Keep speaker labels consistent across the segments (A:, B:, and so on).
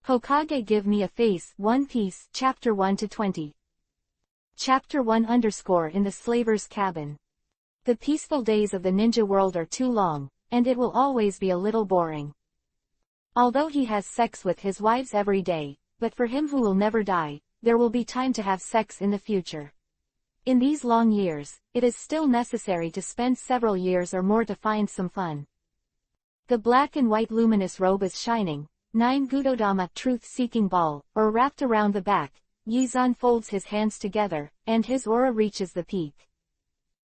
A: Hokage give me a face. One Piece. Chapter 1-20. Chapter 1 _ In the slaver's cabin. The peaceful days of the ninja world are too long, and it will always be a little boring. Although he has sex with his wives every day, but for him who will never die, there will be time to have sex in the future. In these long years, it is still necessary to spend several years or more to find some fun. The black and white luminous robe is shining, 9 Gudodama truth-seeking ball, or wrapped around the back. Yizan folds his hands together, and his aura reaches the peak.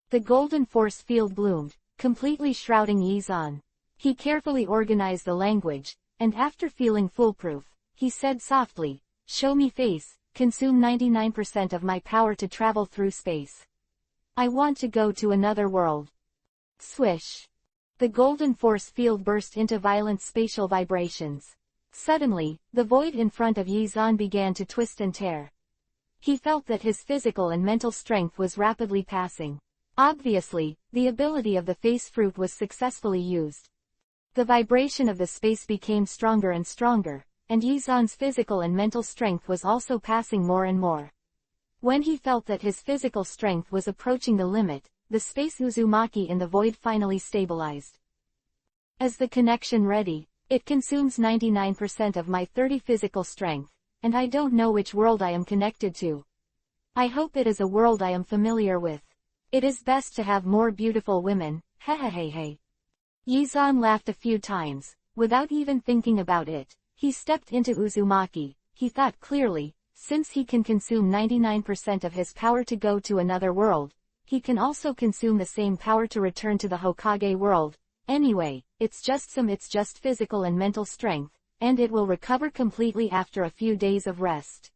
A: The golden force field bloomed, completely shrouding Yizan. He carefully organized the language, and after feeling foolproof, he said softly, "Show me face, consume 99% of my power to travel through space. I want to go to another world." Swish. The golden force field burst into violent spatial vibrations. Suddenly, the void in front of Yizan began to twist and tear. He felt that his physical and mental strength was rapidly passing. Obviously, the ability of the face fruit was successfully used. The vibration of the space became stronger and stronger, and Yizan's physical and mental strength was also passing more and more. When he felt that his physical strength was approaching the limit, the space Uzumaki in the void finally stabilized. As the connection ready, it consumes 99% of my 30 physical strength, and I don't know which world I am connected to. I hope it is a world I am familiar with. It is best to have more beautiful women, hehehehe. Yizan laughed a few times, without even thinking about it. He stepped into Uzumaki. He thought clearly, since he can consume 99% of his power to go to another world, he can also consume the same power to return to the Hokage world. Anyway, it's just physical and mental strength, and it will recover completely after a few days of rest.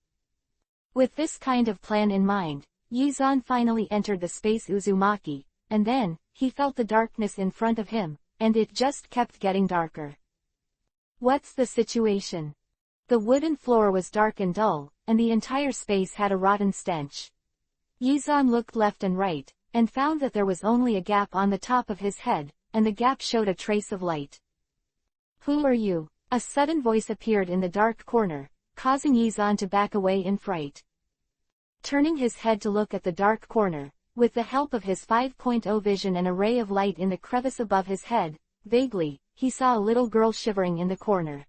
A: With this kind of plan in mind, Yizan finally entered the space Uzumaki, and then, he felt the darkness in front of him, and it just kept getting darker. What's the situation? The wooden floor was dark and dull, and the entire space had a rotten stench. Yizan looked left and right, and found that there was only a gap on the top of his head, and the gap showed a trace of light. "Who are you?" A sudden voice appeared in the dark corner, causing Yizan to back away in fright. Turning his head to look at the dark corner, with the help of his 5.0 vision and a ray of light in the crevice above his head, vaguely, he saw a little girl shivering in the corner.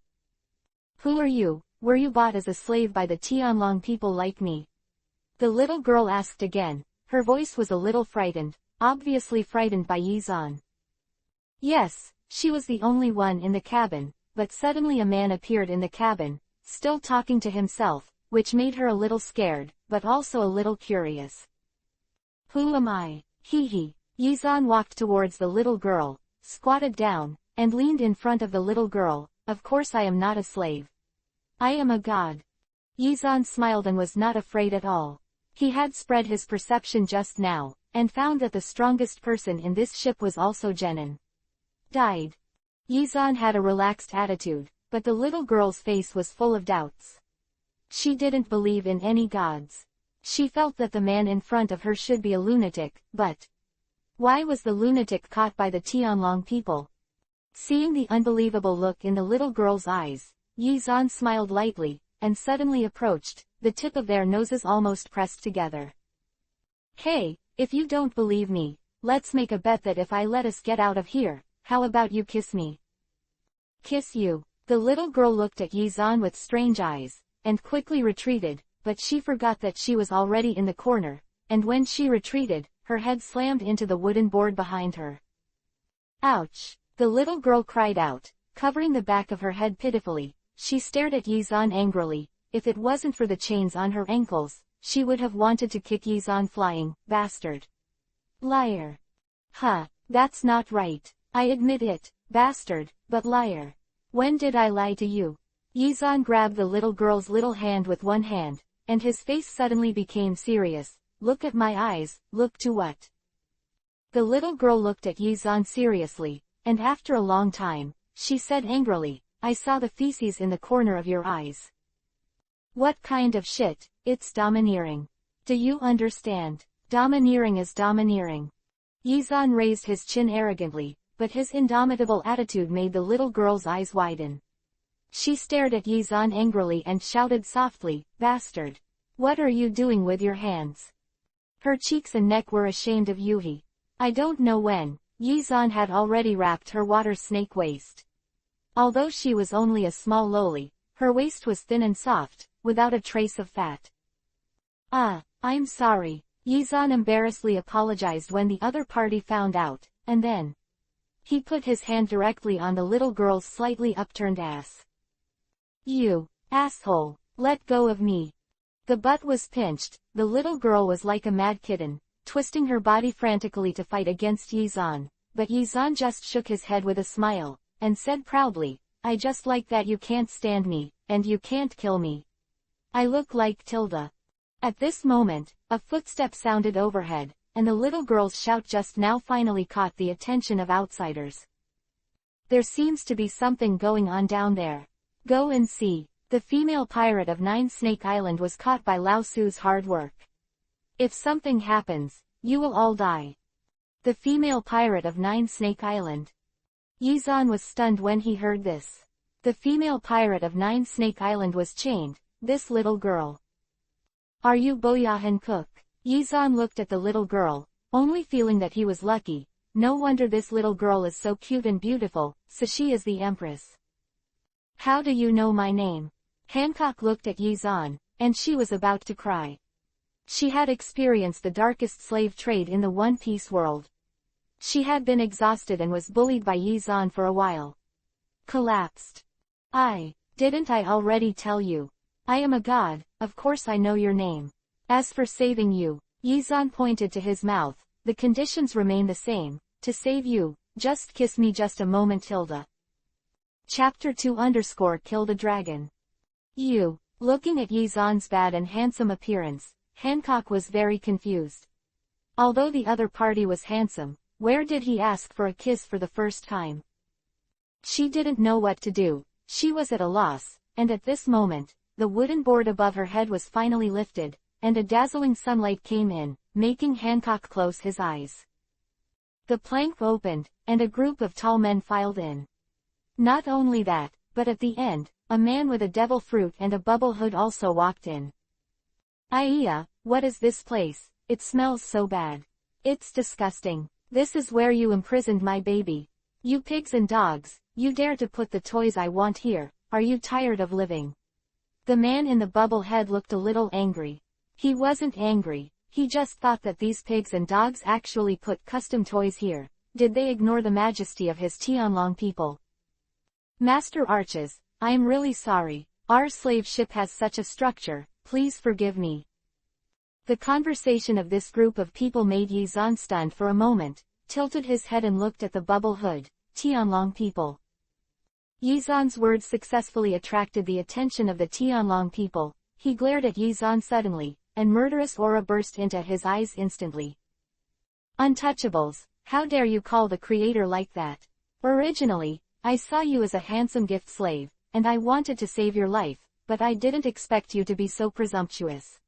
A: "Who are you? Were you bought as a slave by the Tianlong people like me?" The little girl asked again. Her voice was a little frightened, obviously frightened by Yizan. Yes, she was the only one in the cabin, but suddenly a man appeared in the cabin, still talking to himself, which made her a little scared, but also a little curious. "Who am I?" Hee. Yizan walked towards the little girl, squatted down, and leaned in front of the little girl. "Of course I am not a slave. I am a god." Yizan smiled and was not afraid at all. He had spread his perception just now, and found that the strongest person in this ship was also genin. Died. Yizan had a relaxed attitude, but the little girl's face was full of doubts. She didn't believe in any gods. She felt that the man in front of her should be a lunatic, but why was the lunatic caught by the Tianlong people? Seeing the unbelievable look in the little girl's eyes, Yizan smiled lightly, and suddenly approached, the tip of their noses almost pressed together. "Hey, if you don't believe me, let's make a bet that if I let us get out of here, how about you kiss me?" "Kiss you?" The little girl looked at Yizan with strange eyes, and quickly retreated, but she forgot that she was already in the corner, and when she retreated, her head slammed into the wooden board behind her. "Ouch!" The little girl cried out, covering the back of her head pitifully. She stared at Yizan angrily. If it wasn't for the chains on her ankles, she would have wanted to kick Yizan flying. "Bastard! Liar! Huh, that's not right. I admit it, bastard, but liar. When did I lie to you?" Yizan grabbed the little girl's little hand with one hand, and his face suddenly became serious. "Look at my eyes, look to what?" The little girl looked at Yizan seriously, and after a long time, she said angrily, "I saw the feces in the corner of your eyes." "What kind of shit? It's domineering. Do you understand? Domineering is domineering." Yizan raised his chin arrogantly, but his indomitable attitude made the little girl's eyes widen. She stared at Yizan angrily and shouted softly, "Bastard! What are you doing with your hands?" Her cheeks and neck were ashamed of Yuhi. I don't know when, Yizan had already wrapped her water snake waist. Although she was only a small loli, her waist was thin and soft, without a trace of fat. I'm sorry, Yizan embarrassedly apologized when the other party found out, and then he put his hand directly on the little girl's slightly upturned ass. "You asshole, let go of me." The butt was pinched, the little girl was like a mad kitten, twisting her body frantically to fight against Yizan, but Yizan just shook his head with a smile, and said proudly, "I just like that you can't stand me, and you can't kill me. I look like Tilda." At this moment, a footstep sounded overhead, and the little girl's shout just now finally caught the attention of outsiders. "There seems to be something going on down there. Go and see." The female pirate of Nine Snake Island was caught by Lao Su's hard work. "If something happens, you will all die." The female pirate of Nine Snake Island. Yizan was stunned when he heard this. The female pirate of Nine Snake Island was chained, this little girl. "Are you Boyahan Cook?" Yizan looked at the little girl, only feeling that he was lucky. No wonder this little girl is so cute and beautiful, so she is the empress. "How do you know my name?" Hancock looked at Yizan, and she was about to cry. She had experienced the darkest slave trade in the One Piece world. She had been exhausted and was bullied by Yizan for a while. Collapsed. Didn't I already tell you? I am a god, of course I know your name. As for saving you," Yizan pointed to his mouth, "the conditions remain the same. To save you, just kiss me just a moment, Tilda." Chapter 2 Kill the Dragon. Looking at Yizan's bad and handsome appearance, Hancock was very confused. Although the other party was handsome, where did he ask for a kiss for the first time? She didn't know what to do, she was at a loss, and at this moment, the wooden board above her head was finally lifted, and a dazzling sunlight came in, making Hancock close his eyes. The plank opened, and a group of tall men filed in. Not only that, but at the end, a man with a devil fruit and a bubble hood also walked in. "Iya, what is this place? It smells so bad. It's disgusting. This is where you imprisoned my baby. You pigs and dogs, you dare to put the toys I want here, are you tired of living?" The man in the bubble head looked a little angry. He wasn't angry, he just thought that these pigs and dogs actually put custom toys here. Did they ignore the majesty of his Tianlong people? "Master Arches, I am really sorry, our slave ship has such a structure, please forgive me." The conversation of this group of people made Yizan stunned for a moment, tilted his head and looked at the bubble hood, Tianlong people. Yizan's words successfully attracted the attention of the Tianlong people. He glared at Yizan suddenly, and murderous aura burst into his eyes instantly. "Untouchables, how dare you call the creator like that? Originally, I saw you as a handsome gift slave, and I wanted to save your life, but I didn't expect you to be so presumptuous."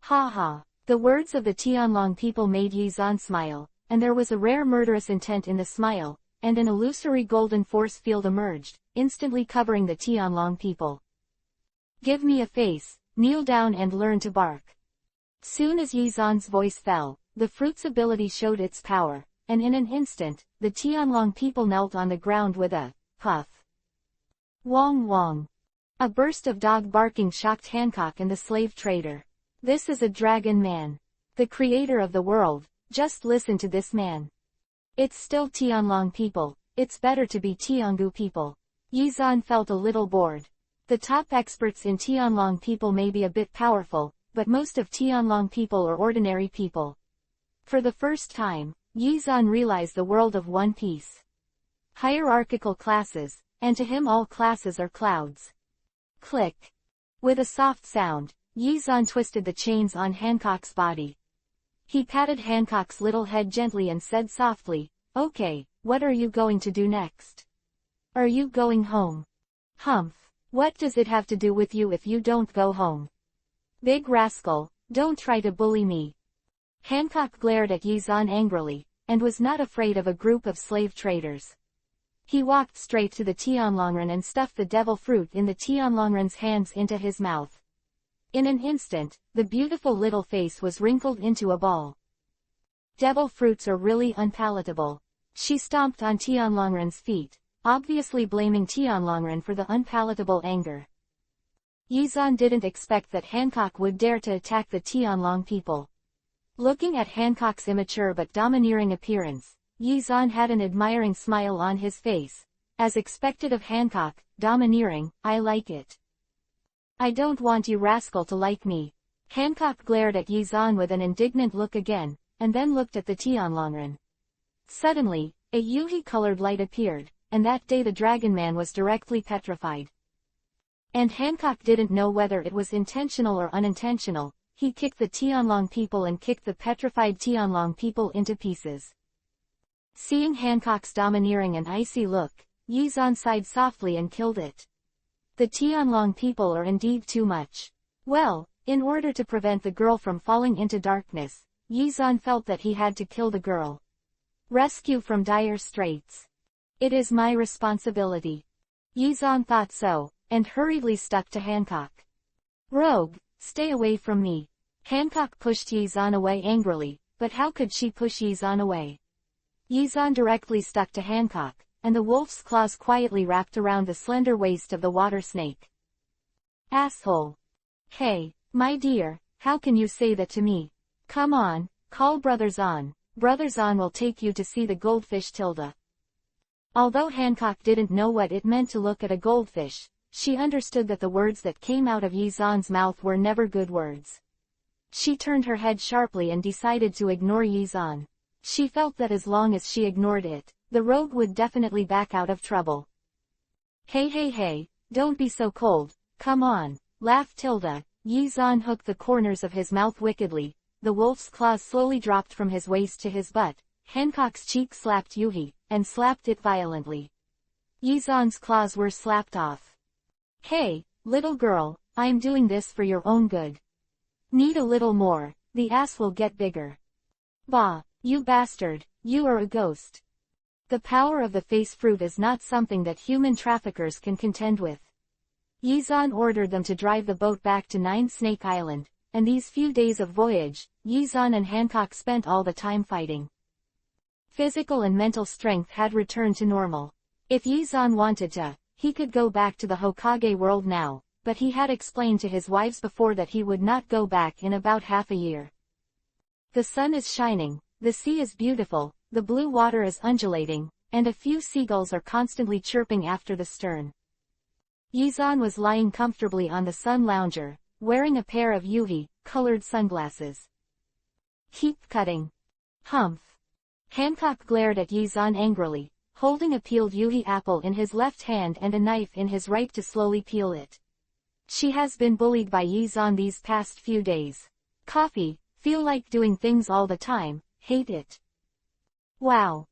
A: Ha ha. The words of the Tianlong people made Yizan smile, and there was a rare murderous intent in the smile, and an illusory golden force field emerged, instantly covering the Tianlong people. "Give me a face, kneel down and learn to bark." Soon as Yizan's voice fell, the fruit's ability showed its power, and in an instant, the Tianlong people knelt on the ground with a puff. Wong wong. A burst of dog barking shocked Hancock and the slave trader. "This is a dragon man. The creator of the world, just listen to this man." "It's still Tianlong people, it's better to be Tiangu people." Yizan felt a little bored. The top experts in Tianlong people may be a bit powerful, but most of Tianlong people are ordinary people. For the first time, Yizan realized the world of One Piece. Hierarchical classes, and to him all classes are clouds. Click. With a soft sound, Yizan twisted the chains on Hancock's body. He patted Hancock's little head gently and said softly, "Okay, what are you going to do next? Are you going home?" "Humph, what does it have to do with you if you don't go home? Big rascal, don't try to bully me." Hancock glared at Yizan angrily, and was not afraid of a group of slave traders. He walked straight to the Tianlongren and stuffed the devil fruit in the Tianlongren's hands into his mouth. In an instant, the beautiful little face was wrinkled into a ball. Devil fruits are really unpalatable. She stomped on Tianlongren's feet, obviously blaming Tianlongren for the unpalatable anger. Yizan didn't expect that Hancock would dare to attack the Tianlong people. Looking at Hancock's immature but domineering appearance, Yizan had an admiring smile on his face. As expected of Hancock, domineering, I like it. I don't want you rascal to like me. Hancock glared at Yizan with an indignant look again, and then looked at the Tianlongren. Suddenly, a Yuhi-colored light appeared, and that day the Dragon Man was directly petrified. And Hancock didn't know whether it was intentional or unintentional. He kicked the Tianlong people and kicked the petrified Tianlong people into pieces. Seeing Hancock's domineering and icy look, Yizan sighed softly and killed it. The Tianlong people are indeed too much. Well, in order to prevent the girl from falling into darkness, Yizan felt that he had to kill the girl. Rescue from dire straits. It is my responsibility. Yizan thought so, and hurriedly stuck to Hancock. Rogue, stay away from me. Hancock pushed Yizan away angrily, but how could she push Yizan away? Yizan directly stuck to Hancock, and the wolf's claws quietly wrapped around the slender waist of the water snake. Asshole. Hey, my dear, how can you say that to me? Come on, call Brothers on. Brothers on will take you to see the goldfish Tilda. Although Hancock didn't know what it meant to look at a goldfish, she understood that the words that came out of Yizan's mouth were never good words. She turned her head sharply and decided to ignore Yizan. She felt that as long as she ignored it, the rogue would definitely back out of trouble. Hey, don't be so cold, come on, laughed Tilda. Yizan hooked the corners of his mouth wickedly. The wolf's claws slowly dropped from his waist to his butt. Hancock's cheek slapped Yuhi, and slapped it violently. Yizan's claws were slapped off. Hey, little girl, I'm doing this for your own good. Need a little more, the ass will get bigger. Bah, you bastard, you are a ghost. The power of the face fruit is not something that human traffickers can contend with. Yizan ordered them to drive the boat back to Nine Snake Island, and these few days of voyage, Yizan and Hancock spent all the time fighting. Physical and mental strength had returned to normal. If Yizan wanted to, he could go back to the Hokage world now, but he had explained to his wives before that he would not go back in about half a year. The sun is shining, the sea is beautiful, the blue water is undulating, and a few seagulls are constantly chirping after the stern. Yizan was lying comfortably on the sun lounger, wearing a pair of Yuhi-colored sunglasses. Keep cutting. Humph. Hancock glared at Yizan angrily, holding a peeled Yuhi apple in his left hand and a knife in his right to slowly peel it. She has been bullied by Yizan these past few days. Coffee, feel like doing things all the time, hate it. Wow.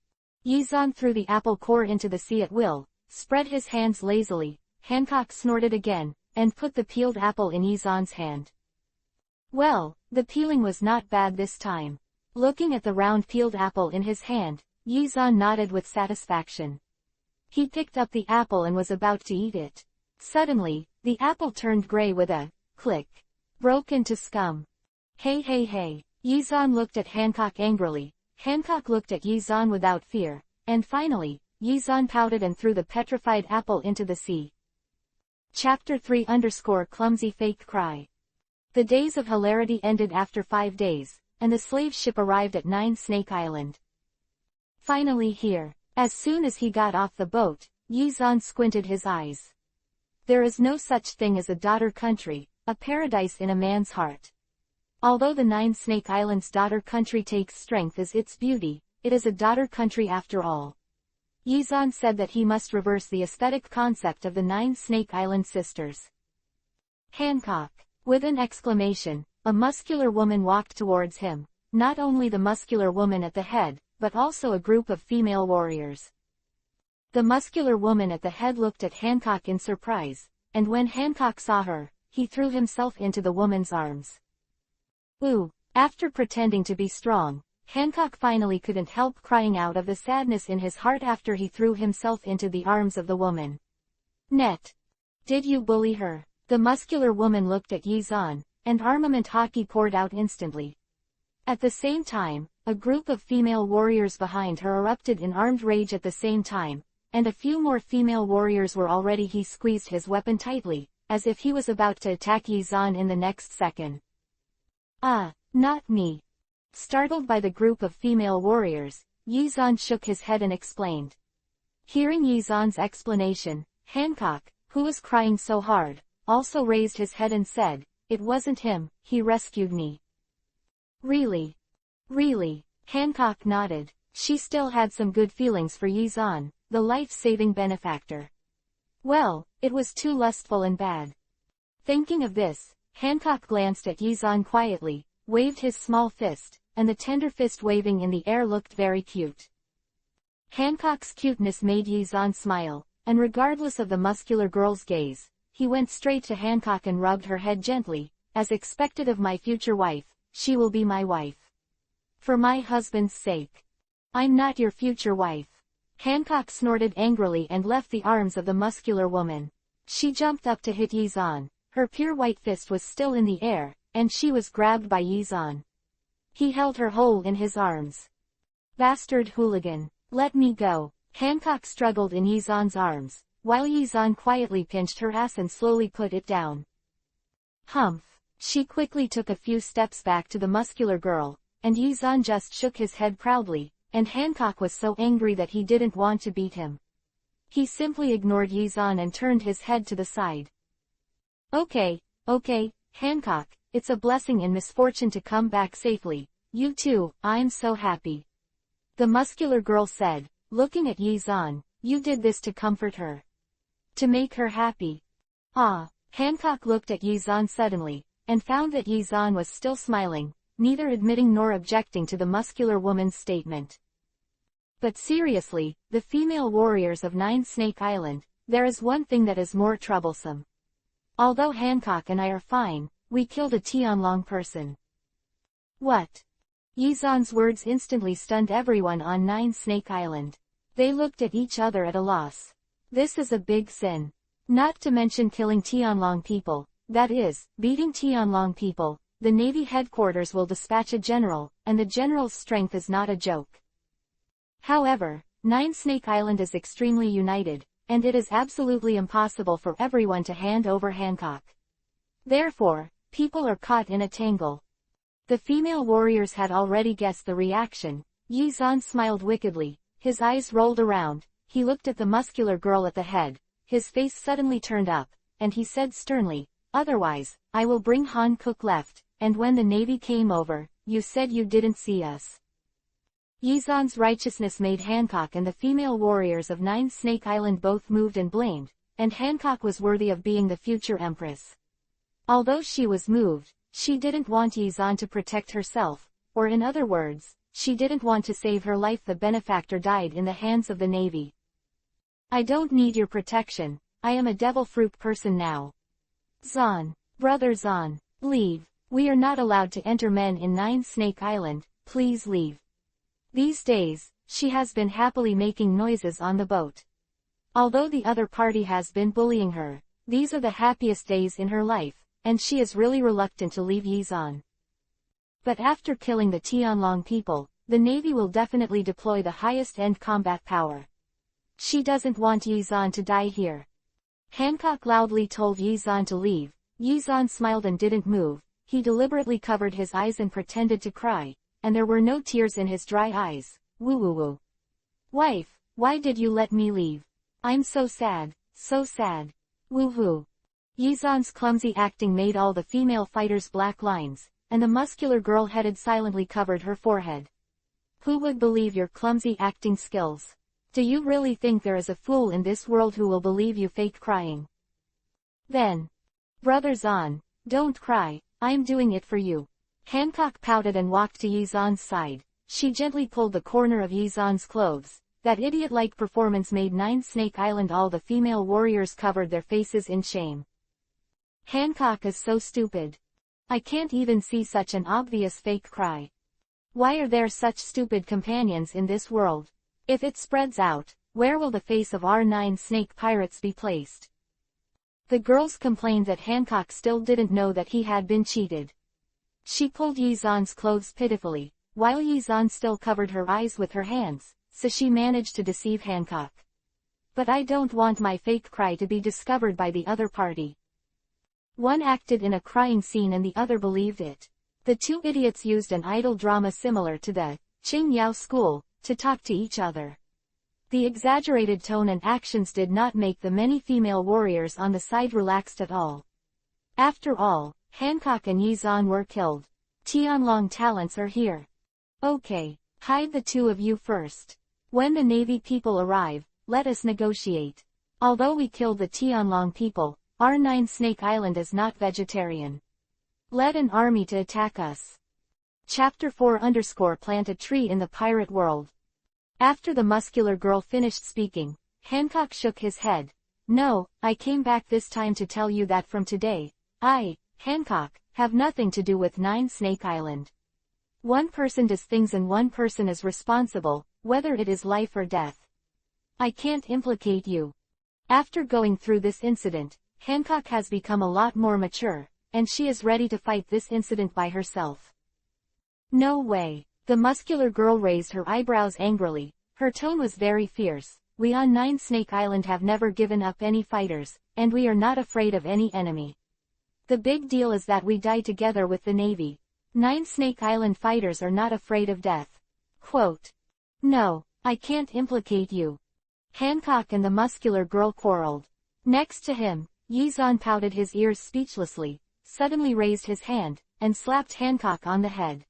A: Yizan threw the apple core into the sea at will, spread his hands lazily. Hancock snorted again, and put the peeled apple in Yizan's hand. Well, the peeling was not bad this time. Looking at the round peeled apple in his hand, Yizan nodded with satisfaction. He picked up the apple and was about to eat it. Suddenly, the apple turned gray with a click. Broke into scum. Hey. Yizan looked at Hancock angrily. Hancock looked at Yizan without fear, and finally, Yizan pouted and threw the petrified apple into the sea. Chapter 3_Clumsy Fake Cry. The days of hilarity ended after 5 days, and the slave ship arrived at Nine Snake Island. Finally here. As soon as he got off the boat, Yizan squinted his eyes. There is no such thing as a daughter country, a paradise in a man's heart. Although the Nine Snake Island's daughter country takes strength as its beauty, it is a daughter country after all. Yizan said that he must reverse the aesthetic concept of the Nine Snake Island sisters. Hancock. With an exclamation, a muscular woman walked towards him, not only the muscular woman at the head, but also a group of female warriors. The muscular woman at the head looked at Hancock in surprise, and when Hancock saw her, he threw himself into the woman's arms. Ooh! After pretending to be strong, Hancock finally couldn't help crying out of the sadness in his heart after he threw himself into the arms of the woman. Net. Did you bully her? The muscular woman looked at Yi-zan, and armament hockey poured out instantly. At the same time, a group of female warriors behind her erupted in armed rage at the same time, and a few more female warriors were already. He squeezed his weapon tightly, as if he was about to attack Yi-zan in the next second. Ah, not me. Startled by the group of female warriors, Yi-zan shook his head and explained. Hearing Yi-zan's explanation, Hancock, who was crying so hard, also raised his head and said, "It wasn't him, he rescued me." Really? Really? Hancock nodded. She still had some good feelings for Yi-zan, the life-saving benefactor. Well, it was too lustful and bad. Thinking of this, Hancock glanced at Yi-zan quietly, waved his small fist, and the tender fist waving in the air looked very cute. Hancock's cuteness made Yi-zan smile, and regardless of the muscular girl's gaze, he went straight to Hancock and rubbed her head gently. As expected of my future wife, she will be my wife. For my husband's sake. I'm not your future wife. Hancock snorted angrily and left the arms of the muscular woman. She jumped up to hit Yi-zan. Her pure white fist was still in the air, and she was grabbed by Yi-zan. He held her whole in his arms. Bastard hooligan, let me go. Hancock struggled in Yi-zan's arms, while Yi-zan quietly pinched her ass and slowly put it down. Humph. She quickly took a few steps back to the muscular girl, and Yi-zan just shook his head proudly, and Hancock was so angry that he didn't want to beat him. He simply ignored Yi-zan and turned his head to the side. Okay, Hancock, it's a blessing in misfortune to come back safely. You too, I'm so happy. The muscular girl said, looking at Yi-zan. You did this to comfort her. To make her happy. Ah. Hancock looked at Yi-zan suddenly, and found that Yi-zan was still smiling, neither admitting nor objecting to the muscular woman's statement. But seriously, the female warriors of Nine Snake Island, there is one thing that is more troublesome. Although Hancock and I are fine, we killed a Tianlong person. What? Yi-zan's words instantly stunned everyone on Nine Snake Island. They looked at each other at a loss. This is a big sin. Not to mention killing Tianlong people, that is, beating Tianlong people. The Navy headquarters will dispatch a general, and the general's strength is not a joke. However, Nine Snake Island is extremely united, and it is absolutely impossible for everyone to hand over Hancock. Therefore, people are caught in a tangle. The female warriors had already guessed the reaction. Yi-zan smiled wickedly, his eyes rolled around, he looked at the muscular girl at the head, his face suddenly turned up, and he said sternly, "Otherwise, I will bring Hancock left, and when the Navy came over, you said you didn't see us." Yi-zan's righteousness made Hancock and the female warriors of Nine Snake Island both moved and blamed, and Hancock was worthy of being the future empress. Although she was moved, she didn't want Yi-zan to protect herself, or in other words, she didn't want to save her life. The benefactor died in the hands of the Navy. I don't need your protection, I am a devil fruit person now. Zan, brother Zan, leave, we are not allowed to enter men in Nine Snake Island, please leave. These days, she has been happily making noises on the boat. Although the other party has been bullying her, these are the happiest days in her life, and she is really reluctant to leave Yi-zan. But after killing the Tianlong people, the Navy will definitely deploy the highest-end combat power. She doesn't want Yi-zan to die here. Hancock loudly told Yi-zan to leave. Yi-zan smiled and didn't move. He deliberately covered his eyes and pretended to cry, and there were no tears in his dry eyes. Woo woo woo. Wife, why did you let me leave? I'm so sad, so sad. Woo hoo. Yi-zan's clumsy acting made all the female fighters black lines, and the muscular girl headed silently covered her forehead. Who would believe your clumsy acting skills? Do you really think there is a fool in this world who will believe you fake crying? Then. Brother Zan, don't cry, I'm doing it for you. Hancock pouted and walked to Yi-zan's side. She gently pulled the corner of Yi-zan's clothes. That idiot-like performance made Nine Snake Island. All the female warriors covered their faces in shame. Hancock is so stupid. I can't even see such an obvious fake cry. Why are there such stupid companions in this world? If it spreads out, where will the face of our 9 snake pirates be placed? The girls complained that Hancock still didn't know that he had been cheated. She pulled Yizan's clothes pitifully, while Yizan still covered her eyes with her hands, so she managed to deceive Hancock. But I don't want my fake cry to be discovered by the other party. One acted in a crying scene and the other believed it. The 2 idiots used an idle drama similar to the Qingyao school to talk to each other. The exaggerated tone and actions did not make the many female warriors on the side relaxed at all. After all, Hancock and Yizan were killed. Tianlong talents are here. Okay, hide the 2 of you first. When the Navy people arrive, let us negotiate. Although we killed the Tianlong people, our 9 Snake Island is not vegetarian. Led an army to attack us. Chapter 4 _ Plant a tree in the pirate world. After the muscular girl finished speaking, Hancock shook his head. No, I came back this time to tell you that from today, I, Hancock, have nothing to do with 9 Snake Island. One person does things and one person is responsible, whether it is life or death. I can't implicate you. After going through this incident, Hancock has become a lot more mature, and she is ready to fight this incident by herself. No way. The muscular girl raised her eyebrows angrily. Her tone was very fierce. We on 9 Snake Island have never given up any fighters, and we are not afraid of any enemy. The big deal is that we die together with the Navy. 9 Snake Island fighters are not afraid of death. Quote. No, I can't implicate you. Hancock and the muscular girl quarreled. Next to him, Yizan pouted his ears speechlessly, suddenly raised his hand, and slapped Hancock on the head.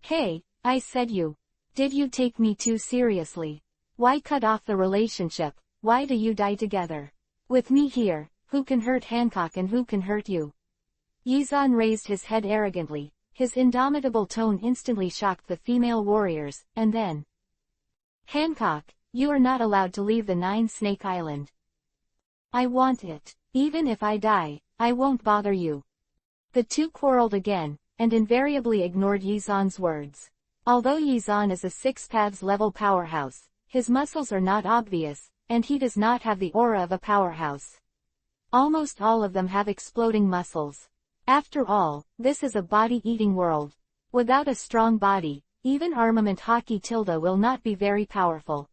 A: Hey, I said you. Did you take me too seriously? Why cut off the relationship? Why do you die together? With me here, who can hurt Hancock and who can hurt you? Yizan raised his head arrogantly. His indomitable tone instantly shocked the female warriors, and then, Hancock, you are not allowed to leave the 9 Snake Island. I want it. Even if I die, I won't bother you. The 2 quarreled again, and invariably ignored Yizan's words. Although Yizan is a 6 paths level powerhouse, his muscles are not obvious, and he does not have the aura of a powerhouse. Almost all of them have exploding muscles. After all, this is a body-eating world. Without a strong body, even armament Hokage tilde will not be very powerful.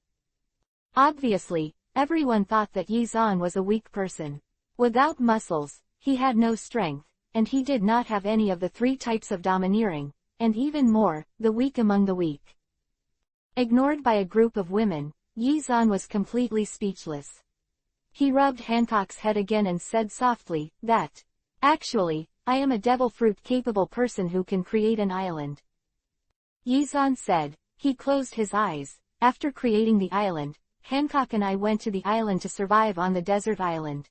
A: Obviously, everyone thought that Yizan was a weak person. Without muscles, he had no strength, and he did not have any of the 3 types of domineering, and even more, the weak among the weak. Ignored by a group of women, Yizan was completely speechless. He rubbed Hancock's head again and said softly, that, actually, I am a devil fruit-capable person who can create an island. Yizan said. He closed his eyes. After creating the island, Hancock and I went to the island to survive on the desert island.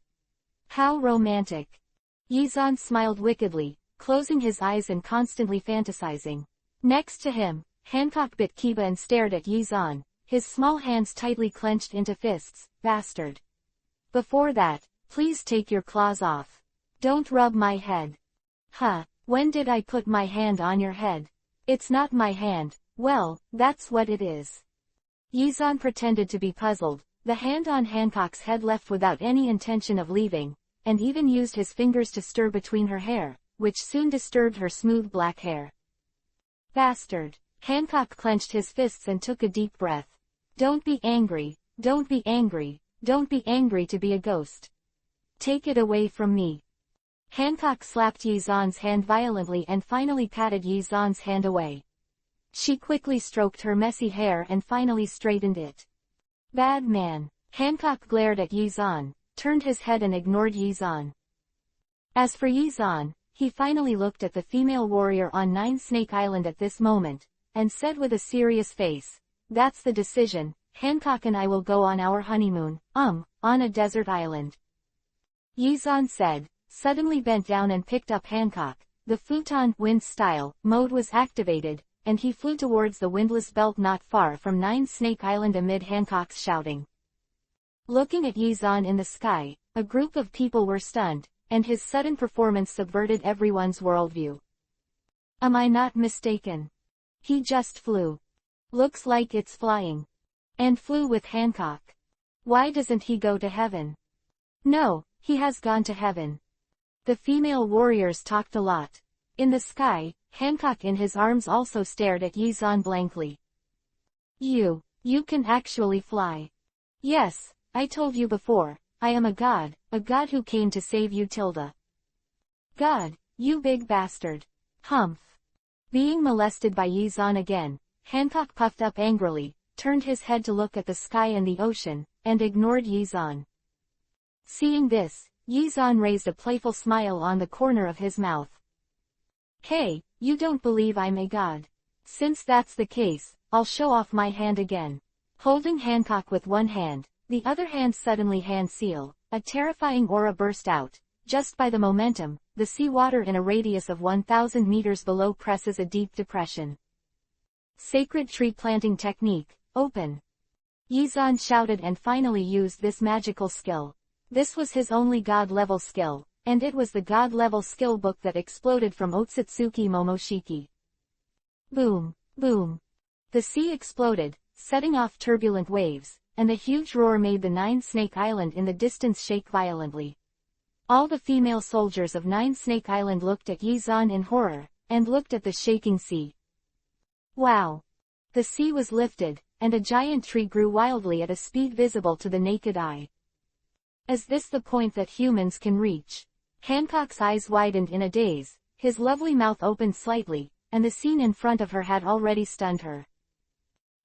A: How romantic. Yizan smiled wickedly, closing his eyes and constantly fantasizing. Next to him, Hancock bit Kiba and stared at Yizan, his small hands tightly clenched into fists. Bastard. Before that, please take your claws off. Don't rub my head. Huh, when did I put my hand on your head? It's not my hand. Well, that's what it is. Yizan pretended to be puzzled. The hand on Hancock's head left without any intention of leaving, and even used his fingers to stir between her hair, which soon disturbed her smooth black hair. Bastard. Hancock clenched his fists and took a deep breath. Don't be angry, don't be angry, don't be angry to be a ghost. Take it away from me. Hancock slapped Yizan's hand violently and finally patted Yizan's hand away. She quickly stroked her messy hair and finally straightened it. Bad man. Hancock glared at Yizan, turned his head and ignored Yizan. As for Yizan, he finally looked at the female warrior on 9 Snake Island at this moment, and said with a serious face, that's the decision, Hancock and I will go on our honeymoon, on a desert island. Yizan said, suddenly bent down and picked up Hancock. The futon wind style mode was activated, and he flew towards the windless belt not far from 9 Snake Island amid Hancock's shouting. Looking at Yizan in the sky, a group of people were stunned, and his sudden performance subverted everyone's worldview. Am I not mistaken? He just flew. Looks like it's flying. And flew with Hancock. Why doesn't he go to heaven? No, he has gone to heaven. The female warriors talked a lot. In the sky, Hancock in his arms also stared at Yi-zan blankly. You can actually fly. Yes, I told you before, I am a god who came to save you Tilda. God, you big bastard. Humph. Being molested by Yi-zan again, Hancock puffed up angrily, turned his head to look at the sky and the ocean, and ignored Yi-zan. Seeing this, Yi-zan raised a playful smile on the corner of his mouth. Hey, you don't believe I'm a god? Since that's the case, I'll show off my hand again. Holding Hancock with one hand, the other hand suddenly hand seal, a terrifying aura burst out. Just by the momentum, the seawater in a radius of 1,000 meters below presses a deep depression. Sacred tree planting technique, open. Yi-zan shouted and finally used this magical skill. This was his only god-level skill, and it was the god-level skill book that exploded from Otsutsuki Momoshiki. Boom, boom. The sea exploded, setting off turbulent waves, and a huge roar made the Nine-Snake Island in the distance shake violently. All the female soldiers of Nine-Snake Island looked at Yi-zan in horror, and looked at the shaking sea. Wow! The sea was lifted, and a giant tree grew wildly at a speed visible to the naked eye. Is this the point that humans can reach? Hancock's eyes widened in a daze, his lovely mouth opened slightly, and the scene in front of her had already stunned her.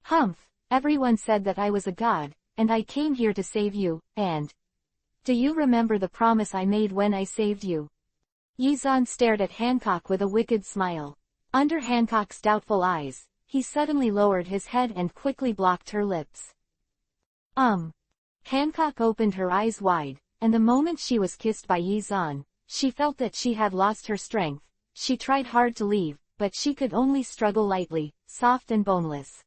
A: Humph, everyone said that I was a god, and I came here to save you, and... Do you remember the promise I made when I saved you? Yi-zan stared at Hancock with a wicked smile. Under Hancock's doubtful eyes, he suddenly lowered his head and quickly blocked her lips. Hancock opened her eyes wide, and the moment she was kissed by Yi-zan, she felt that she had lost her strength. She tried hard to leave, but she could only struggle lightly, soft and boneless.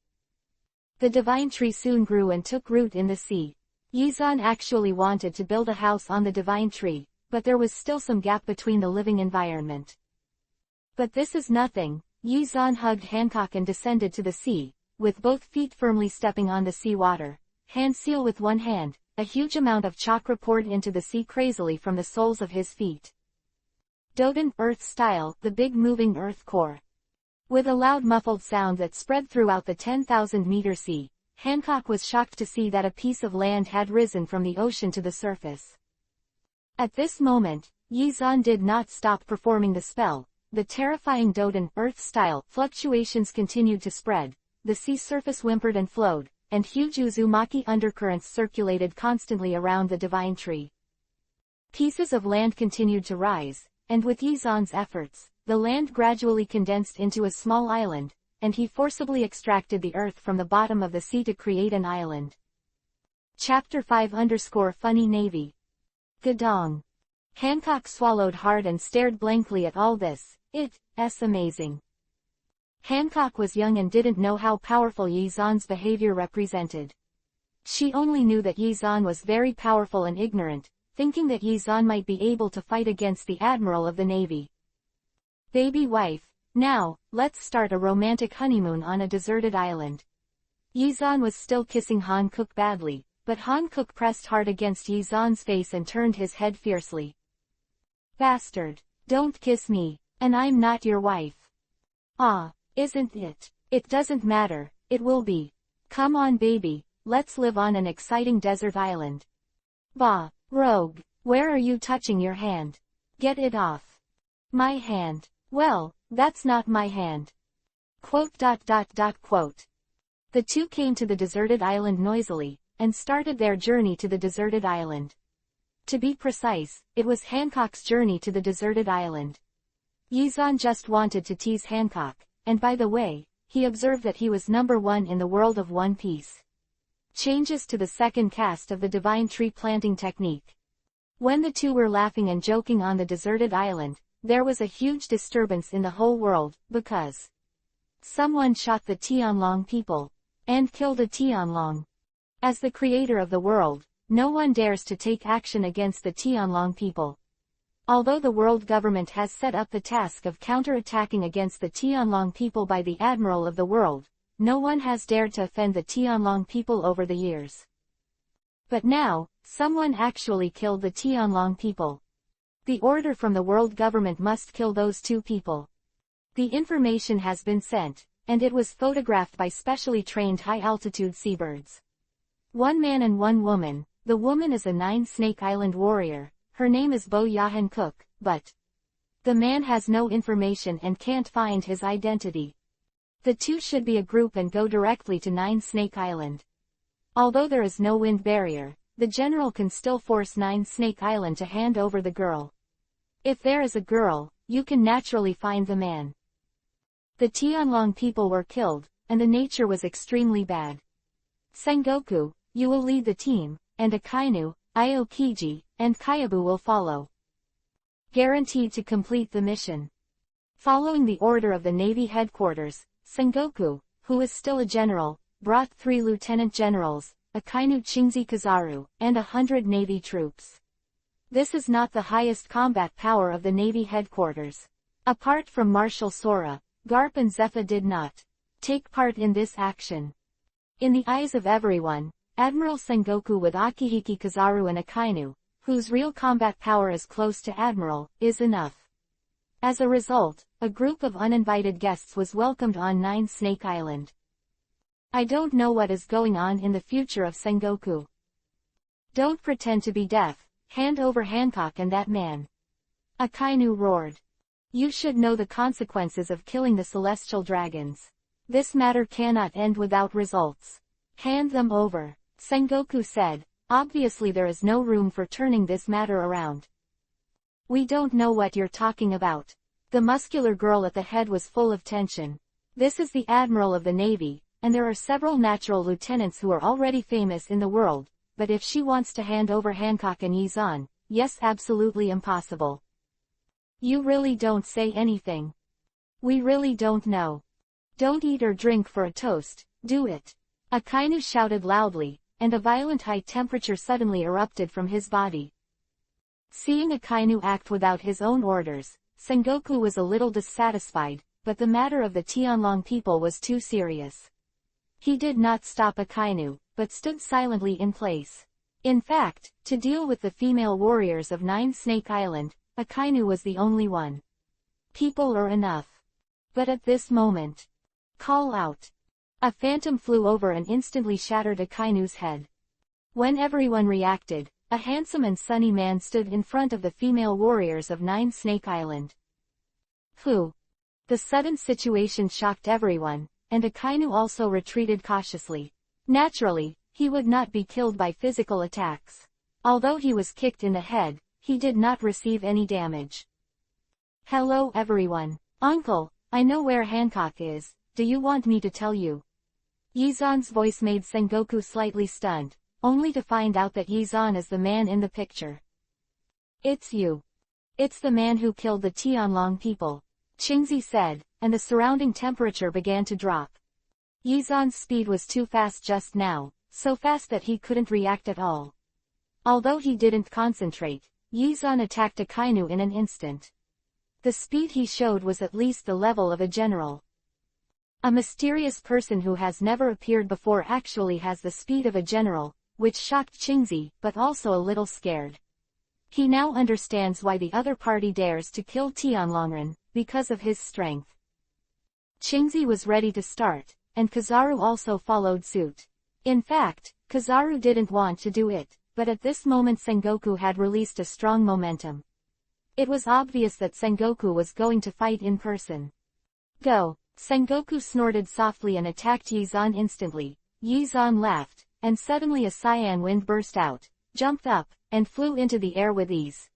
A: The divine tree soon grew and took root in the sea. Yi-zan actually wanted to build a house on the divine tree, but there was still some gap between the living environment. But this is nothing. Yi-zan hugged Hancock and descended to the sea, with both feet firmly stepping on the sea water, hand seal with one hand. A huge amount of chakra poured into the sea crazily from the soles of his feet. Doden, earth style, the big moving earth core. With a loud muffled sound that spread throughout the 10,000-meter sea, Hancock was shocked to see that a piece of land had risen from the ocean to the surface. At this moment, Yi-zan did not stop performing the spell. The terrifying Doden, earth-style, fluctuations continued to spread, the sea surface whimpered and flowed, and huge Uzumaki undercurrents circulated constantly around the divine tree. Pieces of land continued to rise, and with Yi-zan's efforts, the land gradually condensed into a small island, and he forcibly extracted the earth from the bottom of the sea to create an island. Chapter 5_Funny Navy. Gadong. Hancock swallowed hard and stared blankly at all this. It's amazing. Hancock was young and didn't know how powerful Yi-zan's behavior represented. She only knew that Yi-zan was very powerful and ignorant, thinking that Yi-zan might be able to fight against the admiral of the navy. Baby wife, now, let's start a romantic honeymoon on a deserted island. Yi-zan was still kissing Hancock badly, but Hancock pressed hard against Yi-zan's face and turned his head fiercely. Bastard, don't kiss me, and I'm not your wife. Ah, isn't it? It doesn't matter, it will be. Come on baby, let's live on an exciting desert island. Bah, rogue, where are you touching your hand? Get it off. My hand. Well, that's not my hand. Quote. The two came to the deserted island noisily, and started their journey to the deserted island. To be precise, it was Hancock's journey to the deserted island. Yi-zan just wanted to tease Hancock, and by the way, he observed that he was number 1 in the world of One Piece. Changes to the second cast of the divine tree planting technique. When the two were laughing and joking on the deserted island, there was a huge disturbance in the whole world, because someone shot the Tianlong people, and killed a Tianlong. As the creator of the world, no one dares to take action against the Tianlong people. Although the world government has set up the task of counter-attacking against the Tianlong people by the Admiral of the world, no one has dared to offend the Tianlong people over the years. But now, someone actually killed the Tianlong people. The order from the world government must kill those two people. The information has been sent, and it was photographed by specially trained high-altitude seabirds. One man and one woman. The woman is a Nine-Snake Island warrior. Her name is Bo Yahan Cook, but the man has no information and can't find his identity. The two should be a group and go directly to Nine-Snake Island. Although there is no wind barrier, the general can still force Nine-Snake Island to hand over the girl. If there is a girl, you can naturally find the man. The Tianlong people were killed, and the nature was extremely bad. Sengoku, you will lead the team, and Akainu, Aokiji, and Kyabu will follow. Guaranteed to complete the mission. Following the order of the Navy headquarters, Sengoku, who is still a general, brought 3 lieutenant generals, Akainu Chingzi Kizaru, and 100 Navy troops. This is not the highest combat power of the Navy headquarters. Apart from Marshal Sora, Garp and Zephyr did not take part in this action. In the eyes of everyone, Admiral Sengoku with Akihiki Kizaru and Akainu, whose real combat power is close to Admiral, is enough. As a result, a group of uninvited guests was welcomed on Nine-Snake Island. I don't know what is going on in the future of Sengoku. Don't pretend to be deaf, hand over Hancock and that man. Akainu roared. You should know the consequences of killing the celestial dragons. This matter cannot end without results. Hand them over, Sengoku said. Obviously there is no room for turning this matter around. We don't know what you're talking about. The muscular girl at the head was full of tension. This is the Admiral of the Navy, and there are several natural lieutenants who are already famous in the world, but if she wants to hand over Hancock and Yizan, yes, absolutely impossible. You really don't say anything. We really don't know. Don't eat or drink for a toast, do it. Akainu shouted loudly, and a violent high temperature suddenly erupted from his body. Seeing Akainu act without his own orders, Sengoku was a little dissatisfied, but the matter of the Tianlong people was too serious. He did not stop Akainu, but stood silently in place. In fact, to deal with the female warriors of Nine-Snake Island, Akainu was the only one. People are enough. But at this moment, call out. A phantom flew over and instantly shattered Akainu's head. When everyone reacted, a handsome and sunny man stood in front of the female warriors of Nine-Snake Island. Who? The sudden situation shocked everyone, and Akainu also retreated cautiously. Naturally, he would not be killed by physical attacks. Although he was kicked in the head, he did not receive any damage. Hello everyone. Uncle, I know where Hancock is, do you want me to tell you? Yizan's voice made Sengoku slightly stunned, only to find out that Yizan is the man in the picture. It's you. It's the man who killed the Tianlong people, Chingzi said, and the surrounding temperature began to drop. Yizan's speed was too fast just now, so fast that he couldn't react at all. Although he didn't concentrate, Yizan attacked Akainu in an instant. The speed he showed was at least the level of a general. A mysterious person who has never appeared before actually has the speed of a general, which shocked Chingzi, but also a little scared. He now understands why the other party dares to kill Tianlongren, because of his strength. Chingzi was ready to start, and Kizaru also followed suit. In fact, Kizaru didn't want to do it, but at this moment Sengoku had released a strong momentum. It was obvious that Sengoku was going to fight in person. Go! Sengoku snorted softly and attacked Yizan instantly. Yizan laughed, and suddenly a cyan wind burst out, jumped up, and flew into the air with ease.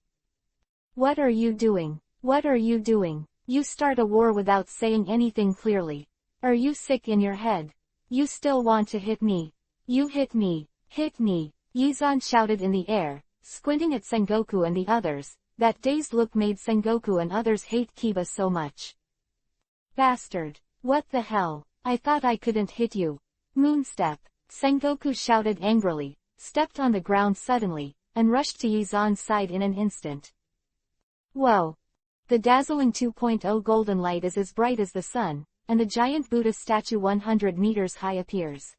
A: What are you doing? What are you doing? You start a war without saying anything clearly. Are you sick in your head? You still want to hit me? You hit me! Hit me! Yizan shouted in the air, squinting at Sengoku and the others. That dazed look made Sengoku and others hate Kiba so much. Bastard! What the hell? I thought I couldn't hit you. Moonstep! Sengoku shouted angrily, stepped on the ground suddenly, and rushed to Yizan's side in an instant. Whoa! The dazzling 2.0 golden light is as bright as the sun, and the giant Buddha statue 100 meters high appears.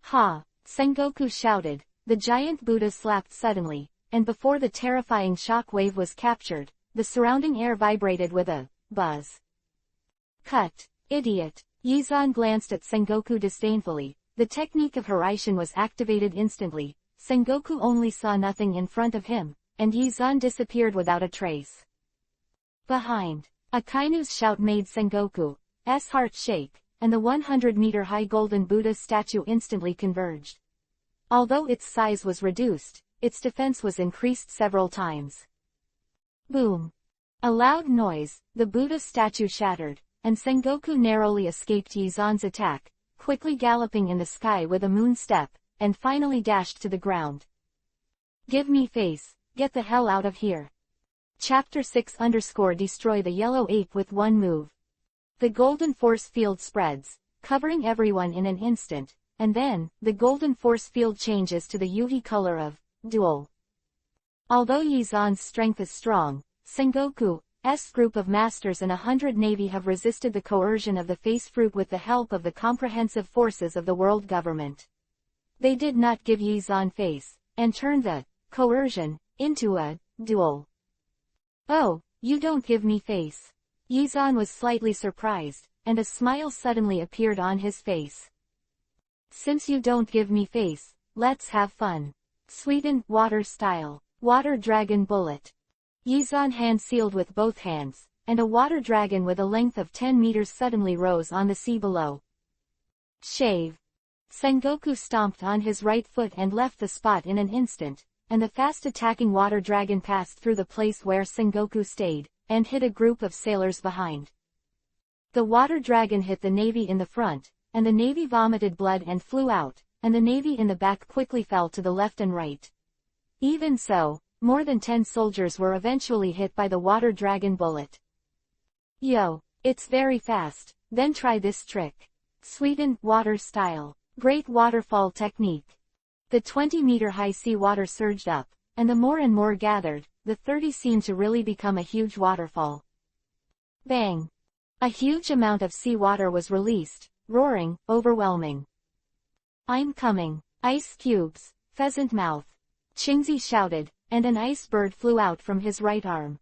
A: Ha! Sengoku shouted. The giant Buddha slapped suddenly, and before the terrifying shock wave was captured, the surrounding air vibrated with a buzz. Cut! Idiot! Yizan glanced at Sengoku disdainfully. The technique of Hiraishin was activated instantly. Sengoku only saw nothing in front of him, and Yizan disappeared without a trace. Behind. Akainu's shout made Sengoku's heart shake, and the 100-meter-high golden Buddha statue instantly converged. Although its size was reduced, its defense was increased several times. Boom! A loud noise, the Buddha statue shattered, and Sengoku narrowly escaped Yizan's attack, quickly galloping in the sky with a moon step, and finally dashed to the ground. Give me face, get the hell out of here. Chapter 6_Destroy the yellow ape with one move. The golden force field spreads, covering everyone in an instant, and then, the golden force field changes to the Yuhi color of dual. Although Yizan's strength is strong, Sengoku's group of masters and 100 navy have resisted the coercion of the face fruit with the help of the comprehensive forces of the world government. They did not give Yizan face, and turned the coercion into a duel. Oh, you don't give me face. Yizan was slightly surprised, and a smile suddenly appeared on his face. Since you don't give me face, let's have fun. Sweden, water style. Water dragon bullet. Yizan hand sealed with both hands, and a water dragon with a length of 10 meters suddenly rose on the sea below. Shave. Sengoku stomped on his right foot and left the spot in an instant, and the fast-attacking water dragon passed through the place where Sengoku stayed, and hit a group of sailors behind. The water dragon hit the navy in the front, and the navy vomited blood and flew out, and the navy in the back quickly fell to the left and right. Even so, more than 10 soldiers were eventually hit by the water dragon bullet. Yo, it's very fast, then try this trick. Sweden, water style. Great waterfall technique. The 20-meter-high sea water surged up, and the more and more gathered, the 30 seemed to really become a huge waterfall. Bang! A huge amount of sea water was released, roaring, overwhelming. I'm coming. Ice cubes, pheasant mouth. Qingzi shouted, and an ice bird flew out from his right arm.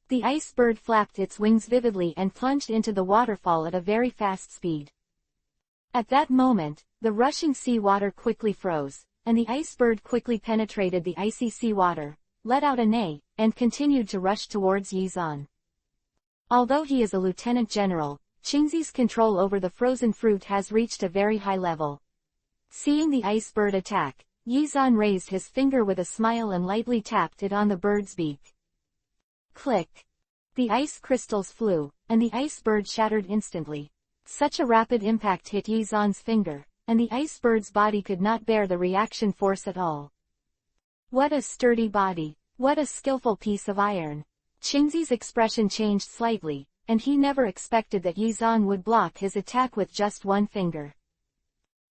A: The ice bird flapped its wings vividly and plunged into the waterfall at a very fast speed. At that moment, the rushing sea water quickly froze, and the ice bird quickly penetrated the icy sea water, let out a neigh, and continued to rush towards Yizan. Although he is a lieutenant general, Qingzi's control over the frozen fruit has reached a very high level. Seeing the ice bird attack, Yizan raised his finger with a smile and lightly tapped it on the bird's beak. Click! The ice crystals flew, and the ice bird shattered instantly. Such a rapid impact hit Yizan's finger, and the ice bird's body could not bear the reaction force at all. What a sturdy body! What a skillful piece of iron! Qingzi's expression changed slightly, and he never expected that Yizan would block his attack with just one finger.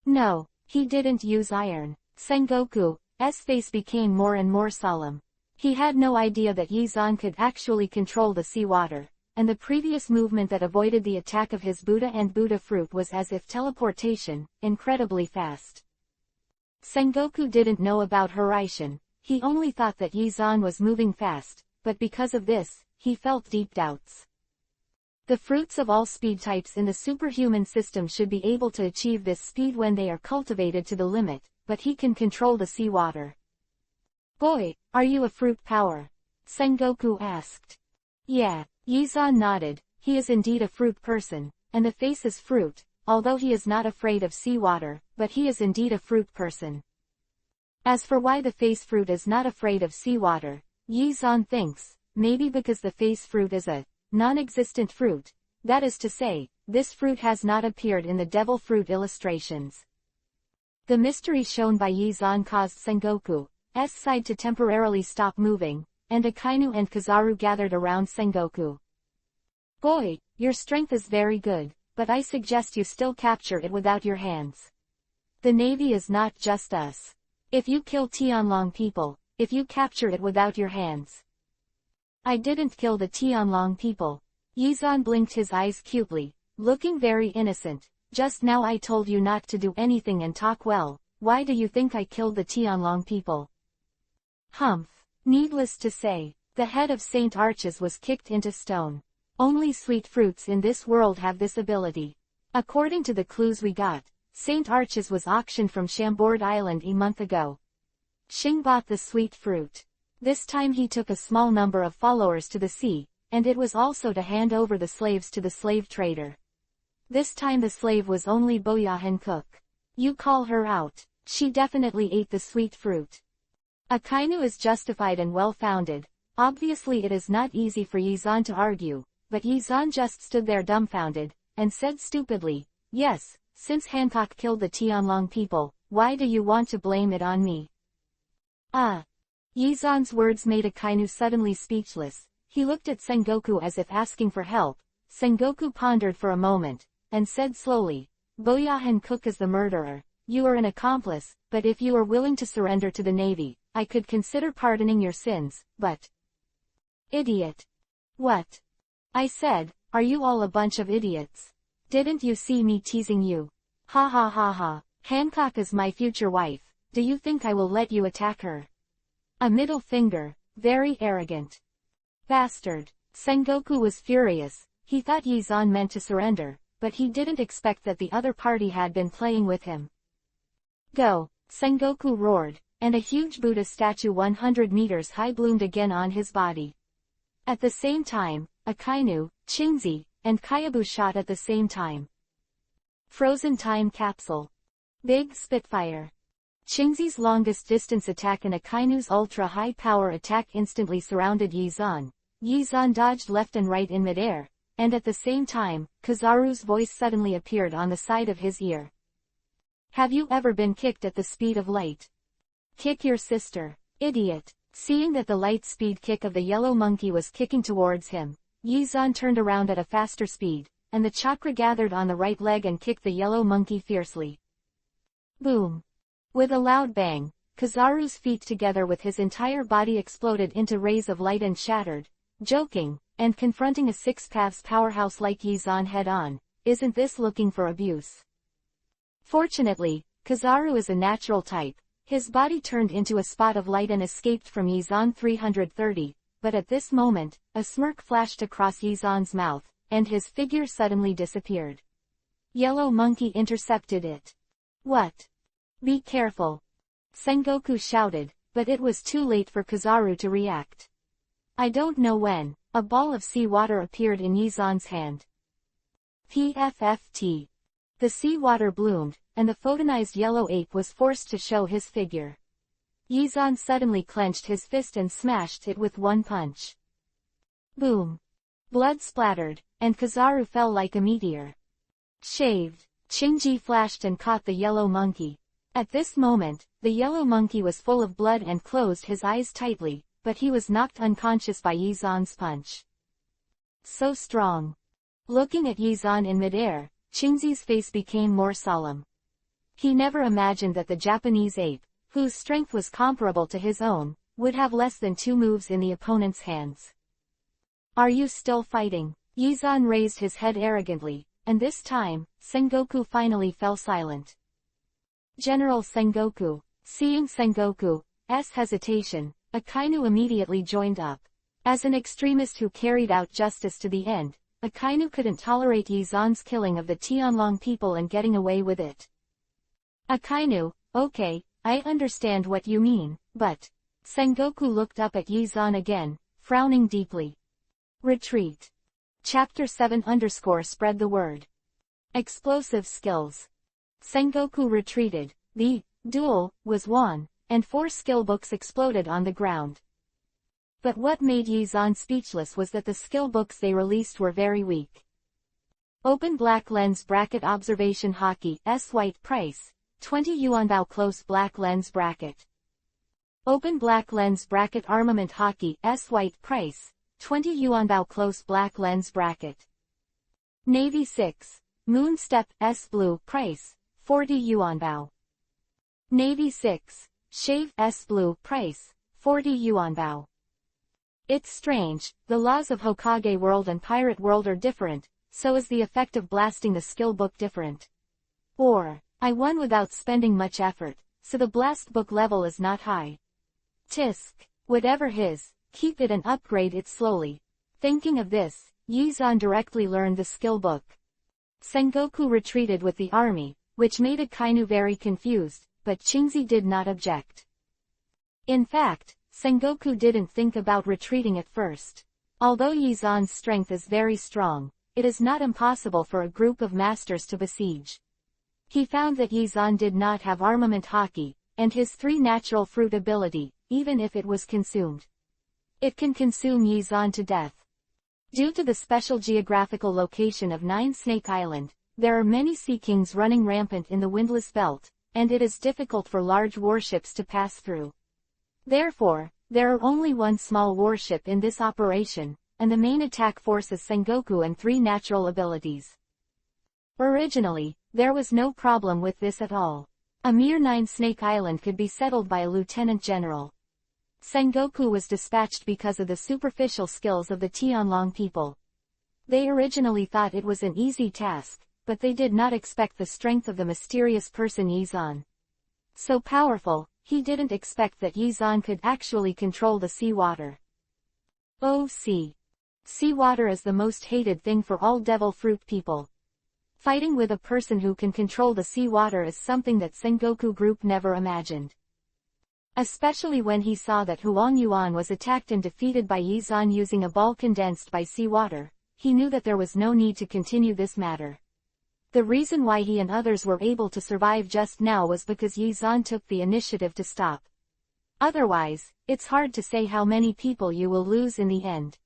A: No, he didn't use iron. Sengoku's face became more and more solemn. He had no idea that Yizan could actually control the sea water, and the previous movement that avoided the attack of his Buddha and Buddha fruit was as if teleportation, incredibly fast. Sengoku didn't know about Hiraishin. He only thought that Yizan was moving fast, but because of this, he felt deep doubts. The fruits of all speed types in the superhuman system should be able to achieve this speed when they are cultivated to the limit, but he can control the sea water. Boy, are you a fruit power? Sengoku asked. Yeah, Yizan nodded. He is indeed a fruit person, and the face is fruit, although he is not afraid of sea water, but he is indeed a fruit person. As for why the face fruit is not afraid of sea water, Yizan thinks, maybe because the face fruit is a non-existent fruit, that is to say, this fruit has not appeared in the devil fruit illustrations. The mystery shown by Yizan caused Sengoku's side to temporarily stop moving, and Akainu and Kizaru gathered around Sengoku. Boy, your strength is very good, but I suggest you still capture it without your hands. The navy is not just us. If you kill Tianlong people, if you capture it without your hands. I didn't kill the Tianlong people. Yizan blinked his eyes cutely, looking very innocent. Just now I told you not to do anything and talk well. Why do you think I killed the Tianlong people? Humph. Needless to say, the head of Saint Arches was kicked into stone. Only sweet fruits in this world have this ability. According to the clues we got, Saint Arches was auctioned from Chambord Island a month ago. Xing bought the sweet fruit. This time he took a small number of followers to the sea, and it was also to hand over the slaves to the slave trader. This time the slave was only Boyahan Cook. You call her out. She definitely ate the sweet fruit. Akainu is justified and well-founded. Obviously it is not easy for Yizan to argue, but Yizan just stood there dumbfounded, and said stupidly, yes, since Hancock killed the Tianlong people, why do you want to blame it on me? Yizan's words made Akainu suddenly speechless. He looked at Sengoku as if asking for help. Sengoku pondered for a moment, and said slowly, Boyahan Cook is the murderer. You are an accomplice, but if you are willing to surrender to the Navy, I could consider pardoning your sins, but... Idiot. What? I said, are you all a bunch of idiots? Didn't you see me teasing you? Ha ha ha ha. Hancock is my future wife. Do you think I will let you attack her? A middle finger. Very arrogant. Bastard. Sengoku was furious. He thought Yizan meant to surrender, but he didn't expect that the other party had been playing with him. Go, Sengoku roared, and a huge Buddha statue 100 meters high bloomed again on his body. At the same time, Akainu, Qingzi, and Kayabu shot at the same time. Frozen time capsule. Big Spitfire. Qingzi's longest distance attack and Akainu's ultra-high power attack instantly surrounded Yizan. Yizan dodged left and right in midair, and at the same time, Kizaru's voice suddenly appeared on the side of his ear. Have you ever been kicked at the speed of light? Kick your sister. Idiot. Seeing that the light speed kick of the yellow monkey was kicking towards him, Yizan turned around at a faster speed, and the chakra gathered on the right leg and kicked the yellow monkey fiercely. Boom. With a loud bang, Kizaru's feet together with his entire body exploded into rays of light and shattered. Joking, and confronting a Six Paths powerhouse like Yizan head-on, isn't this looking for abuse? Fortunately, Kizaru is a natural type. His body turned into a spot of light and escaped from Yizan 330, but at this moment, a smirk flashed across Yizan's mouth, and his figure suddenly disappeared. Yellow Monkey intercepted it. What? Be careful. Sengoku shouted, but it was too late for Kizaru to react. I don't know when, a ball of seawater appeared in Yizan's hand. PFFT. The seawater bloomed, and the photonized yellow ape was forced to show his figure. Yizan suddenly clenched his fist and smashed it with one punch. Boom. Blood splattered, and Kizaru fell like a meteor. Shaved. Qingji flashed and caught the yellow monkey. At this moment, the yellow monkey was full of blood and closed his eyes tightly, but he was knocked unconscious by Yizan's punch. So strong. Looking at Yizan in midair, Qingzi's face became more solemn. He never imagined that the Japanese ape, whose strength was comparable to his own, would have less than 2 moves in the opponent's hands. Are you still fighting? Yizan raised his head arrogantly, and this time, Sengoku finally fell silent. General Sengoku. Seeing Sengoku's hesitation, Akainu immediately joined up. As an extremist who carried out justice to the end, Akainu couldn't tolerate Yizan's killing of the Tianlong people and getting away with it. Akainu, okay, I understand what you mean, but... Sengoku looked up at Yizan again, frowning deeply. Retreat. Chapter 7 _ spread the word. Explosive skills. Sengoku retreated, the duel was won, and 4 skill books exploded on the ground. But what made Yizan speechless was that the skill books they released were very weak. Open black lens bracket observation hockey S white price, 20 yuan bow close black lens bracket. Open black lens bracket armament hockey S white price, 20 yuan bow close black lens bracket. Navy 6, moon step S blue price, 40 yuan bow. Navy 6, shave S blue price, 40 yuan bow. It's strange, the laws of Hokage world and pirate world are different, so is the effect of blasting the skill book different. Or, I won without spending much effort, so the blast book level is not high. Tisk. Whatever his, keep it and upgrade it slowly. Thinking of this, Yizan directly learned the skill book. Sengoku retreated with the army, which made Akainu very confused, but Qingzi did not object. In fact, Sengoku didn't think about retreating at first. Although Yizan's strength is very strong, it is not impossible for a group of masters to besiege. He found that Yizan did not have armament haki, and his 3 natural fruit ability, even if it was consumed. It can consume Yizan to death. Due to the special geographical location of Nine Snake Island, there are many sea kings running rampant in the windless belt, and it is difficult for large warships to pass through. Therefore, there are only 1 small warship in this operation, and the main attack force is Sengoku and 3 natural abilities. Originally, there was no problem with this at all. A mere 9 Snake Island could be settled by a lieutenant general. Sengoku was dispatched because of the superficial skills of the Tianlong people. They originally thought it was an easy task, but they did not expect the strength of the mysterious person Yizan. So powerful, he didn't expect that Yizan could actually control the seawater. Oh sea. Seawater is the most hated thing for all devil fruit people. Fighting with a person who can control the seawater is something that Sengoku group never imagined. Especially when he saw that Huang Yuan was attacked and defeated by Yizan using a ball condensed by seawater, he knew that there was no need to continue this matter. The reason why he and others were able to survive just now was because Yizan took the initiative to stop. Otherwise, it's hard to say how many people you will lose in the end.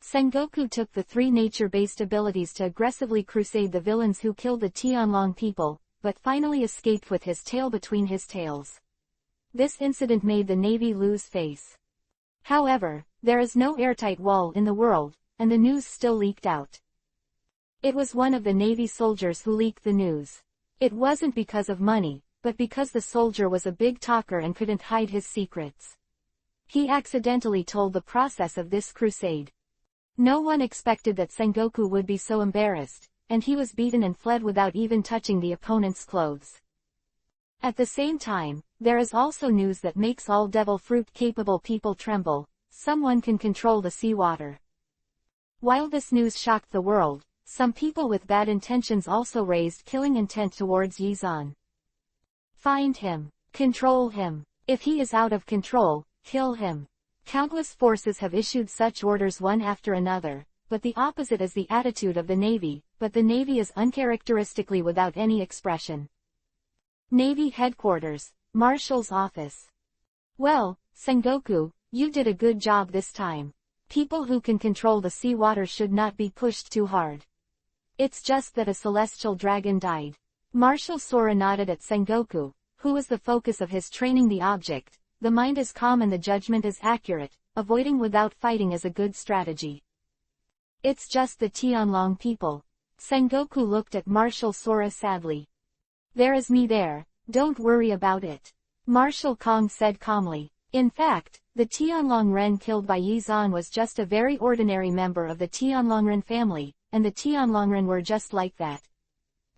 A: Sengoku took the 3 nature-based abilities to aggressively crusade the villains who killed the Tianlong people, but finally escaped with his tail between his tails. This incident made the Navy lose face. However, there is no airtight wall in the world, and the news still leaked out. It was one of the Navy soldiers who leaked the news. It wasn't because of money, but because the soldier was a big talker and couldn't hide his secrets. He accidentally told the process of this crusade. No one expected that Sengoku would be so embarrassed, and he was beaten and fled without even touching the opponent's clothes. At the same time, there is also news that makes all devil fruit-capable people tremble: someone can control the seawater. While this news shocked the world, some people with bad intentions also raised killing intent towards Yizan. Find him. Control him. If he is out of control, kill him. Countless forces have issued such orders one after another, but the opposite is the attitude of the Navy, but the Navy is uncharacteristically without any expression. Navy Headquarters, Marshal's Office. Well, Sengoku, you did a good job this time. People who can control the seawater should not be pushed too hard. It's just that a celestial dragon died. Marshal Sora nodded at Sengoku, who was the focus of his training the object. The mind is calm and the judgment is accurate, avoiding without fighting is a good strategy. It's just the Tianlong people. Sengoku looked at Marshal Sora sadly. There is me there, don't worry about it. Marshal Kong said calmly. In fact, the Tianlongren killed by Yizan was just a very ordinary member of the Tianlongren family, and the Tianlongren were just like that.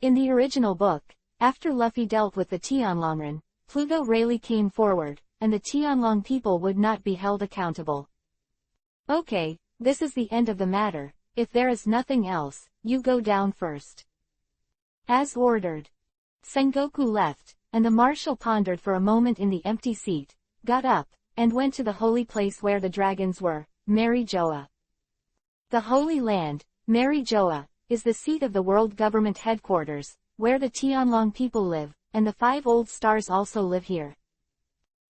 A: In the original book, after Luffy dealt with the Tianlongren, Pluto Rayleigh came forward, and the Tianlong people would not be held accountable. Okay, this is the end of the matter. If there is nothing else, you go down first. As ordered. Sengoku left, and the marshal pondered for a moment in the empty seat, got up, and went to the holy place where the dragons were, Marijoa. The Holy Land, Marijoa, is the seat of the world government headquarters, where the Tianlong people live, and the 5 old stars also live here.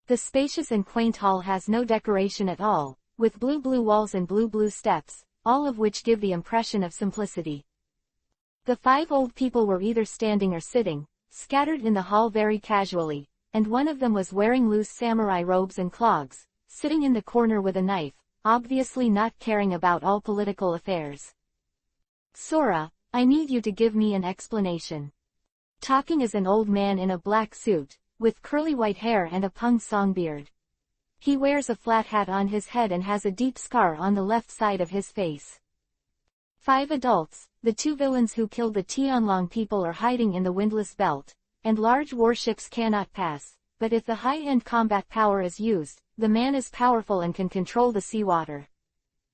A: The spacious and quaint hall has no decoration at all, with blue walls and blue steps, all of which give the impression of simplicity. The 5 old people were either standing or sitting, scattered in the hall very casually, and one of them was wearing loose samurai robes and clogs, sitting in the corner with a knife, obviously not caring about all political affairs. Sora, I need you to give me an explanation. Talking is an old man in a black suit, with curly white hair and a pung song beard. He wears a flat hat on his head and has a deep scar on the left side of his face. 5 adults, the 2 villains who killed the Tianlong people, are hiding in the Windless Belt, and large warships cannot pass, but if the high-end combat power is used, the man is powerful and can control the seawater.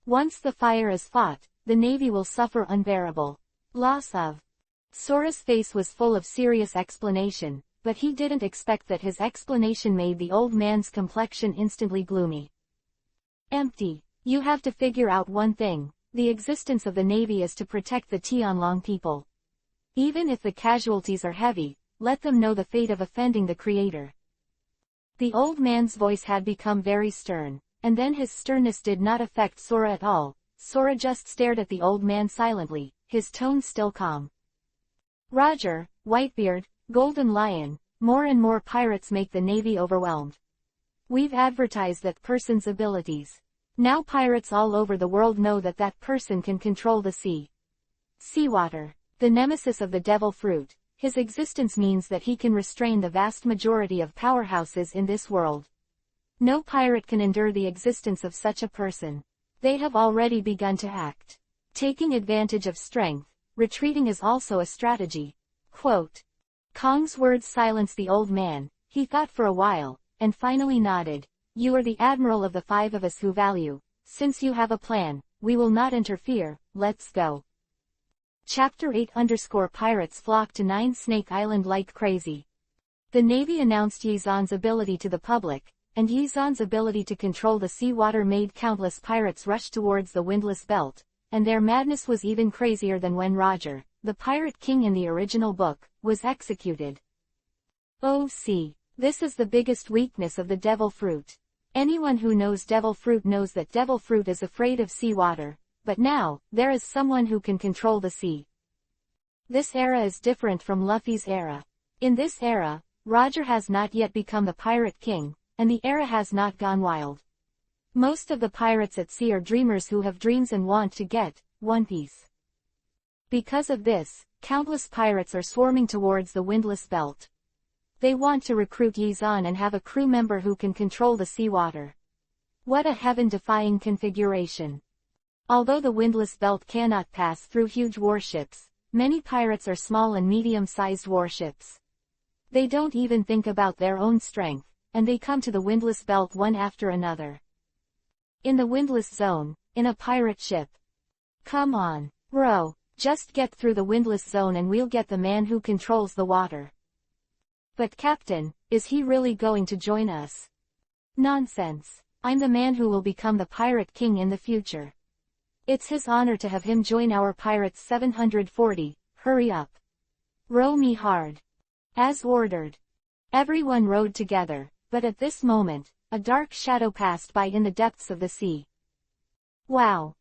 A: Once the fire is fought, the navy will suffer unbearable loss of. Sora's face was full of serious explanation, but he didn't expect that his explanation made the old man's complexion instantly gloomy. Empty. You have to figure out one thing. The existence of the navy is to protect the Tianlong people. Even if the casualties are heavy, let them know the fate of offending the Creator. The old man's voice had become very stern, and then his sternness did not affect Sora at all. Sora just stared at the old man silently, his tone still calm. Roger, Whitebeard, Golden Lion, more and more pirates make the navy overwhelmed. We've advertised that person's abilities. Now pirates all over the world know that that person can control the sea. Seawater. The nemesis of the devil fruit. His existence means that he can restrain the vast majority of powerhouses in this world. No pirate can endure the existence of such a person. They have already begun to act. Taking advantage of strength, retreating is also a strategy. Quote. Kong's words silenced the old man. He thought for a while, and finally nodded. You are the admiral of the 5 of us who value. Since you have a plan, we will not interfere. Let's go. Chapter 8 Pirates flock to Nine Snake Island like crazy. The Navy announced Yizan's ability to the public, and Yizan's ability to control the seawater made countless pirates rush towards the Windless Belt, and their madness was even crazier than when Roger, the Pirate King in the original book, was executed. Oh see, this is the biggest weakness of the devil fruit. Anyone who knows devil fruit knows that devil fruit is afraid of seawater, but now, there is someone who can control the sea. This era is different from Luffy's era. In this era, Roger has not yet become the Pirate King, and the era has not gone wild. Most of the pirates at sea are dreamers who have dreams and want to get One Piece. Because of this, countless pirates are swarming towards the Windless Belt. They want to recruit Yizan and have a crew member who can control the seawater. What a heaven-defying configuration. Although the Windless Belt cannot pass through huge warships, many pirates are small and medium-sized warships. They don't even think about their own strength, and they come to the Windless Belt one after another. In the Windless Zone, in a pirate ship. Come on, row, just get through the Windless Zone and we'll get the man who controls the water. But Captain, is he really going to join us? Nonsense. I'm the man who will become the Pirate King in the future. It's his honor to have him join our pirates 740, hurry up. Row me hard. As ordered. Everyone rowed together, but at this moment, a dark shadow passed by in the depths of the sea. Wow!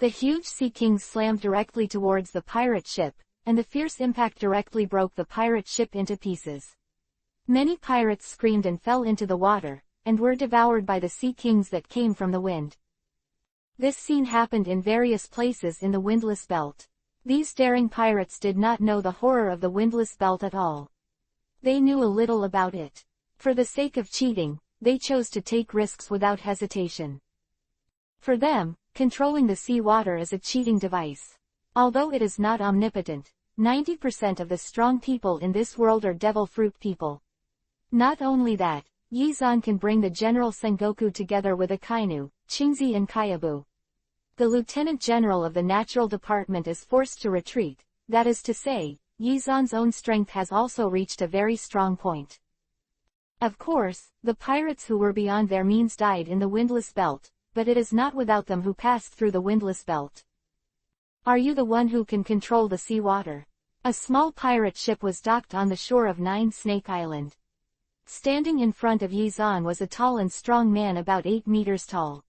A: The huge Sea King slammed directly towards the pirate ship, and the fierce impact directly broke the pirate ship into pieces. Many pirates screamed and fell into the water, and were devoured by the Sea Kings that came from the wind. This scene happened in various places in the Windless Belt. These daring pirates did not know the horror of the Windless Belt at all. They knew a little about it. For the sake of cheating, they chose to take risks without hesitation. For them, controlling the seawater is a cheating device. Although it is not omnipotent, 90% of the strong people in this world are devil fruit people. Not only that, Yizan can bring the General Sengoku together with Akainu, Qingzi and Kaiabu. The Lieutenant General of the Natural Department is forced to retreat, that is to say, Yizan's own strength has also reached a very strong point. Of course, the pirates who were beyond their means died in the Windless Belt, but it is not without them who passed through the Windless Belt. Are you the one who can control the seawater? A small pirate ship was docked on the shore of Nine Snake Island. Standing in front of Yizan was a tall and strong man about 8 meters tall.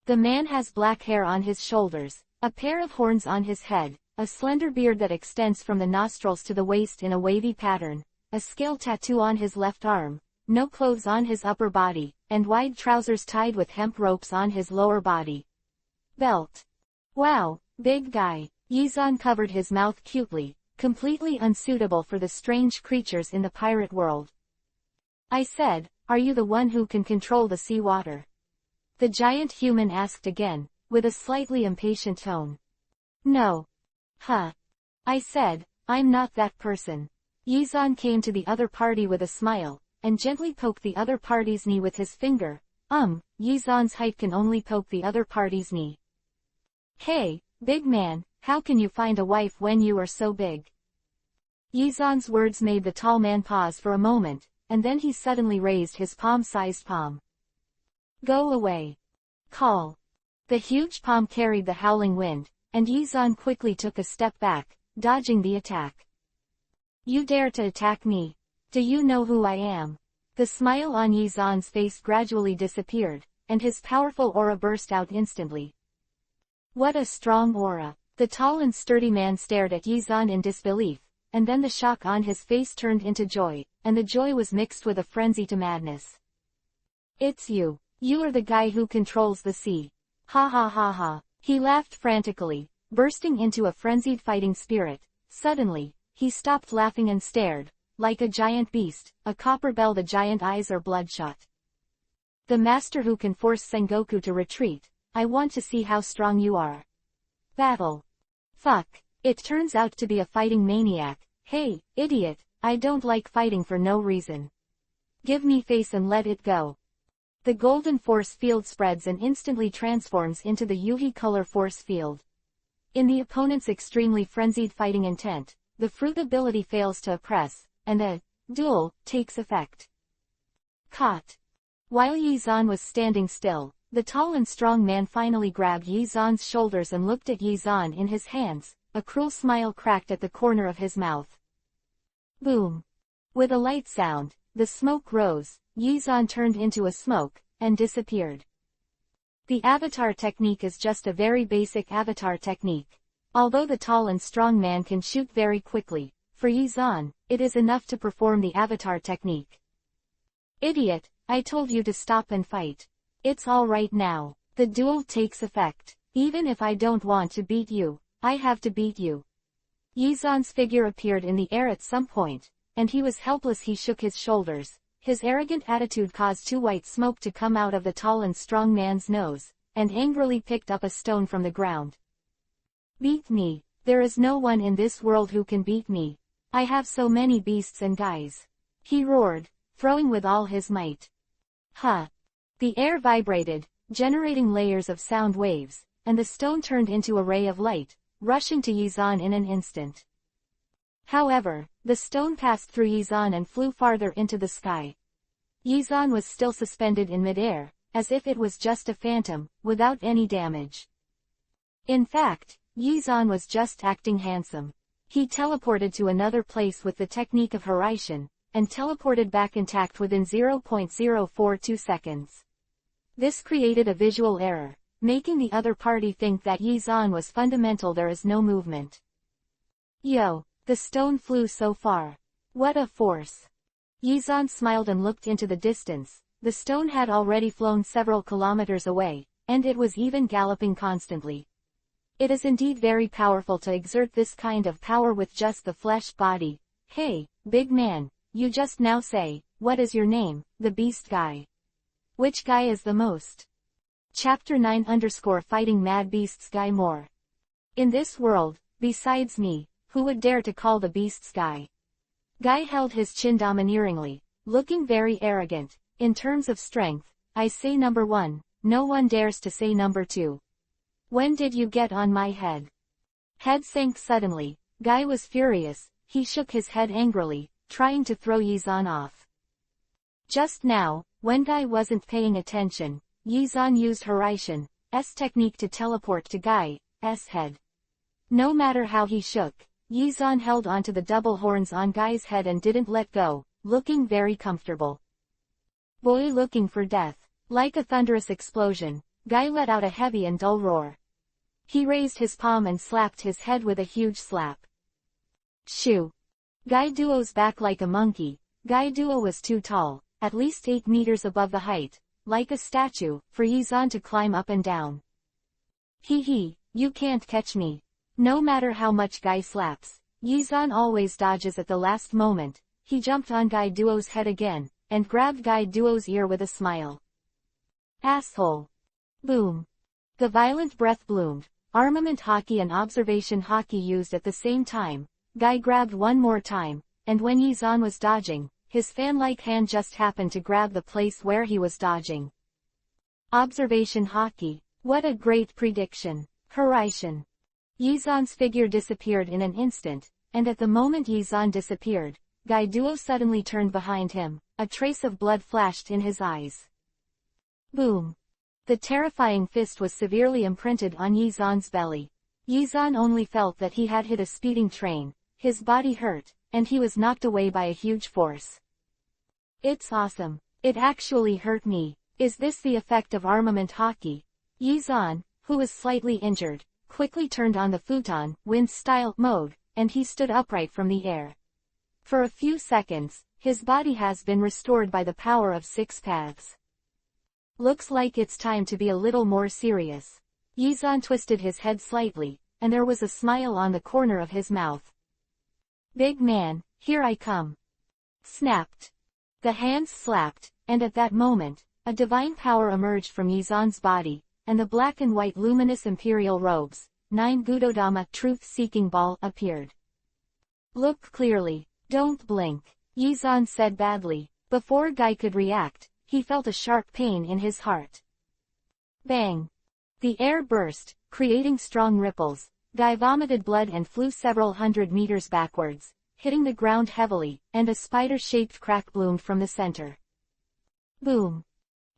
A: The man has black hair on his shoulders, a pair of horns on his head, a slender beard that extends from the nostrils to the waist in a wavy pattern, a scale tattoo on his left arm, no clothes on his upper body, and wide trousers tied with hemp ropes on his lower body. Belt. Wow, big guy. Yizan covered his mouth cutely, completely unsuitable for the strange creatures in the pirate world. I said, are you the one who can control the sea water? The giant human asked again, with a slightly impatient tone. No. Huh. I said, I'm not that person. Yizan came to the other party with a smile, and gently poked the other party's knee with his finger. Yizan's height can only poke the other party's knee. Hey, big man, how can you find a wife when you are so big? Yizan's words made the tall man pause for a moment, and then he suddenly raised his palm-sized palm. Go away. Call. The huge palm carried the howling wind, and Yizan quickly took a step back, dodging the attack. You dare to attack me? Do you know who I am? The smile on Yizan's face gradually disappeared, and his powerful aura burst out instantly. What a strong aura! The tall and sturdy man stared at Yizan in disbelief, and then the shock on his face turned into joy, and the joy was mixed with a frenzy to madness. It's you. You are the guy who controls the sea. Ha ha ha ha. He laughed frantically, bursting into a frenzied fighting spirit. Suddenly, he stopped laughing and stared, like a giant beast, a copper bell. The giant eyes are bloodshot. The master who can force Sengoku to retreat. I want to see how strong you are. Battle. Fuck. It turns out to be a fighting maniac. Hey, idiot, I don't like fighting for no reason. Give me face and let it go. The golden force field spreads and instantly transforms into the Yuhi color force field. In the opponent's extremely frenzied fighting intent, the fruit ability fails to oppress, and a duel takes effect. Caught. While Yizan was standing still, the tall and strong man finally grabbed Yizan's shoulders and looked at Yizan in his hands. A cruel smile cracked at the corner of his mouth. Boom. With a light sound, the smoke rose, Yizan turned into a smoke, and disappeared. The avatar technique is just a very basic avatar technique. Although the tall and strong man can shoot very quickly, for Yizan, it is enough to perform the avatar technique. Idiot, I told you to stop and fight. It's all right now. The duel takes effect. Even if I don't want to beat you, I have to beat you. Yizan's figure appeared in the air at some point, and he was helpless. He shook his shoulders. His arrogant attitude caused two white smoke to come out of the tall and strong man's nose, and angrily picked up a stone from the ground. Beat me. There is no one in this world who can beat me. I have so many beasts and guys. He roared, throwing with all his might. Huh. The air vibrated, generating layers of sound waves, and the stone turned into a ray of light, rushing to Yizan in an instant. However, the stone passed through Yizan and flew farther into the sky. Yizan was still suspended in midair, as if it was just a phantom, without any damage. In fact, Yizan was just acting handsome. He teleported to another place with the technique of Horaishin, and teleported back intact within 0.042 seconds. This created a visual error, making the other party think that Yizan was fundamental. There is no movement. Yo, the stone flew so far. What a force. Yizan smiled and looked into the distance. The stone had already flown several kilometers away, and it was even galloping constantly. It is indeed very powerful to exert this kind of power with just the flesh body. Hey, big man, you just now say, what is your name, the beast guy? Which guy is the most? Chapter 9_Fighting Mad Beasts Guy More. In this world, besides me, who would dare to call the beasts guy? Guy held his chin domineeringly, looking very arrogant. In terms of strength, I say number 1, no one dares to say number 2. When did you get on my head? Head sank suddenly. Guy was furious. He shook his head angrily, trying to throw Yizan off. Just now, when Guy wasn't paying attention, Yizan used Horaishin's technique to teleport to Guy's head. No matter how he shook, Yizan held onto the double horns on Guy's head and didn't let go, looking very comfortable. Boy looking for death. Like a thunderous explosion, Guy let out a heavy and dull roar. He raised his palm and slapped his head with a huge slap. Shoo! Guy Duo's back like a monkey. Guy Duo was too tall, at least 8 meters above the height, like a statue, for Yizan to climb up and down. Hee, you can't catch me. No matter how much Guy slaps, Yizan always dodges at the last moment. He jumped on Guy Duo's head again, and grabbed Guy Duo's ear with a smile. Asshole. Boom. The violent breath bloomed, armament hockey and observation hockey used at the same time. Guy grabbed one more time, and when Yizan was dodging, his fan-like hand just happened to grab the place where he was dodging. Observation hockey. What a great prediction. Horizon. Yizan's figure disappeared in an instant, and at the moment Yizan disappeared, Guy Duo suddenly turned behind him, a trace of blood flashed in his eyes. Boom. The terrifying fist was severely imprinted on Yizan's belly. Yizan only felt that he had hit a speeding train, his body hurt, and he was knocked away by a huge force. It's awesome. It actually hurt me. Is this the effect of armament hockey? Yizan, who was slightly injured, quickly turned on the futon, wind-style mode, and he stood upright from the air. For a few seconds, his body has been restored by the power of 6 paths. Looks like it's time to be a little more serious. Yizan twisted his head slightly, and there was a smile on the corner of his mouth. Big man, here I come. Snapped. The hands slapped, and at that moment, a divine power emerged from Yizan's body, and the black and white luminous imperial robes, 9 Gudodama truth-seeking ball, appeared. Look clearly, don't blink, Yizan said badly. Before Guy could react, he felt a sharp pain in his heart. Bang! The air burst, creating strong ripples. Guy vomited blood and flew several hundred meters backwards, hitting the ground heavily, and a spider-shaped crack bloomed from the center. Boom!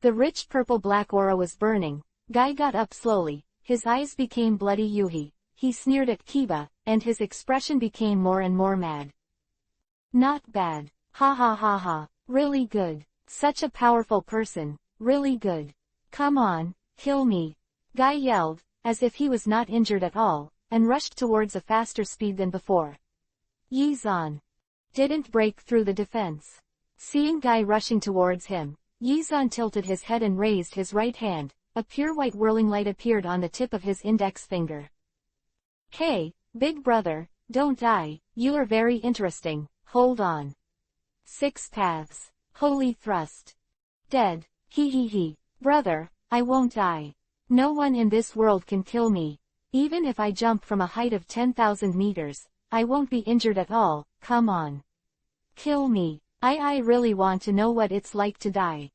A: The rich purple-black aura was burning. Guy got up slowly, his eyes became bloody yuhi, he sneered at Kiba, and his expression became more and more mad. Not bad. Ha ha ha ha. Really good. Such a powerful person. Really good. Come on, kill me. Guy yelled, as if he was not injured at all, and rushed towards a faster speed than before. Yizan didn't break through the defense. Seeing Guy rushing towards him, Yizan tilted his head and raised his right hand. A pure white whirling light appeared on the tip of his index finger. Hey, big brother, don't die, you are very interesting, hold on. 6 paths. Holy thrust. Dead. He. Brother, I won't die. No one in this world can kill me. Even if I jump from a height of 10,000 meters, I won't be injured at all, come on. Kill me. I really want to know what it's like to die.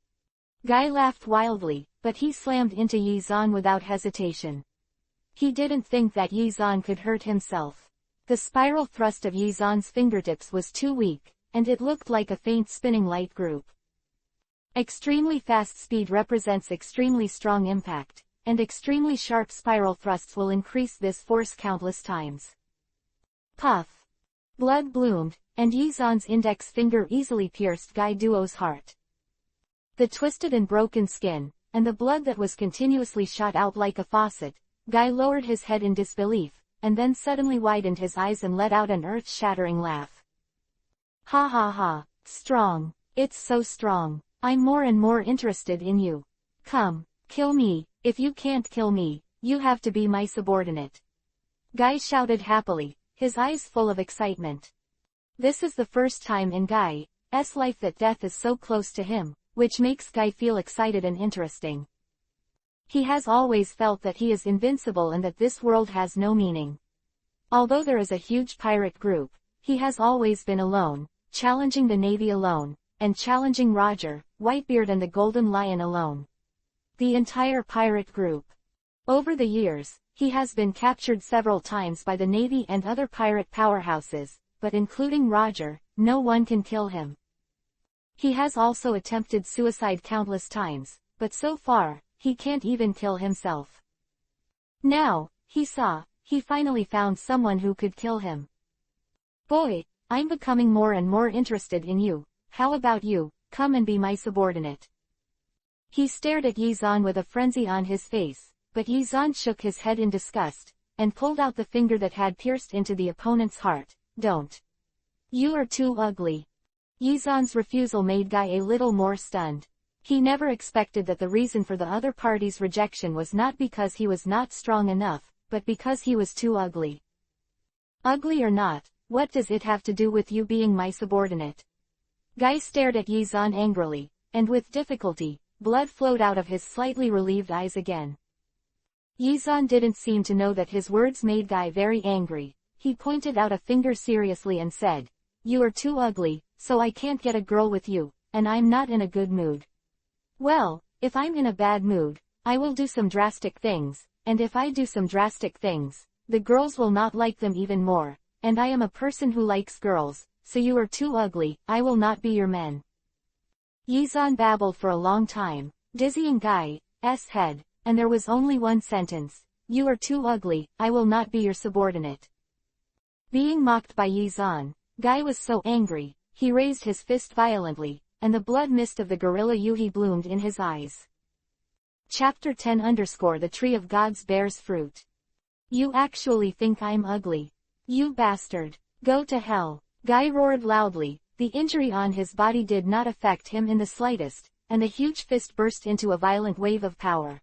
A: Guy laughed wildly, but he slammed into Yizan without hesitation. He didn't think that Yizan could hurt himself. The spiral thrust of Yizan's fingertips was too weak, and it looked like a faint spinning light group. Extremely fast speed represents extremely strong impact, and extremely sharp spiral thrusts will increase this force countless times. Puff. Blood bloomed, and Yizan's index finger easily pierced Guy Duo's heart. The twisted and broken skin, and the blood that was continuously shot out like a faucet, Guy lowered his head in disbelief, and then suddenly widened his eyes and let out an earth-shattering laugh. Ha ha ha, strong, it's so strong, I'm more and more interested in you. Come, kill me, if you can't kill me, you have to be my subordinate. Guy shouted happily, his eyes full of excitement. This is the first time in Guy's life that death is so close to him, which makes Guy feel excited and interesting. He has always felt that he is invincible and that this world has no meaning. Although there is a huge pirate group, he has always been alone, challenging the Navy alone, and challenging Roger, Whitebeard and the Golden Lion alone. The entire pirate group. Over the years, he has been captured several times by the Navy and other pirate powerhouses, but including Roger, no one can kill him. He has also attempted suicide countless times, but so far, he can't even kill himself. Now, he finally found someone who could kill him. Boy, I'm becoming more and more interested in you, how about you, come and be my subordinate. He stared at Yizan with a frenzy on his face, but Yizan shook his head in disgust, and pulled out the finger that had pierced into the opponent's heart. Don't. You are too ugly. Yizan's refusal made Guy a little more stunned. He never expected that the reason for the other party's rejection was not because he was not strong enough, but because he was too ugly. Ugly or not, what does it have to do with you being my subordinate? Guy stared at Yizan angrily, and with difficulty, blood flowed out of his slightly relieved eyes again. Yizan didn't seem to know that his words made Guy very angry. He pointed out a finger seriously and said, "You are too ugly, so I can't get a girl with you, and I'm not in a good mood." "Well, if I'm in a bad mood, I will do some drastic things, and if I do some drastic things, the girls will not like them even more, and I am a person who likes girls, so you are too ugly, I will not be your man." Yizan babbled for a long time, dizzying Guy's head, and there was only one sentence: "You are too ugly, I will not be your subordinate." Being mocked by Yizan, Guy was so angry, he raised his fist violently, and the blood mist of the gorilla Yuhi bloomed in his eyes. Chapter 10 _ The Tree of Gods bears fruit. "You actually think I'm ugly? You bastard! Go to hell!" Guy roared loudly. The injury on his body did not affect him in the slightest, and the huge fist burst into a violent wave of power.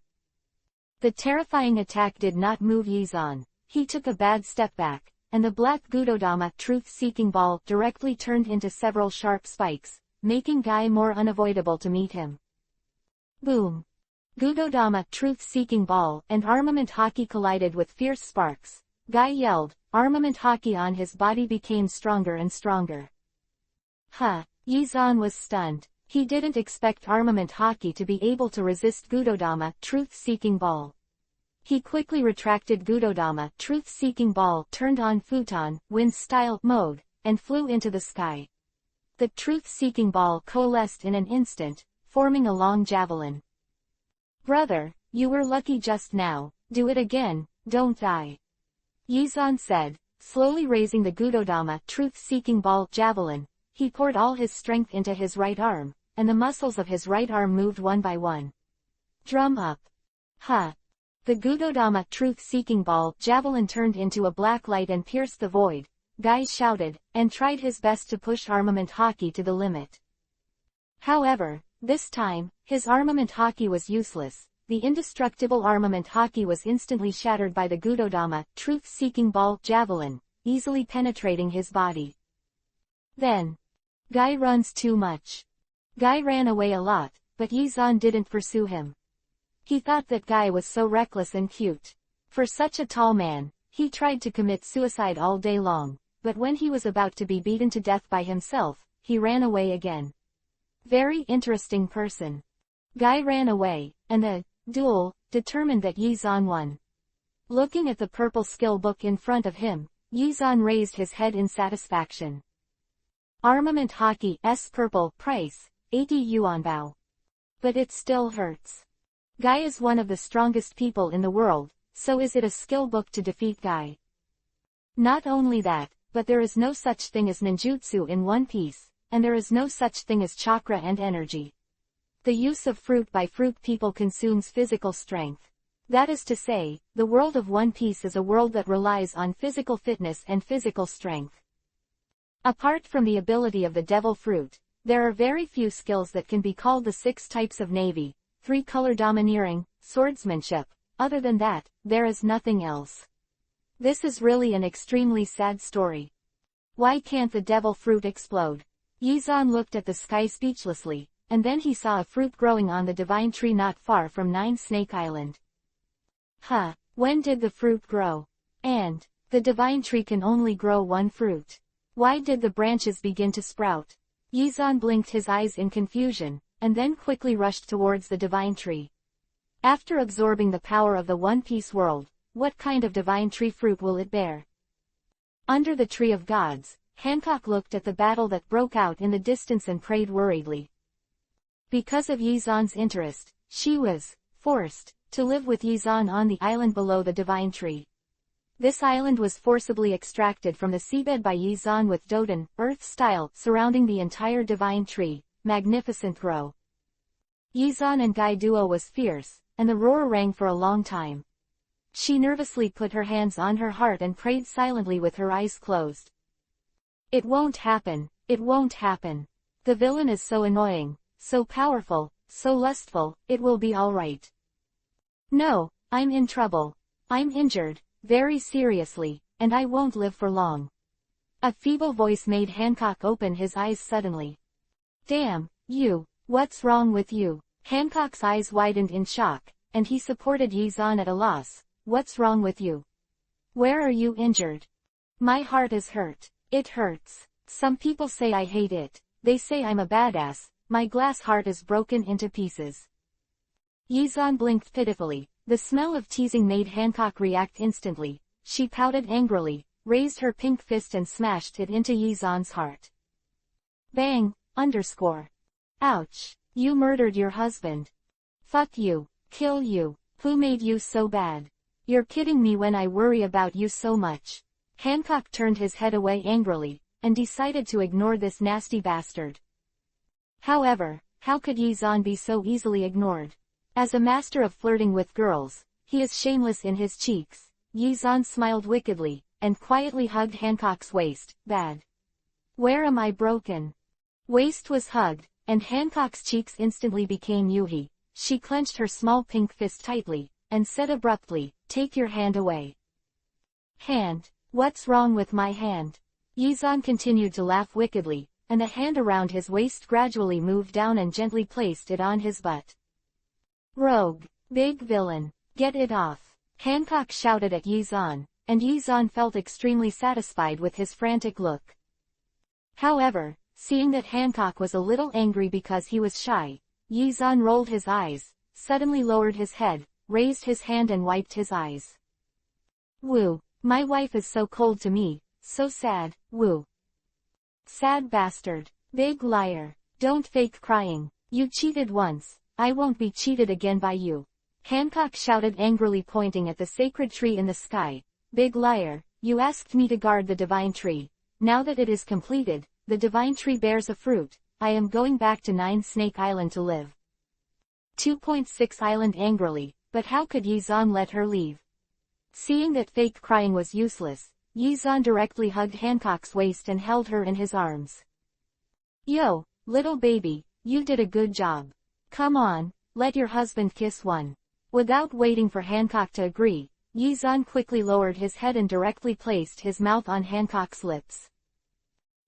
A: The terrifying attack did not move Yizan. He took a bad step back, and the black Gudodama truth-seeking ball directly turned into several sharp spikes, making Guy more unavoidable to meet him. Boom! Gudodama truth-seeking ball and armament hockey collided with fierce sparks. Guy yelled. Armament hockey on his body became stronger and stronger. Yizan was stunned. He didn't expect armament hockey to be able to resist Gudodama truth-seeking ball. He quickly retracted Gudodama truth-seeking ball, turned on futon wind-style mode, and flew into the sky. The truth-seeking ball coalesced in an instant, forming a long javelin. "Brother, you were lucky just now. Do it again, don't die," Yizan said, slowly raising the Gudodama truth-seeking ball javelin. He poured all his strength into his right arm, and the muscles of his right arm moved one by one. Drum up. The Gudodama truth-seeking ball javelin turned into a black light and pierced the void. Guy shouted, and tried his best to push armament hockey to the limit. However, this time, his armament hockey was useless. The indestructible armament hockey was instantly shattered by the Gudodama truth-seeking ball javelin, easily penetrating his body. Then, Guy runs too much. Guy ran away a lot, but Yizan didn't pursue him. He thought that Guy was so reckless and cute. For such a tall man, he tried to commit suicide all day long, but when he was about to be beaten to death by himself, he ran away again. Very interesting person. Guy ran away, and the duel determined that Yizan won. Looking at the purple skill book in front of him, Yizan raised his head in satisfaction. Armament hockey's purple price, 80 yuan bao. But it still hurts. Guy is one of the strongest people in the world, so is it a skill book to defeat Guy? Not only that, but there is no such thing as ninjutsu in One Piece, and there is no such thing as chakra and energy. The use of fruit by fruit people consumes physical strength. That is to say, the world of One Piece is a world that relies on physical fitness and physical strength. Apart from the ability of the devil fruit, there are very few skills that can be called the 6 types of navy, 3-color domineering, swordsmanship. Other than that, there is nothing else. This is really an extremely sad story. Why can't the devil fruit explode? Yizan looked at the sky speechlessly, and then he saw a fruit growing on the divine tree not far from Nine Snake Island. When did the fruit grow? And the divine tree can only grow one fruit. Why did the branches begin to sprout? Yizan blinked his eyes in confusion, and then quickly rushed towards the divine tree. After absorbing the power of the One Piece world, what kind of divine tree fruit will it bear? Under the Tree of Gods, Hancock looked at the battle that broke out in the distance and prayed worriedly. Because of Yizan's interest, she was forced to live with Yizan on the island below the divine tree. This island was forcibly extracted from the seabed by Yizan with Doden, earth-style, surrounding the entire divine tree. Magnificent grow. Yizan and Guy duo was fierce, and the roar rang for a long time. She nervously put her hands on her heart and prayed silently with her eyes closed. It won't happen, it won't happen. The villain is so annoying, so powerful, so lustful, it will be all right. No, I'm in trouble. I'm injured, very seriously, and I won't live for long. A feeble voice made Hancock open his eyes suddenly. Damn, you, what's wrong with you? Hancock's eyes widened in shock, and he supported Yizan at a loss. What's wrong with you? Where are you injured? My heart is hurt. It hurts. Some people say I hate it. They say I'm a badass. My glass heart is broken into pieces. Yizan blinked pitifully. The smell of teasing made Hancock react instantly. She pouted angrily, raised her pink fist and smashed it into Yizan's heart. Bang, underscore. Ouch. You murdered your husband. Fuck you. Kill you. Who made you so bad? You're kidding me when I worry about you so much. Hancock turned his head away angrily, and decided to ignore this nasty bastard. However, how could Yizan be so easily ignored? As a master of flirting with girls, he is shameless in his cheeks. Yizan smiled wickedly, and quietly hugged Hancock's waist. Bad. Where am I broken? Waist was hugged, and Hancock's cheeks instantly became Yuhi. She clenched her small pink fist tightly, and said abruptly, take your hand away. Hand? What's wrong with my hand? Yizan continued to laugh wickedly, and the hand around his waist gradually moved down and gently placed it on his butt. Rogue. Big villain. Get it off. Hancock shouted at Yizan, and Yizan felt extremely satisfied with his frantic look. However, seeing that Hancock was a little angry because he was shy, Yizan rolled his eyes, suddenly lowered his head, raised his hand and wiped his eyes. Woo. My wife is so cold to me, so sad, woo. Sad bastard. Big liar. Don't fake crying. You cheated once. I won't be cheated again by you. Hancock shouted angrily, pointing at the sacred tree in the sky. Big liar, you asked me to guard the divine tree. Now that it is completed, the divine tree bears a fruit. I am going back to 9 Snake Island to live. 2.6 Island angrily, but how could Yizan let her leave? Seeing that fake crying was useless, Yizan directly hugged Hancock's waist and held her in his arms. Yo, little baby, you did a good job. Come on, let your husband kiss one. Without waiting for Hancock to agree, Yizan quickly lowered his head and directly placed his mouth on Hancock's lips.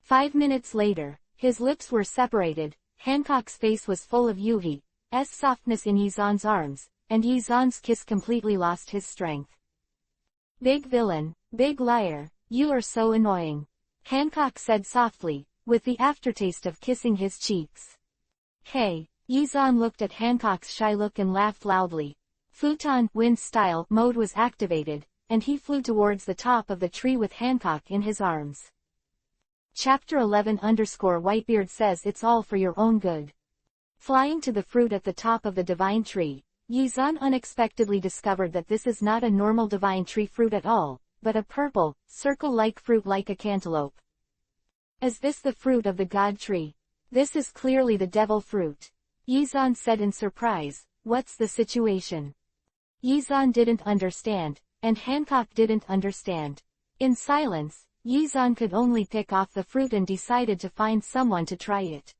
A: 5 minutes later, his lips were separated. Hancock's face was full of Yuhi's softness in Yizan's arms, and Yizan's kiss completely lost his strength. Big villain, big liar, you are so annoying. Hancock said softly, with the aftertaste of kissing his cheeks. Hey. Yizan looked at Hancock's shy look and laughed loudly. Futon wind style mode was activated, and he flew towards the top of the tree with Hancock in his arms. Chapter 11 Whitebeard says it's all for your own good. Flying to the fruit at the top of the divine tree, Yizan unexpectedly discovered that this is not a normal divine tree fruit at all, but a purple, circle-like fruit like a cantaloupe. Is this the fruit of the god tree? This is clearly the devil fruit. Yizan said in surprise, what's the situation? Yizan didn't understand, and Hancock didn't understand. In silence, Yizan could only pick off the fruit and decided to find someone to try it.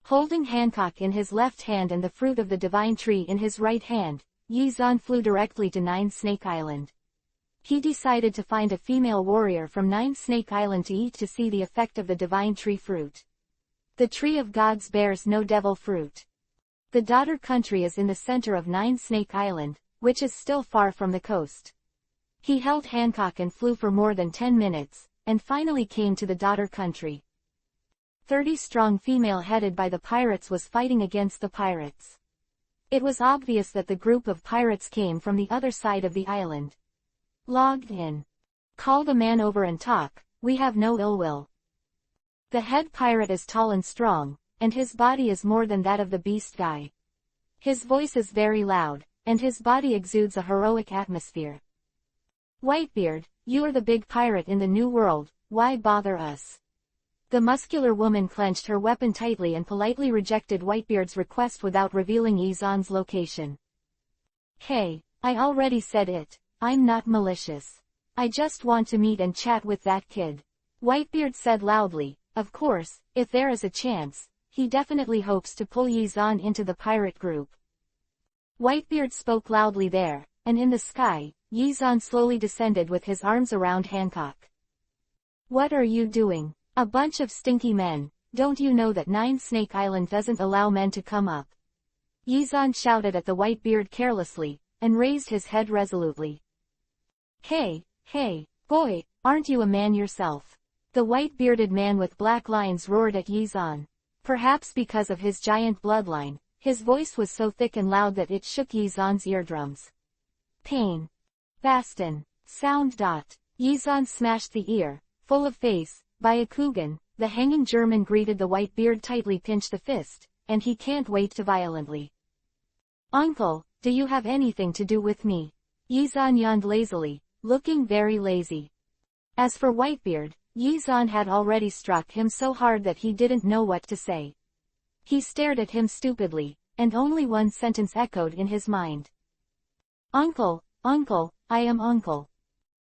A: Holding Hancock in his left hand and the fruit of the divine tree in his right hand, Yizan flew directly to 9 Snake Island. He decided to find a female warrior from 9 Snake Island to eat to see the effect of the divine tree fruit. The tree of gods bears no devil fruit. The daughter country is in the center of 9 Snake Island, which is still far from the coast. He held Hancock and flew for more than 10 minutes, and finally came to the daughter country. 30-strong female headed by the pirates was fighting against the pirates. It was obvious that the group of pirates came from the other side of the island. Logged in. Call the man over and talk, we have no ill will. The head pirate is tall and strong, and his body is more than that of the beast guy. His voice is very loud, and his body exudes a heroic atmosphere. Whitebeard, you are the big pirate in the new world, why bother us? The muscular woman clenched her weapon tightly and politely rejected Whitebeard's request without revealing Yizan's location. Hey, I already said it, I'm not malicious. I just want to meet and chat with that kid. Whitebeard said loudly. Of course, if there is a chance, he definitely hopes to pull Yizan into the pirate group. Whitebeard spoke loudly there, and in the sky, Yizan slowly descended with his arms around Hancock. What are you doing? A bunch of stinky men, don't you know that 9 Snake Island doesn't allow men to come up? Yizan shouted at the Whitebeard carelessly, and raised his head resolutely. Hey, boy, aren't you a man yourself? The white-bearded man with black lines roared at Yizan. Perhaps because of his giant bloodline, his voice was so thick and loud that it shook Yizan's eardrums. Pain. Baston. Sound. Yizan smashed the ear, full of face, by a Kugan. The hanging German greeted the Whitebeard tightly pinched the fist, and he can't wait to violently. Uncle, do you have anything to do with me? Yizan yawned lazily, looking very lazy. As for Whitebeard, Yizan had already struck him so hard that he didn't know what to say. He stared at him stupidly, and only one sentence echoed in his mind. Uncle, I am Uncle.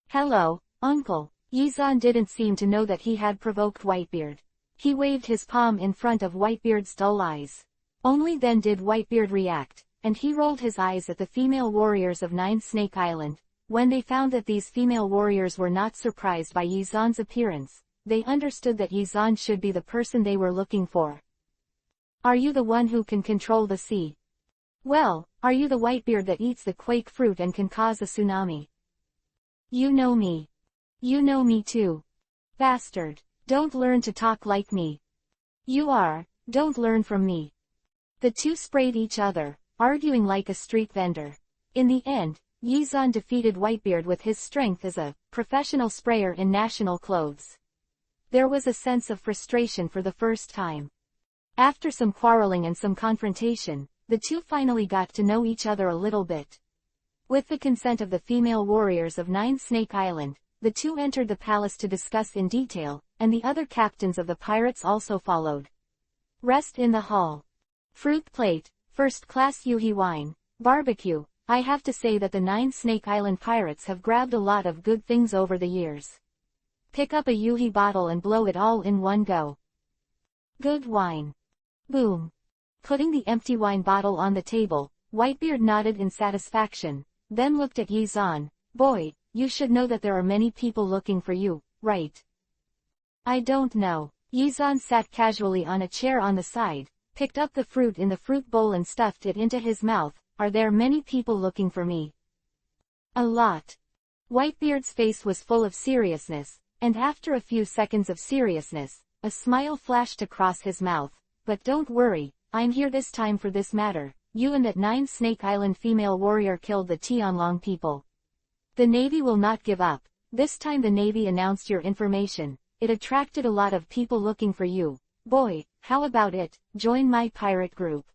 A: Hello, Uncle. Yizan didn't seem to know that he had provoked Whitebeard. He waved his palm in front of Whitebeard's dull eyes. Only then did Whitebeard react, and he rolled his eyes at the female warriors of 9 Snake Island. When they found that these female warriors were not surprised by Yizan's appearance, they understood that Yizan should be the person they were looking for. Are you the one who can control the sea? Well, are you the Whitebeard that eats the quake fruit and can cause a tsunami? You know me. You know me too. Bastard. Don't learn to talk like me. Don't learn from me. The two sprayed each other, arguing like a street vendor. In the end, Yizan defeated Whitebeard with his strength as a professional sprayer in national clothes. There was a sense of frustration for the first time. After some quarreling and some confrontation, the two finally got to know each other a little bit. With the consent of the female warriors of 9 Snake Island, the two entered the palace to discuss in detail, and the other captains of the pirates also followed. Rest in the hall. Fruit plate, first-class yuhi wine, barbecue. I have to say that the 9 Snake Island pirates have grabbed a lot of good things over the years. Pick up a yuhi bottle and blow it all in one go. Good wine. Boom. Putting the empty wine bottle on the table, Whitebeard nodded in satisfaction, then looked at Yizan. Boy, you should know that there are many people looking for you, right? I don't know. Yizan sat casually on a chair on the side, picked up the fruit in the fruit bowl and stuffed it into his mouth. Are there many people looking for me? A lot. Whitebeard's face was full of seriousness, and after a few seconds of seriousness, a smile flashed across his mouth. But don't worry, I'm here this time for this matter. You and that 9 Snake Island female warrior killed the Tianlong people. The Navy will not give up. This time the Navy announced your information. It attracted a lot of people looking for you. Boy, how about it? Join my pirate group.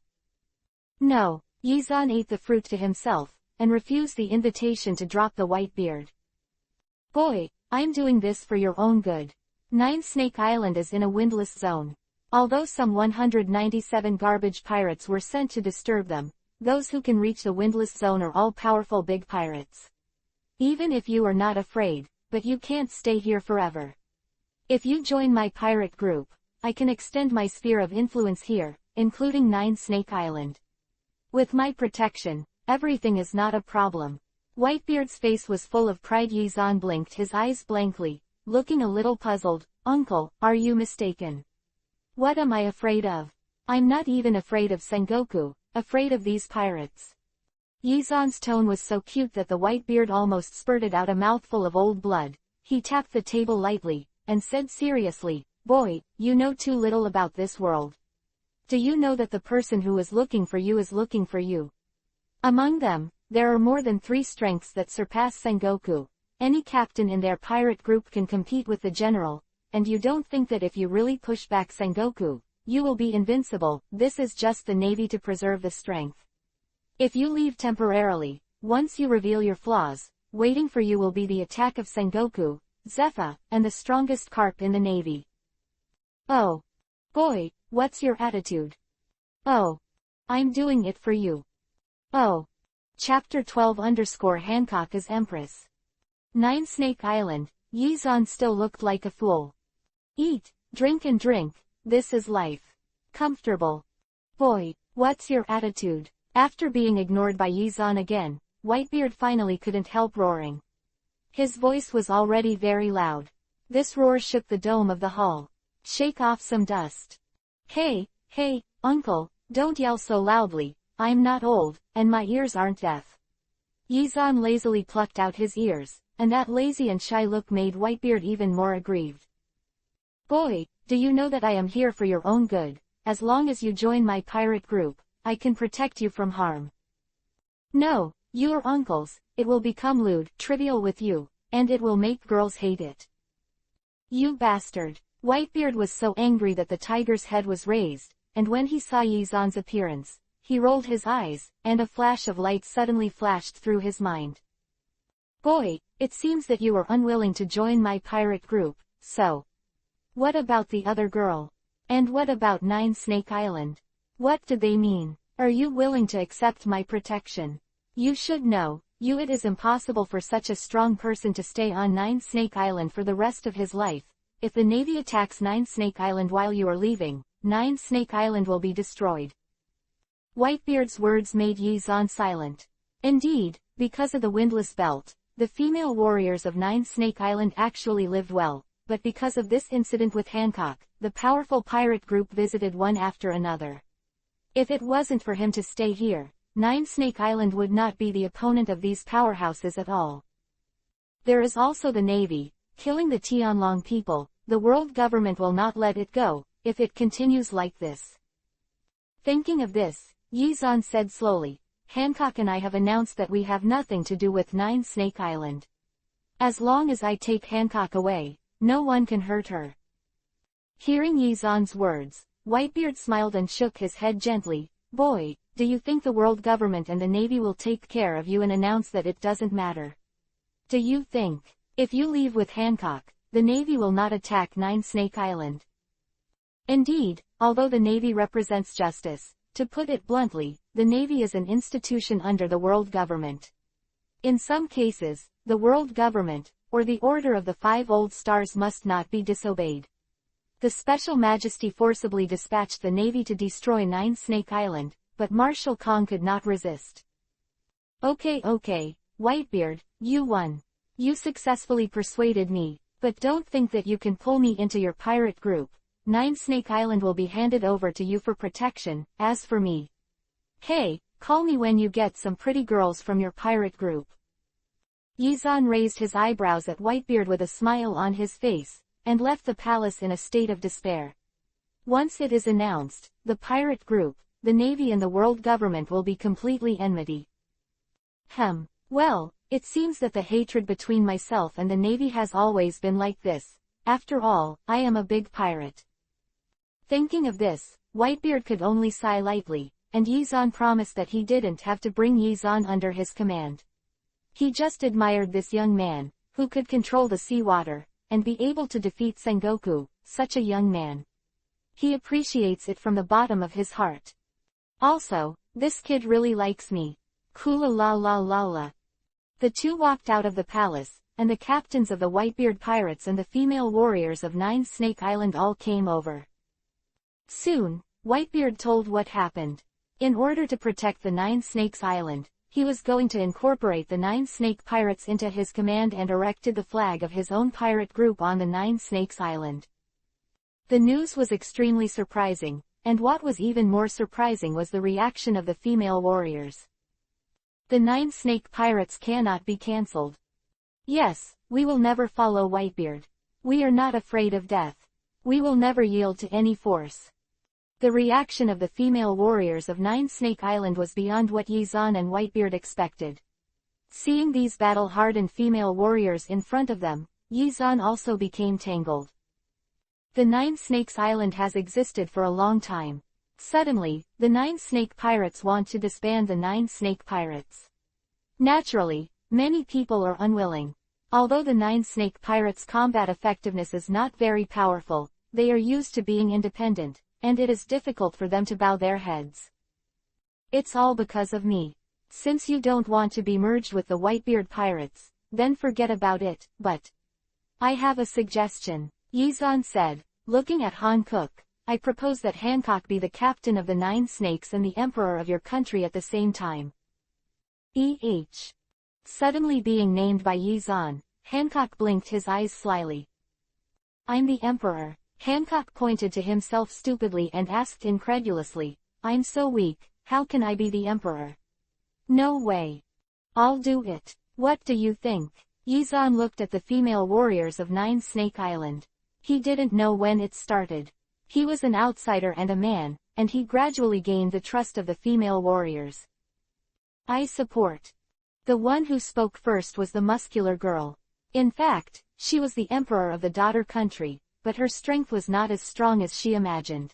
A: No. Yizan ate the fruit to himself, and refused the invitation to drop the Whitebeard. Boy, I'm doing this for your own good. 9 Snake Island is in a windless zone. Although some 197 garbage pirates were sent to disturb them, those who can reach the windless zone are all powerful big pirates. Even if you are not afraid, but you can't stay here forever. If you join my pirate group, I can extend my sphere of influence here, including 9 Snake Island. With my protection, everything is not a problem. Whitebeard's face was full of pride. Yizan blinked his eyes blankly, looking a little puzzled. Uncle, are you mistaken? What am I afraid of? I'm not even afraid of Sengoku, afraid of these pirates. Yizan's tone was so cute that the Whitebeard almost spurted out a mouthful of old blood. He tapped the table lightly, and said seriously, Boy, you know too little about this world. Do you know that the person who is looking for you is looking for you? Among them, there are more than 3 strengths that surpass Sengoku. Any captain in their pirate group can compete with the general, and you don't think that if you really push back Sengoku, you will be invincible. This is just the Navy to preserve the strength. If you leave temporarily, once you reveal your flaws, waiting for you will be the attack of Sengoku, Zephyr, and the strongest carp in the Navy. Oh. Boy, what's your attitude? Oh. I'm doing it for you. Oh. Chapter 12 _ Hancock as Empress. 9 Snake Island. Yizan still looked like a fool. Eat, drink and drink, this is life. Comfortable. Boy, what's your attitude? After being ignored by Yizan again, Whitebeard finally couldn't help roaring. His voice was already very loud. This roar shook the dome of the hall. Shake off some dust. Hey, hey, uncle, don't yell so loudly, I'm not old, and my ears aren't deaf. Yizan lazily plucked out his ears, and that lazy and shy look made Whitebeard even more aggrieved. Boy, do you know that I am here for your own good? As long as you join my pirate group, I can protect you from harm. No, you are uncles, it will become lewd, trivial with you, and it will make girls hate it. You bastard! Whitebeard was so angry that the tiger's head was raised, and when he saw Yizan's appearance, he rolled his eyes, and a flash of light suddenly flashed through his mind. Boy, it seems that you are unwilling to join my pirate group, so. What about the other girl? And what about Nine Snake Island? What do they mean? Are you willing to accept my protection? You should know, it is impossible for such a strong person to stay on Nine Snake Island for the rest of his life. If the Navy attacks Nine Snake Island while you are leaving, Nine Snake Island will be destroyed. Whitebeard's words made Yizan silent. Indeed, because of the windless belt, the female warriors of Nine Snake Island actually lived well, but because of this incident with Hancock, the powerful pirate group visited one after another. If it wasn't for him to stay here, Nine Snake Island would not be the opponent of these powerhouses at all. There is also the Navy, killing the Tianlong people. The world government will not let it go, if it continues like this. Thinking of this, Yizan said slowly, Hancock and I have announced that we have nothing to do with Nine Snake Island. As long as I take Hancock away, no one can hurt her. Hearing Yizan's words, Whitebeard smiled and shook his head gently. Boy, do you think the world government and the Navy will take care of you and announce that it doesn't matter? Do you think, if you leave with Hancock, the Navy will not attack Nine Snake Island? Indeed, although the Navy represents justice, to put it bluntly, the Navy is an institution under the world government. In some cases, the world government, or the Order of the Five Old Stars must not be disobeyed. The Special Majesty forcibly dispatched the Navy to destroy Nine Snake Island, but Marshal Kong could not resist. Okay, Whitebeard, you won. You successfully persuaded me, but don't think that you can pull me into your pirate group. Nine Snake Island will be handed over to you for protection. As for me, hey, call me when you get some pretty girls from your pirate group. Yizan raised his eyebrows at Whitebeard with a smile on his face, and left the palace in a state of despair. Once it is announced, the pirate group, the Navy and the world government will be completely enmity. Well, it seems that the hatred between myself and the Navy has always been like this. After all, I am a big pirate. Thinking of this, Whitebeard could only sigh lightly, and Yizan promised that he didn't have to bring Yizan under his command. He just admired this young man, who could control the seawater, and be able to defeat Sengoku, such a young man. He appreciates it from the bottom of his heart. Also, this kid really likes me. Kula la la la la. The two walked out of the palace, and the captains of the Whitebeard pirates and the female warriors of Nine Snake Island all came over. Soon, Whitebeard told what happened. In order to protect the Nine Snakes Island, he was going to incorporate the Nine Snake Pirates into his command and erected the flag of his own pirate group on the Nine Snakes Island. The news was extremely surprising, and what was even more surprising was the reaction of the female warriors. The Nine Snake Pirates cannot be cancelled. Yes, we will never follow Whitebeard. We are not afraid of death. We will never yield to any force. The reaction of the female warriors of Nine Snake Island was beyond what Yizan and Whitebeard expected. Seeing these battle-hardened female warriors in front of them, Yizan also became tangled. The Nine Snakes Island has existed for a long time. Suddenly, the Nine Snake Pirates want to disband the Nine Snake Pirates. Naturally, many people are unwilling. Although the Nine Snake Pirates' combat effectiveness is not very powerful, they are used to being independent, and it is difficult for them to bow their heads. It's all because of me. Since you don't want to be merged with the Whitebeard Pirates, then forget about it, but I have a suggestion, Yizan said, looking at Hancock. I propose that Hancock be the captain of the Nine Snakes and the emperor of your country at the same time. Suddenly being named by Yizan, Hancock blinked his eyes slyly. I'm the emperor. Hancock pointed to himself stupidly and asked incredulously, "I'm so weak, how can I be the emperor?" "No way. I'll do it. What do you think?" Yizan looked at the female warriors of Nine Snake Island. He didn't know when it started. He was an outsider and a man, and he gradually gained the trust of the female warriors. "I support." The one who spoke first was the muscular girl. In fact, she was the emperor of the daughter country, but her strength was not as strong as she imagined.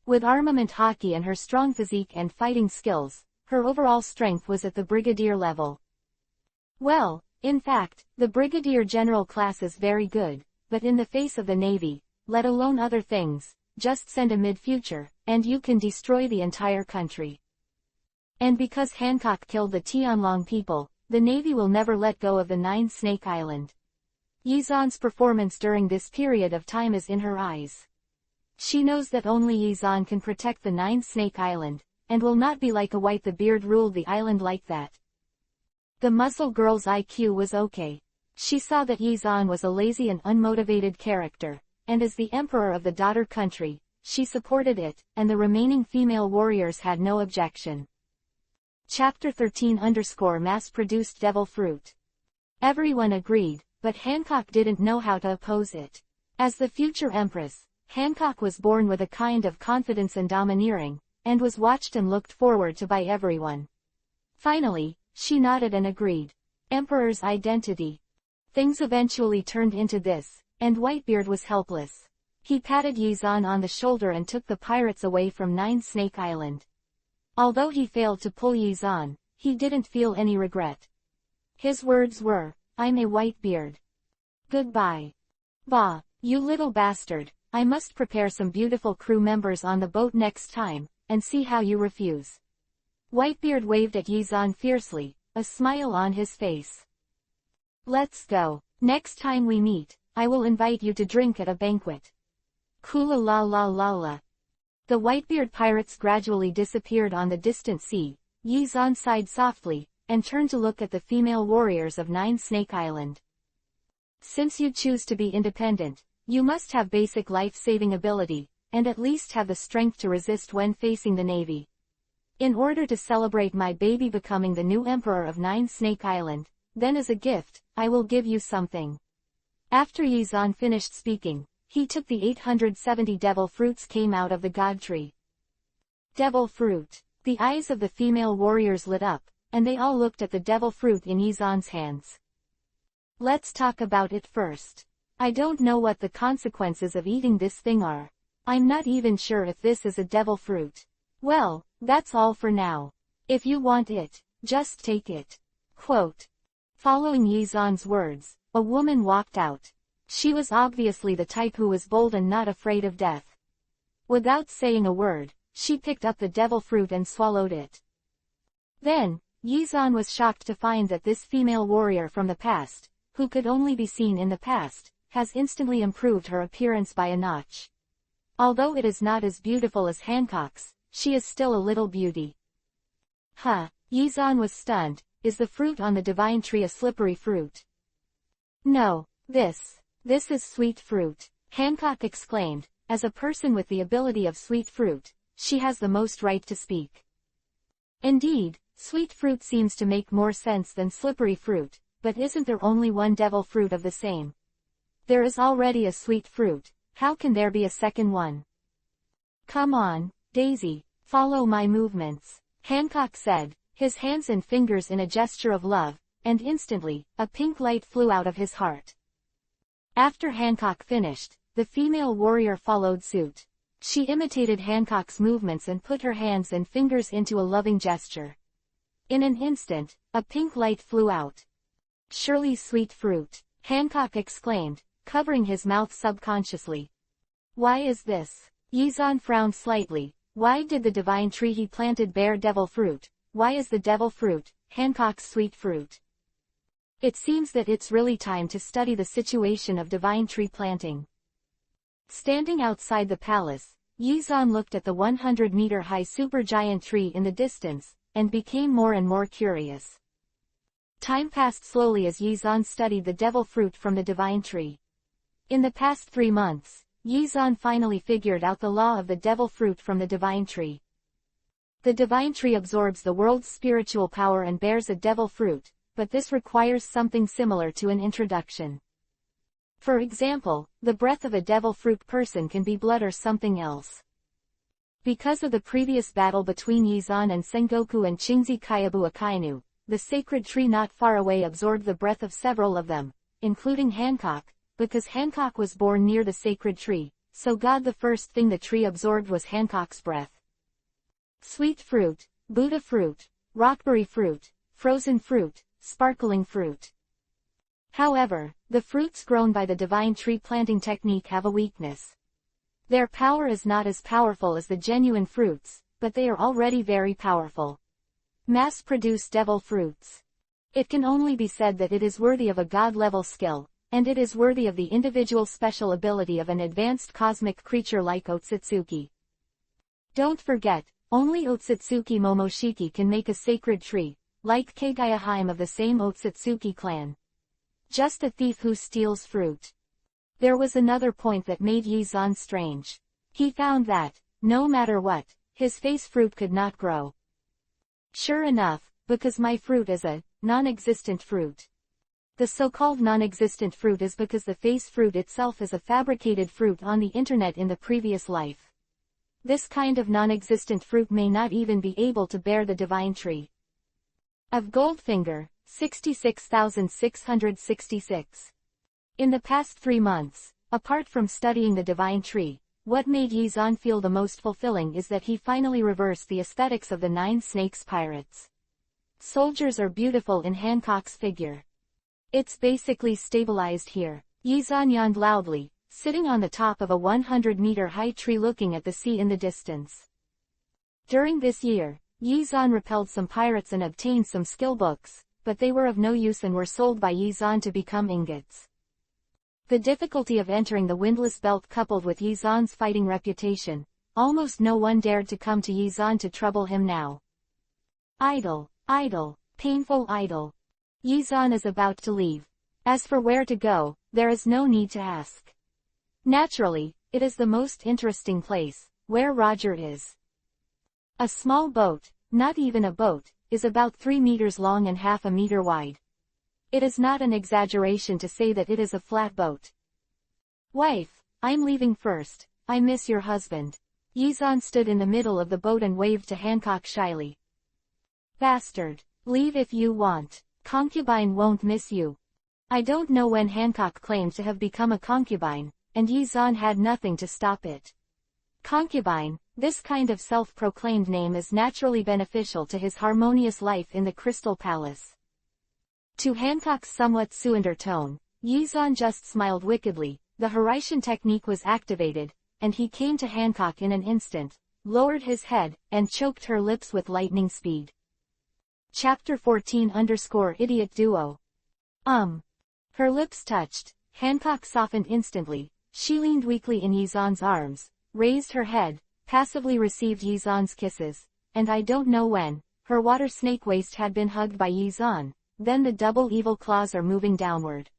A: With armament hockey and her strong physique and fighting skills, her overall strength was at the brigadier level. Well, in fact, the brigadier general class is very good, but in the face of the Navy, let alone other things, just send a mid-future, and you can destroy the entire country. And because Hancock killed the Tianlong people, the Navy will never let go of the Nine Snake Island. Yizan's performance during this period of time is in her eyes. She knows that only Yizan can protect the Nine Snake Island, and will not be like a White the Beard ruled the island like that. The muscle girl's IQ was okay. She saw that Yizan was a lazy and unmotivated character, and as the emperor of the daughter country, she supported it, and the remaining female warriors had no objection. Chapter 13 Mass-produced devil fruit. Everyone agreed, but Hancock didn't know how to oppose it. As the future empress, Hancock was born with a kind of confidence and domineering, and was watched and looked forward to by everyone. Finally, she nodded and agreed. Emperor's identity. Things eventually turned into this, and Whitebeard was helpless. He patted Yizan on the shoulder and took the pirates away from Nine Snake Island. Although he failed to pull Yizan, he didn't feel any regret. His words were, "I'm a Whitebeard. Goodbye. Bah, you little bastard, I must prepare some beautiful crew members on the boat next time, and see how you refuse." Whitebeard waved at Yizan fiercely, a smile on his face. "Let's go. Next time we meet, I will invite you to drink at a banquet." Kula la la la la. The Whitebeard pirates gradually disappeared on the distant sea. Yizan sighed softly, and turned to look at the female warriors of Nine Snake Island. "Since you choose to be independent, you must have basic life-saving ability, and at least have the strength to resist when facing the Navy. In order to celebrate my baby becoming the new emperor of Nine Snake Island, then as a gift, I will give you something." After Yizan finished speaking, he took the 870 devil fruits came out of the god tree. Devil fruit. The eyes of the female warriors lit up, and they all looked at the devil fruit in Yizan's hands. "Let's talk about it first. I don't know what the consequences of eating this thing are. I'm not even sure if this is a devil fruit. Well, that's all for now. If you want it, just take it." Quote. Following Yizan's words, a woman walked out. She was obviously the type who was bold and not afraid of death. Without saying a word, she picked up the devil fruit and swallowed it. Then, Yizan was shocked to find that this female warrior from the past, who could only be seen in the past, has instantly improved her appearance by a notch. Although it is not as beautiful as Hancock's, she is still a little beauty. "Huh," Yizan was stunned. "Is the fruit on the divine tree a slippery fruit?" "No, this is sweet fruit," Hancock exclaimed. "As a person with the ability of sweet fruit, she has the most right to speak." Indeed, sweet fruit seems to make more sense than slippery fruit, but isn't there only one devil fruit of the same? There is already a sweet fruit, how can there be a second one? "Come on, Daisy, follow my movements," Hancock said, his hands and fingers in a gesture of love, and instantly, a pink light flew out of his heart. After Hancock finished, the female warrior followed suit. She imitated Hancock's movements and put her hands and fingers into a loving gesture. In an instant, a pink light flew out. "Surely sweet fruit," Hancock exclaimed, covering his mouth subconsciously. "Why is this?" Yizan frowned slightly. Why did the divine tree he planted bear devil fruit? Why is the devil fruit Hancock's sweet fruit? It seems that it's really time to study the situation of divine tree planting. Standing outside the palace, Yizan looked at the 100-meter-high supergiant tree in the distance, and became more and more curious. Time passed slowly as Yizan studied the devil fruit from the divine tree. In the past 3 months, Yizan finally figured out the law of the devil fruit from the divine tree. The divine tree absorbs the world's spiritual power and bears a devil fruit, but this requires something similar to an introduction. For example, the breath of a devil fruit person can be blood or something else. Because of the previous battle between Yizan and Sengoku and Qingzi Kyabu Akainu, the sacred tree not far away absorbed the breath of several of them, including Hancock, because Hancock was born near the sacred tree, so the first thing the tree absorbed was Hancock's breath. Sweet fruit, Buddha fruit, rockberry fruit, frozen fruit, sparkling fruit. However, the fruits grown by the divine tree planting technique have a weakness. Their power is not as powerful as the genuine fruits, but they are already very powerful. Mass-produced devil fruits. It can only be said that it is worthy of a god-level skill, and it is worthy of the individual special ability of an advanced cosmic creature like Otsutsuki. Don't forget, only Otsutsuki Momoshiki can make a sacred tree, like Kagaya of the same Otsutsuki clan. Just a thief who steals fruit. There was another point that made Yizan strange. He found that, no matter what, his face fruit could not grow. Sure enough, because my fruit is a non-existent fruit. The so-called non-existent fruit is because the face fruit itself is a fabricated fruit on the internet in the previous life. This kind of non-existent fruit may not even be able to bear the divine tree. Of Goldfinger, 66,666. In the past 3 months, apart from studying the divine tree, what made Yizan feel the most fulfilling is that he finally reversed the aesthetics of the Nine Snakes pirates. Soldiers are beautiful in Hancock's figure. It's basically stabilized here. Yizan yawned loudly, sitting on the top of a 100-meter-high tree looking at the sea in the distance. During this year, Yizan repelled some pirates and obtained some skill books, but they were of no use and were sold by Yizan to become ingots. The difficulty of entering the windless belt coupled with Yizan's fighting reputation, almost no one dared to come to Yizan to trouble him now. Idle, painful idle. Yizan is about to leave. As for where to go, there is no need to ask. Naturally, it is the most interesting place, where Roger is. A small boat, not even a boat, is about 3 meters long and half a meter wide. It is not an exaggeration to say that it is a flat boat. Wife, I'm leaving first, I miss your husband. Yizan stood in the middle of the boat and waved to Hancock shyly. Bastard, leave if you want. Concubine won't miss you. I don't know when Hancock claimed to have become a concubine, and Yizan had nothing to stop it. Concubine, this kind of self-proclaimed name is naturally beneficial to his harmonious life in the Crystal Palace. To Hancock's somewhat suinder tone, Yizan just smiled wickedly, the Horitian technique was activated, and he came to Hancock in an instant, lowered his head, and choked her lips with lightning speed. Chapter 14_Idiot Duo. Her lips touched, Hancock softened instantly, she leaned weakly in Yizan's arms, raised her head, passively received Yizan's kisses, and I don't know when, her water snake waist had been hugged by Yizan, then the double evil claws are moving downward.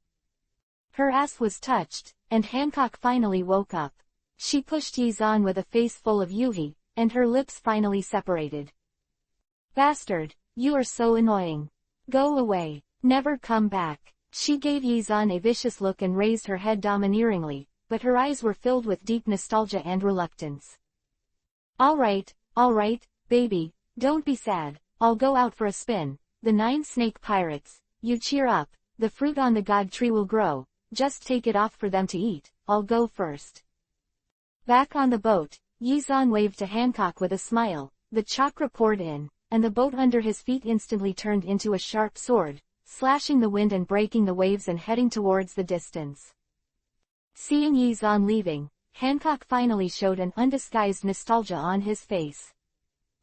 A: Her ass was touched, and Hancock finally woke up. She pushed Yizan with a face full of yuhi, and her lips finally separated. Bastard, you are so annoying. Go away, never come back. She gave Yizan a vicious look and raised her head domineeringly, but her eyes were filled with deep nostalgia and reluctance. Alright, baby, don't be sad, I'll go out for a spin. The 9 snake pirates, you cheer up, the fruit on the god tree will grow, just take it off for them to eat, I'll go first. Back on the boat, Yizan waved to Hancock with a smile, the chakra poured in, and the boat under his feet instantly turned into a sharp sword, slashing the wind and breaking the waves and heading towards the distance. Seeing Yizan leaving, Hancock finally showed an undisguised nostalgia on his face.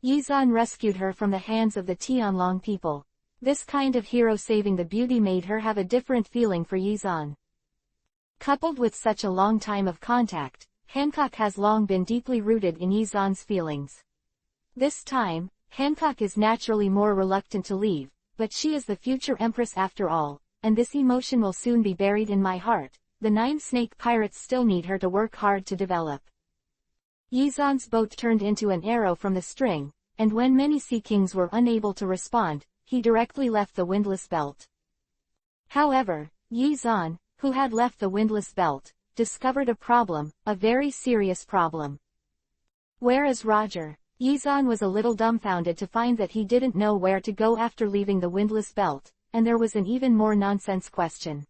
A: Yizan rescued her from the hands of the Tianlong people. This kind of hero saving the beauty made her have a different feeling for Yizan. Coupled with such a long time of contact, Hancock has long been deeply rooted in Yizan's feelings. This time, Hancock is naturally more reluctant to leave, but she is the future empress after all, and this emotion will soon be buried in my heart, the 9 snake pirates still need her to work hard to develop. Yizan's boat turned into an arrow from the string, and when many sea kings were unable to respond, he directly left the windlass belt. However, Yizan, who had left the windlass belt, discovered a problem, a very serious problem. Whereas Yizan was a little dumbfounded to find that he didn't know where to go after leaving the windlass belt, and there was an even more nonsense question.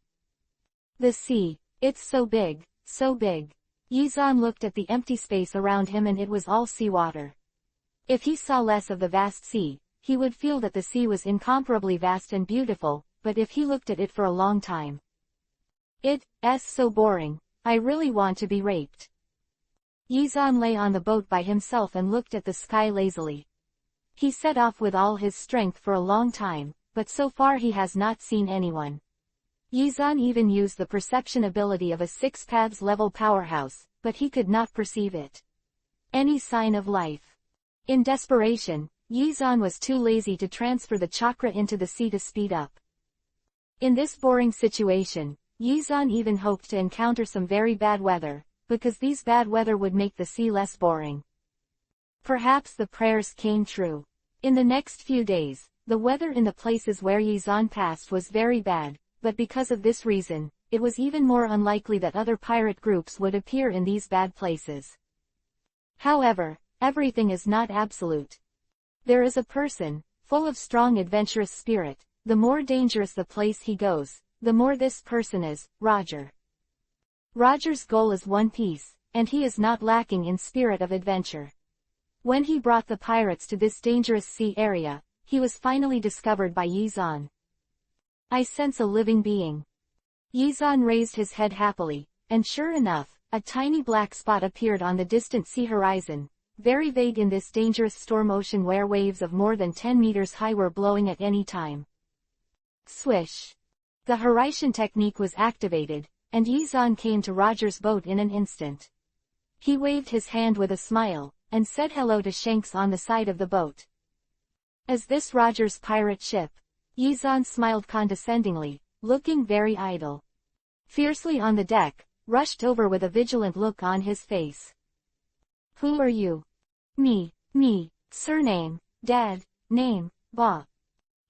A: The sea, it's so big, so big. Yizan looked at the empty space around him and it was all seawater. If he saw less of the vast sea, he would feel that the sea was incomparably vast and beautiful, but if he looked at it for a long time, it's so boring, I really want to be raped. Yizan lay on the boat by himself and looked at the sky lazily. He set off with all his strength for a long time, but so far he has not seen anyone. Yizan even used the perception ability of a 6 paths level powerhouse, but he could not perceive it. Any sign of life. In desperation, Yizan was too lazy to transfer the chakra into the sea to speed up. In this boring situation, Yizan even hoped to encounter some very bad weather, because these bad weather would make the sea less boring. Perhaps the prayers came true. In the next few days, the weather in the places where Yizan passed was very bad, but because of this reason, it was even more unlikely that other pirate groups would appear in these bad places. However, everything is not absolute. There is a person, full of strong adventurous spirit, the more dangerous the place he goes, the more this person is, Roger. Roger's goal is One Piece, and he is not lacking in spirit of adventure. When he brought the pirates to this dangerous sea area, he was finally discovered by Yizan. I sense a living being. Yizan raised his head happily, and sure enough, a tiny black spot appeared on the distant sea horizon, very vague in this dangerous storm ocean where waves of more than 10 meters high were blowing at any time. Swish. The Horizon technique was activated, and Yizan came to Roger's boat in an instant. He waved his hand with a smile, and said hello to Shanks on the side of the boat. Is this Roger's pirate ship? Yizan smiled condescendingly, looking very idle. Fiercely on the deck, rushed over with a vigilant look on his face. Who are you? Me, surname, dad, name, Ba.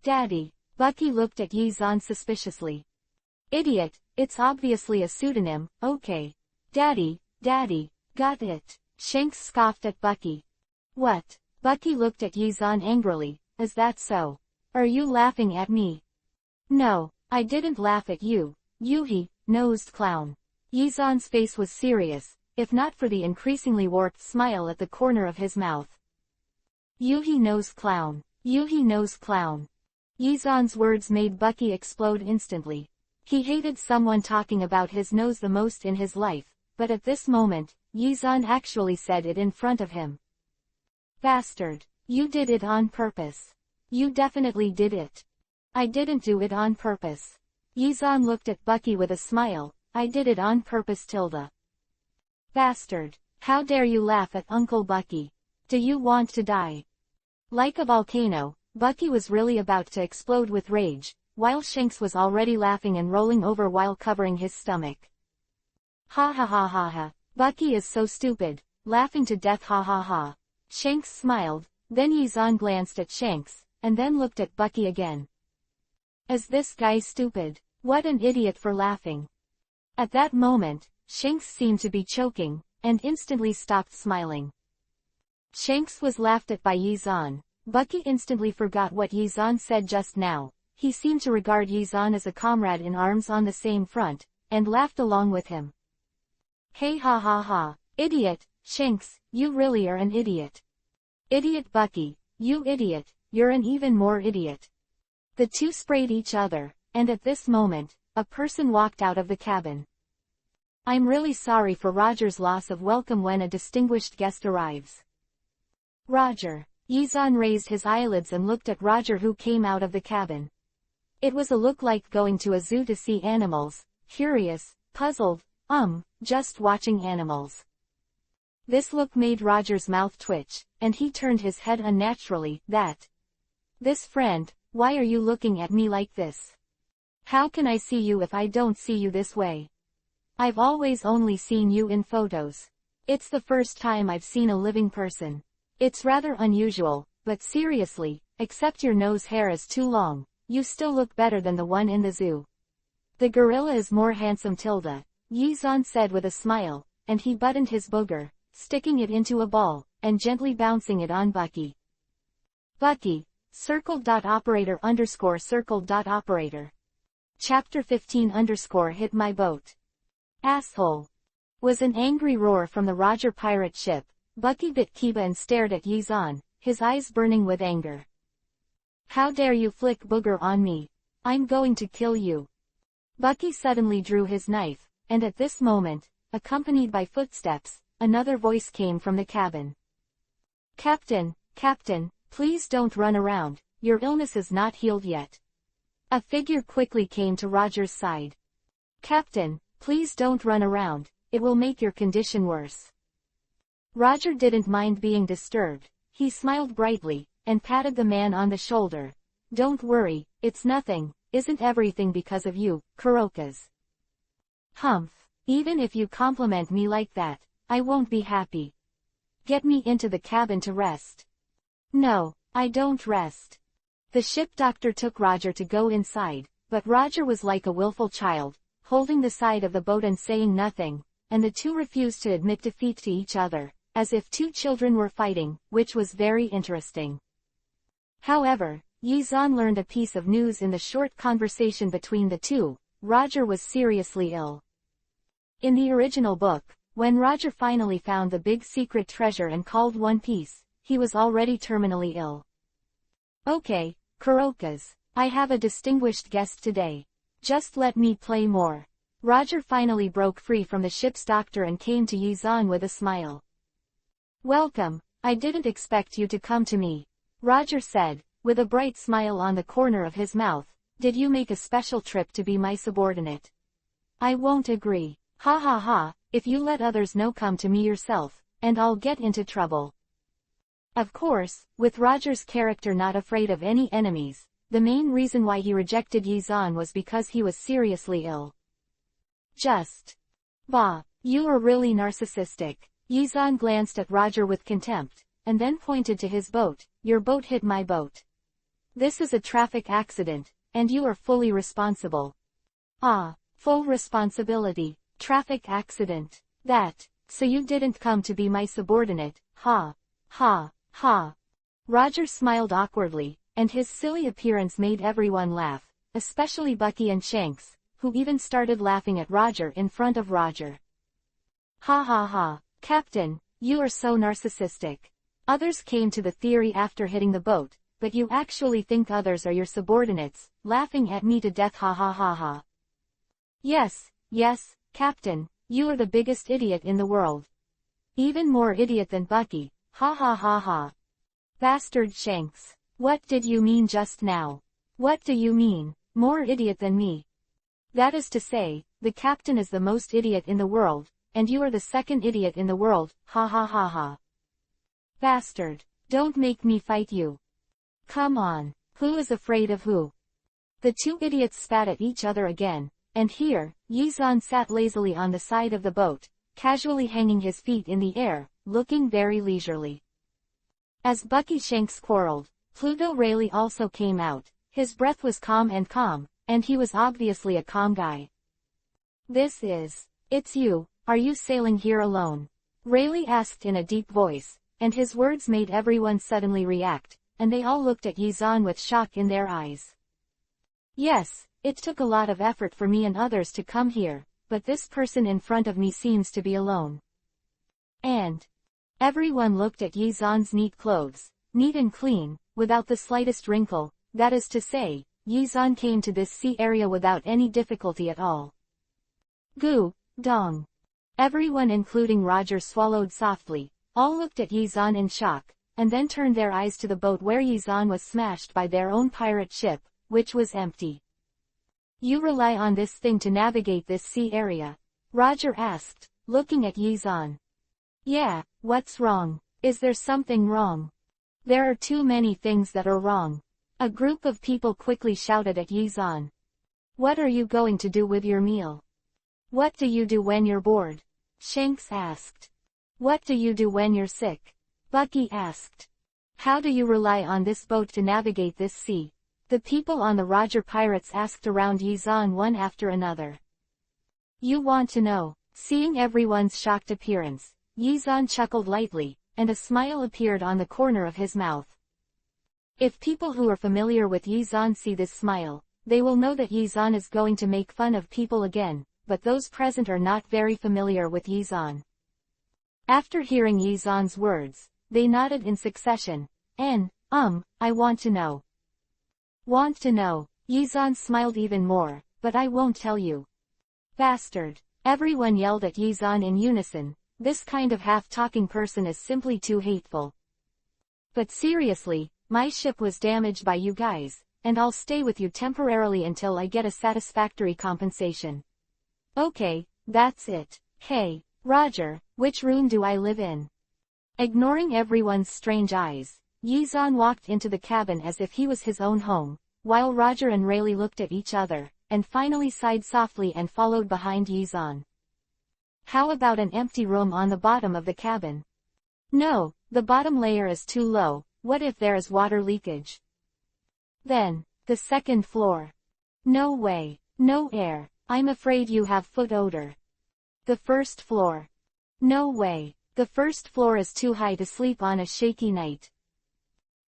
A: Daddy. Bucky looked at Yizan suspiciously. Idiot, it's obviously a pseudonym, okay. Daddy, got it. Shanks scoffed at Bucky. What? Bucky looked at Yizan angrily, is that so? Are you laughing at me? No, I didn't laugh at you, you nosed clown. Yizan's face was serious, if not for the increasingly warped smile at the corner of his mouth. You nosed clown. Yizan's words made Bucky explode instantly. He hated someone talking about his nose the most in his life, but at this moment, Yizan actually said it in front of him. Bastard, you did it on purpose. You definitely did it. I didn't do it on purpose. Yizan looked at Bucky with a smile, I did it on purpose tilde. Bastard, how dare you laugh at Uncle Bucky? Do you want to die? Like a volcano, Bucky was really about to explode with rage, while Shanks was already laughing and rolling over while covering his stomach. Ha ha ha ha ha, Bucky is so stupid, laughing to death ha ha ha. Shanks smiled, then Yizan glanced at Shanks, and then looked at Bucky again. Is this guy stupid? What an idiot for laughing. At that moment, Shanks seemed to be choking, and instantly stopped smiling. Shanks was laughed at by Yizan. Bucky instantly forgot what Yizan said just now. He seemed to regard Yizan as a comrade in arms on the same front, and laughed along with him. Hey ha ha ha, idiot, Shanks, you really are an idiot. Idiot Bucky, you idiot, you're an even more idiot. The two sprayed each other, and at this moment, a person walked out of the cabin. I'm really sorry for Roger's loss of welcome when a distinguished guest arrives. Roger. Yizan raised his eyelids and looked at Roger who came out of the cabin. It was a look like going to a zoo to see animals, curious, puzzled, just watching animals. This look made Roger's mouth twitch, and he turned his head unnaturally, This friend, why are you looking at me like this? How can I see you if I don't see you this way? I've always only seen you in photos. It's the first time I've seen a living person. It's rather unusual, but seriously, except your nose hair is too long, you still look better than the one in the zoo. The gorilla is more handsome tilde, Yi-zan said with a smile, and he buttoned his booger, sticking it into a ball, and gently bouncing it on Bucky. Bucky, _operator_. Chapter 15 hit my boat. Asshole. Was an angry roar from the Roger pirate ship. Bucky bit Kiba and stared at Yi-zan, his eyes burning with anger. How dare you flick booger on me? I'm going to kill you. Bucky suddenly drew his knife, and at this moment, accompanied by footsteps, another voice came from the cabin. Captain, please don't run around, your illness is not healed yet. A figure quickly came to Roger's side. Captain, please don't run around, it will make your condition worse. Roger didn't mind being disturbed, he smiled brightly, and patted the man on the shoulder. Don't worry, it's nothing, isn't everything because of you, Kuroka's. Humph, even if you compliment me like that, I won't be happy. Get me into the cabin to rest. No, I don't rest. The ship doctor took Roger to go inside, but Roger was like a willful child, holding the side of the boat and saying nothing, and the two refused to admit defeat to each other, as if two children were fighting, which was very interesting. However, Yi-zan learned a piece of news in the short conversation between the two. Roger was seriously ill. In the original book, when Roger finally found the big secret treasure and called One Piece, he was already terminally ill. Okay, Kurokas, I have a distinguished guest today. Just let me play more. Roger finally broke free from the ship's doctor and came to Yi-zan with a smile. Welcome, I didn't expect you to come to me. Roger said, with a bright smile on the corner of his mouth. Did you make a special trip to be my subordinate? I won't agree. Ha ha ha, if you let others know, come to me yourself, and I'll get into trouble. Of course, with Roger's character not afraid of any enemies, the main reason why he rejected Yi-zan was because he was seriously ill. Bah, you are really narcissistic. Yi-zan glanced at Roger with contempt, and then pointed to his boat. Your boat hit my boat. This is a traffic accident, and you are fully responsible. Ah, full responsibility, traffic accident. So you didn't come to be my subordinate, ha. Ha, ha. Roger smiled awkwardly, and his silly appearance made everyone laugh, especially Bucky and Shanks, who even started laughing at Roger in front of Roger. Ha ha ha, Captain, you are so narcissistic. Others came to the theory after hitting the boat, but you actually think others are your subordinates, laughing at me to death, ha ha ha ha. Yes, Captain, you are the biggest idiot in the world. Even more idiot than Bucky, ha ha ha ha. Bastard Shanks. What did you mean just now? What do you mean, more idiot than me? That is to say, the captain is the most idiot in the world, and you are the second idiot in the world, ha ha ha ha. Bastard, don't make me fight you. Come on, who is afraid of who? The two idiots spat at each other again, and here, Yi-zan sat lazily on the side of the boat, casually hanging his feet in the air, looking very leisurely. As Bucky Shanks quarreled, Pluto Rayleigh also came out. His breath was calm, and he was obviously a calm guy. It's you, are you sailing here alone? Rayleigh asked in a deep voice, and his words made everyone suddenly react, and they all looked at Yi-zan with shock in their eyes. Yes, it took a lot of effort for me and others to come here, but this person in front of me seems to be alone. And everyone looked at Yi-zan's neat clothes, neat and clean, without the slightest wrinkle, that is to say, Yi-zan came to this sea area without any difficulty at all. Goo, dong. Everyone including Roger swallowed softly, all looked at Yi-zan in shock, and then turned their eyes to the boat where Yi-zan was smashed by their own pirate ship, which was empty. You rely on this thing to navigate this sea area? Roger asked, looking at Yi-zan. Yeah, what's wrong? Is there something wrong? There are too many things that are wrong. A group of people quickly shouted at Yi-zan. What are you going to do with your meal? What do you do when you're bored? Shanks asked. What do you do when you're sick? Bucky asked. How do you rely on this boat to navigate this sea? The people on the Roger Pirates asked around Yi-Zan one after another. You want to know? Seeing everyone's shocked appearance, Yi-Zan chuckled lightly, and a smile appeared on the corner of his mouth. If people who are familiar with Yi-Zan see this smile, they will know that Yi-Zan is going to make fun of people again, but those present are not very familiar with Yi-Zan. After hearing Yi-Zan's words, they nodded in succession. I want to know. Want to know? Yi-Zan smiled even more, but I won't tell you. Bastard. Everyone yelled at Yi-Zan in unison. This kind of half-talking person is simply too hateful. But seriously, my ship was damaged by you guys, and I'll stay with you temporarily until I get a satisfactory compensation. Okay, that's it. Hey, Roger, which room do I live in? Ignoring everyone's strange eyes, Yi-Zan walked into the cabin as if he was his own home, while Roger and Rayleigh looked at each other, and finally sighed softly and followed behind Yi-Zan. How about an empty room on the bottom of the cabin? No, the bottom layer is too low. What if there is water leakage? Then, the second floor. No way, no air. I'm afraid you have foot odor. The first floor. No way, the first floor is too high to sleep on a shaky night.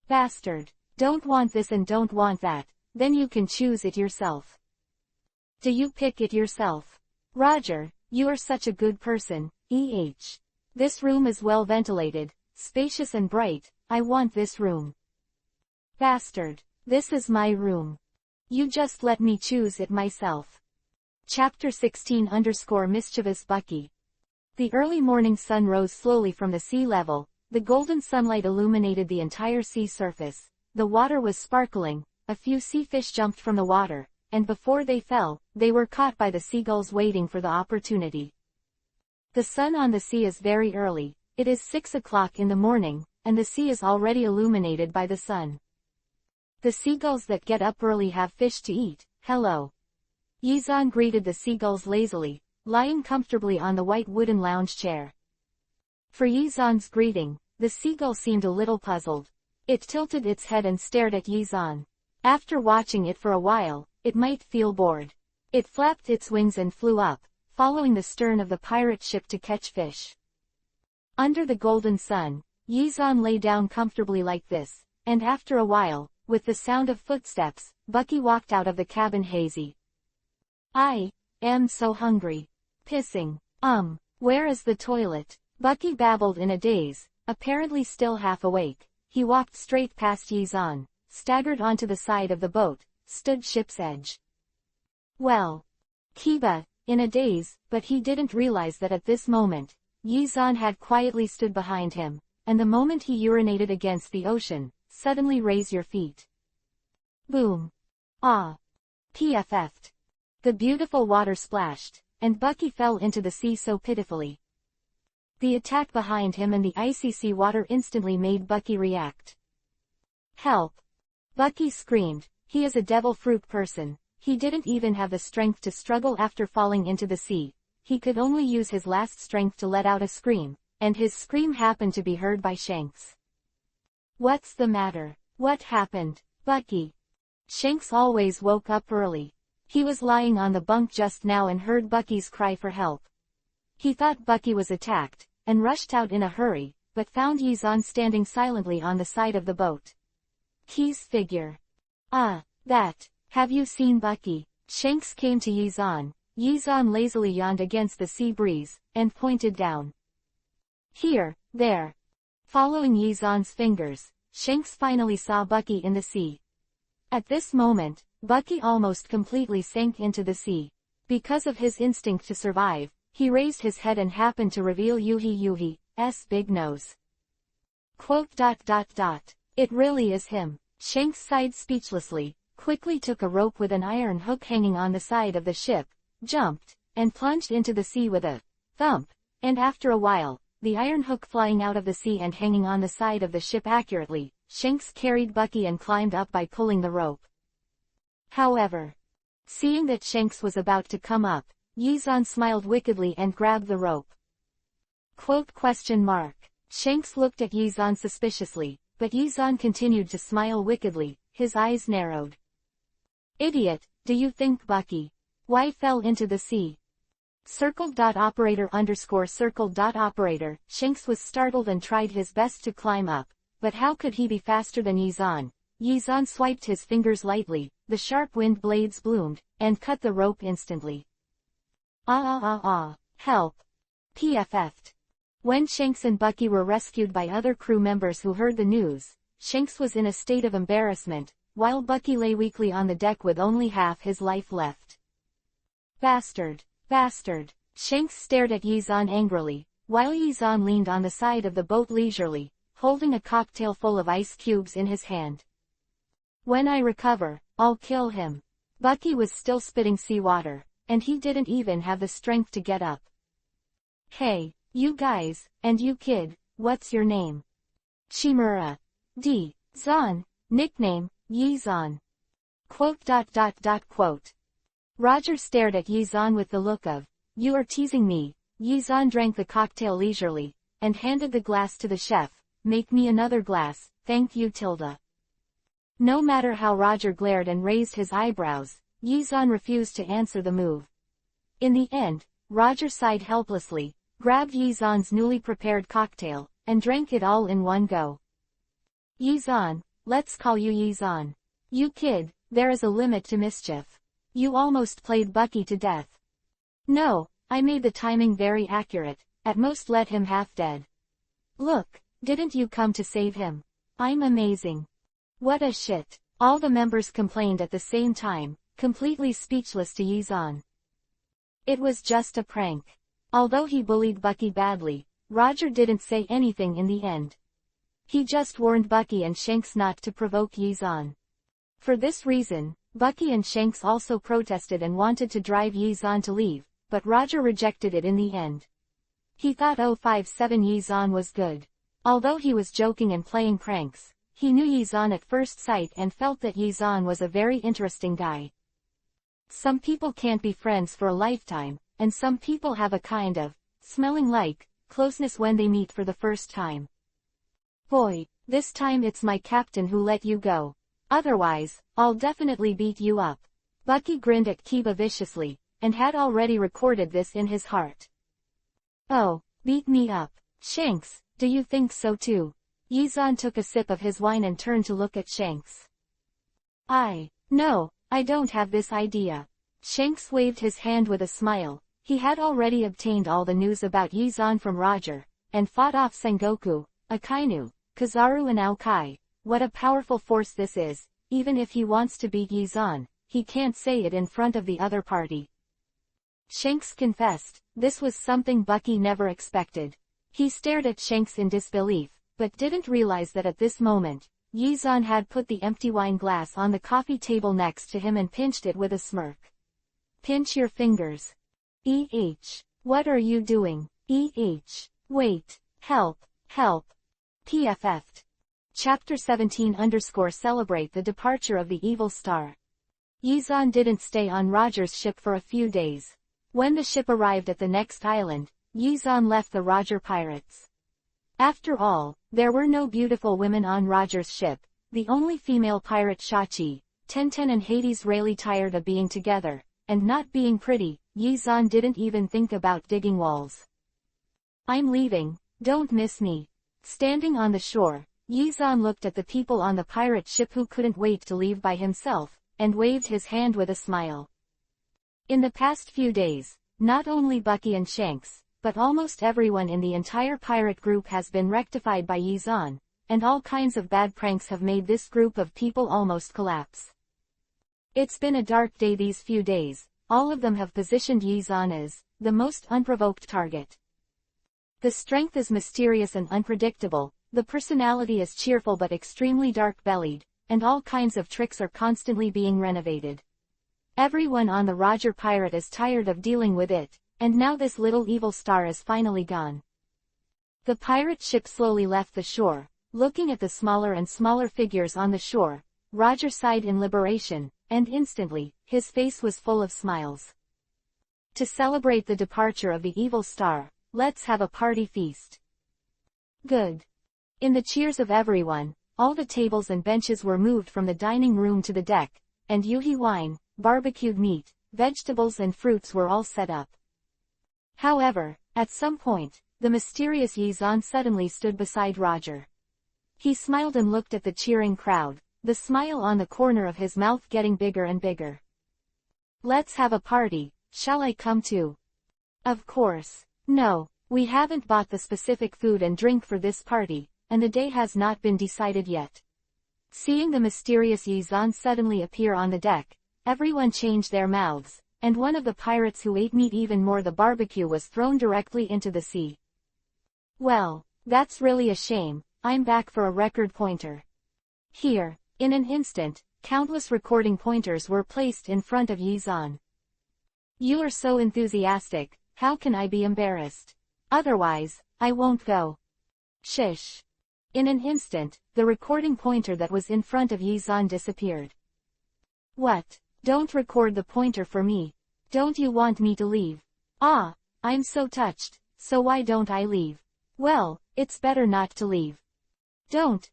A: Bastard, don't want this and don't want that, then you can choose it yourself. Do you pick it yourself? Roger, you are such a good person, This room is well ventilated, spacious and bright. I want this room. Bastard, this is my room. You just let me choose it myself. Chapter 16_Mischievous Bucky. The early morning sun rose slowly from the sea level. The golden sunlight illuminated the entire sea surface. The water was sparkling. A few sea fish jumped from the water, and before they fell, they were caught by the seagulls waiting for the opportunity. The sun on the sea is very early. It is 6 o'clock in the morning, and the sea is already illuminated by the sun. The seagulls that get up early have fish to eat. Hello. Yi-Zan greeted the seagulls lazily, lying comfortably on the white wooden lounge chair. For Yi-Zan's greeting, the seagull seemed a little puzzled. It tilted its head and stared at Yi-Zan. After watching it for a while, it might feel bored. It flapped its wings and flew up, following the stern of the pirate ship to catch fish. Under the golden sun, Yi-Zan lay down comfortably like this, and after a while, with the sound of footsteps, Bucky walked out of the cabin hazy. I am so hungry. Pissing. Where is the toilet? Bucky babbled in a daze, apparently still half awake. He walked straight past Yi-Zan, staggered onto the side of the boat, stood ship's edge. Well. Kiba, in a daze, but he didn't realize that at this moment, Yi-Zan had quietly stood behind him, and the moment he urinated against the ocean, suddenly raise your feet. Boom. Ah. PFF'd. The beautiful water splashed, and Bucky fell into the sea so pitifully. The attack behind him and the icy sea water instantly made Bucky react. Help! Bucky screamed. He is a devil fruit person. He didn't even have the strength to struggle after falling into the sea. He could only use his last strength to let out a scream, and his scream happened to be heard by Shanks. What's the matter? What happened, Bucky? Shanks always woke up early. He was lying on the bunk just now and heard Bucky's cry for help. He thought Bucky was attacked, and rushed out in a hurry, but found Yi-Zan standing silently on the side of the boat. Key's figure. That. Have you seen Bucky? Shanks came to Yi-Zan. Yi-Zan lazily yawned against the sea breeze, and pointed down. Here, there. Following Yi-Zan's fingers, Shanks finally saw Bucky in the sea. At this moment, Bucky almost completely sank into the sea. Because of his instinct to survive, he raised his head and happened to reveal Yuhi's big nose. It really is him. Shanks sighed speechlessly, quickly took a rope with an iron hook hanging on the side of the ship, jumped, and plunged into the sea with a thump, and after a while, the iron hook flying out of the sea and hanging on the side of the ship accurately, Shanks carried Bucky and climbed up by pulling the rope. However, seeing that Shanks was about to come up, Yizan smiled wickedly and grabbed the rope. Quote question mark. Shanks looked at Yizan suspiciously, but Yizan continued to smile wickedly, his eyes narrowed. Idiot, do you think Bucky? Why fell into the sea? Circled.operator_circled.operator. Shanks was startled and tried his best to climb up, but how could he be faster than Yizan? Yizan swiped his fingers lightly, the sharp wind blades bloomed, and cut the rope instantly. Help! PFF'd. When Shanks and Bucky were rescued by other crew members who heard the news, Shanks was in a state of embarrassment, while Bucky lay weakly on the deck with only half his life left. Bastard! Bastard! Shanks stared at Yizan angrily, while Yizan leaned on the side of the boat leisurely, holding a cocktail full of ice cubes in his hand. When I recover, I'll kill him. Bucky was still spitting seawater, and he didn't even have the strength to get up. Hey, you guys, and you kid, what's your name? Shimura. Zan. Nickname, Yizan. Quote. Roger stared at Yizan with the look of, you are teasing me. Yizan drank the cocktail leisurely, and handed the glass to the chef. Make me another glass, thank you Tilda. No matter how Roger glared and raised his eyebrows, Yizan refused to answer the move. In the end, Roger sighed helplessly, grabbed Yizan's newly prepared cocktail, and drank it all in one go. Yizan, let's call you Yizan. You kid, there is a limit to mischief. You almost played Bucky to death. No, I made the timing very accurate, at most let him half dead. Look, didn't you come to save him? I'm amazing. What a shit. All the members complained at the same time, completely speechless to Yizan. It was just a prank. Although he bullied Bucky badly, Roger didn't say anything in the end. He just warned Bucky and Shanks not to provoke Yizan. For this reason, Bucky and Shanks also protested and wanted to drive Yizan to leave, but Roger rejected it in the end. He thought 057 Yizan was good. Although he was joking and playing pranks, he knew Yizan at first sight and felt that Yizan was a very interesting guy. Some people can't be friends for a lifetime, and some people have a kind of, smelling like, closeness when they meet for the first time. Boy, this time it's my captain who let you go. Otherwise, I'll definitely beat you up. Bucky grinned at Kiba viciously, and had already recorded this in his heart. Oh, beat me up. Shanks, do you think so too? Yizan took a sip of his wine and turned to look at Shanks. No, I don't have this idea. Shanks waved his hand with a smile. He had already obtained all the news about Yizan from Roger, and fought off Sengoku, Akainu, Kizaru and Aokai. What a powerful force this is. Even if he wants to beat Yizan, he can't say it in front of the other party. Shanks confessed, this was something Bucky never expected. He stared at Shanks in disbelief, but didn't realize that at this moment, Yizan had put the empty wine glass on the coffee table next to him and pinched it with a smirk. Pinch your fingers. What are you doing? Wait, help. PFF'd. Chapter 17 _ Celebrate the departure of the evil star. Yizan didn't stay on Roger's ship for a few days. When the ship arrived at the next island, Yizan left the Roger pirates. After all, there were no beautiful women on Roger's ship. The only female pirate Shachi, Tenten and Hades really tired of being together, and not being pretty. Yizan didn't even think about digging walls. I'm leaving, don't miss me. Standing on the shore, Yizan looked at the people on the pirate ship who couldn't wait to leave by himself, and waved his hand with a smile. In the past few days, not only Bucky and Shanks, but almost everyone in the entire pirate group has been rectified by Yizan, and all kinds of bad pranks have made this group of people almost collapse. It's been a dark day these few days. All of them have positioned Yizan as the most unprovoked target. The strength is mysterious and unpredictable, the personality is cheerful but extremely dark-bellied, and all kinds of tricks are constantly being renovated. Everyone on the Roger pirate is tired of dealing with it, and now this little evil star is finally gone. The pirate ship slowly left the shore. Looking at the smaller and smaller figures on the shore, Roger sighed in liberation, and instantly, his face was full of smiles. To celebrate the departure of the evil star, let's have a party feast. Good. In the cheers of everyone, all the tables and benches were moved from the dining room to the deck, and yuhi wine, barbecued meat, vegetables and fruits were all set up. However, at some point, the mysterious Yi-zan suddenly stood beside Roger. He smiled and looked at the cheering crowd, the smile on the corner of his mouth getting bigger and bigger. Let's have a party, shall I come too? Of course. No, we haven't bought the specific food and drink for this party, and the day has not been decided yet. Seeing the mysterious Yi-zan suddenly appear on the deck, everyone changed their mouths, and one of the pirates who ate meat even more the barbecue was thrown directly into the sea. Well, that's really a shame, I'm back for a record pointer. Here, in an instant, countless recording pointers were placed in front of Yi-zan. You are so enthusiastic, how can I be embarrassed? Otherwise, I won't go. Shish. In an instant, the recording pointer that was in front of Yi-zan disappeared. What? Don't record the pointer for me. Don't you want me to leave? Ah, I'm so touched, so why don't I leave? Well, it's better not to leave. Don't,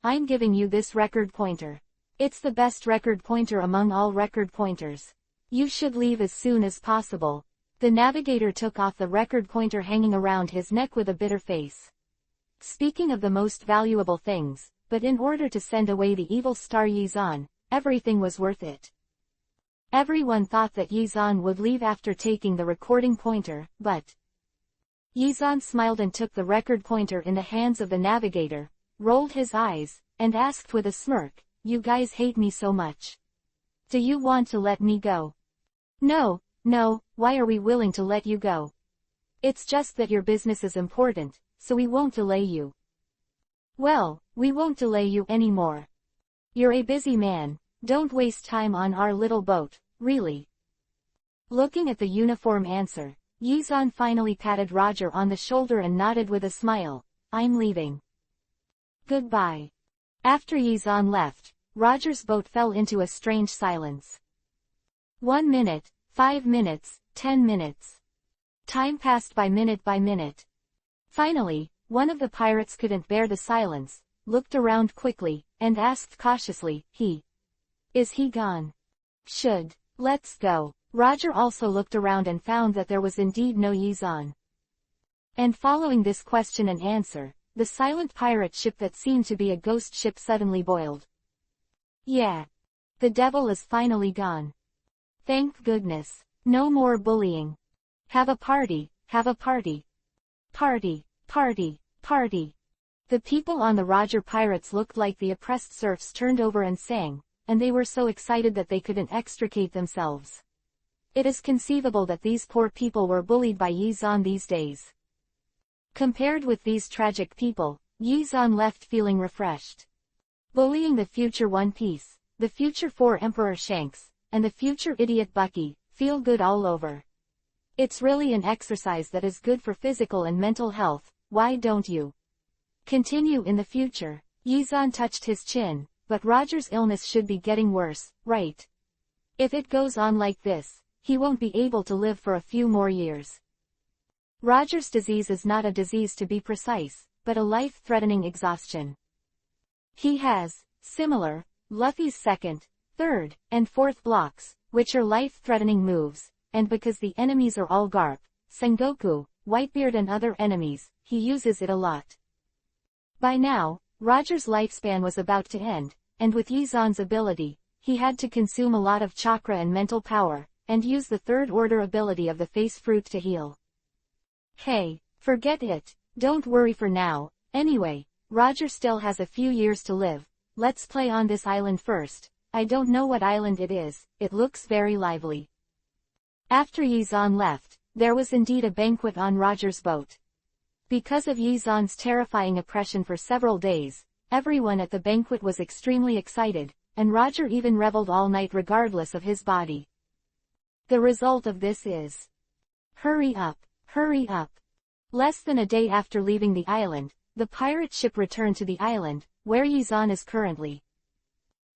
A: I'm giving you this record pointer. It's the best record pointer among all record pointers. You should leave as soon as possible. The navigator took off the record pointer hanging around his neck with a bitter face. Speaking of the most valuable things, but in order to send away the evil star Yi-zan, everything was worth it. Everyone thought that Yi-zan would leave after taking the recording pointer, but Yi-zan smiled and took the record pointer in the hands of the navigator, rolled his eyes, and asked with a smirk, "You guys hate me so much. Do you want to let me go?" No, why are we willing to let you go? It's just that your business is important, so we won't delay you. Well, we won't delay you anymore. You're a busy man, don't waste time on our little boat, really. Looking at the uniform answer, Yi-zan finally patted Roger on the shoulder and nodded with a smile. I'm leaving. Goodbye. After Yi-zan left, Roger's boat fell into a strange silence. 1 minute, 5 minutes, 10 minutes. Time passed by minute. Finally, one of the pirates couldn't bear the silence, looked around quickly, and asked cautiously, Is he gone? Let's go. Roger also looked around and found that there was indeed no Yi-zan. And following this question and answer, the silent pirate ship that seemed to be a ghost ship suddenly boiled. Yeah. The devil is finally gone. Thank goodness. No more bullying. Have a party, have a party. Party. The people on the Roger pirates looked like the oppressed serfs turned over and sang, and they were so excited that they couldn't extricate themselves. It is conceivable that these poor people were bullied by Yi-zan these days. Compared with these tragic people, Yi-zan left feeling refreshed. Bullying the future One Piece, the future 4 Emperor Shanks, and the future idiot Bucky, feel good all over. It's really an exercise that is good for physical and mental health, why don't you continue in the future? Yi-zan touched his chin, but Roger's illness should be getting worse, right? If it goes on like this, he won't be able to live for a few more years. Roger's disease is not a disease to be precise, but a life-threatening exhaustion. He has, similar, Luffy's 2nd, 3rd, and 4th blocks, which are life-threatening moves, and because the enemies are all Garp, Sengoku, Whitebeard and other enemies, he uses it a lot. By now, Roger's lifespan was about to end, and with Yi-zan's ability, he had to consume a lot of chakra and mental power, and use the 3rd order ability of the face fruit to heal. Hey, forget it, don't worry for now, anyway, Roger still has a few years to live, let's play on this island first. I don't know what island it is, it looks very lively. After Yi-zan left, there was indeed a banquet on Roger's boat. Because of Yi-zan's terrifying oppression for several days, everyone at the banquet was extremely excited, and Roger even reveled all night regardless of his body. The result of this is... Hurry up. Less than a day after leaving the island, the pirate ship returned to the island, where Yi-zan is currently.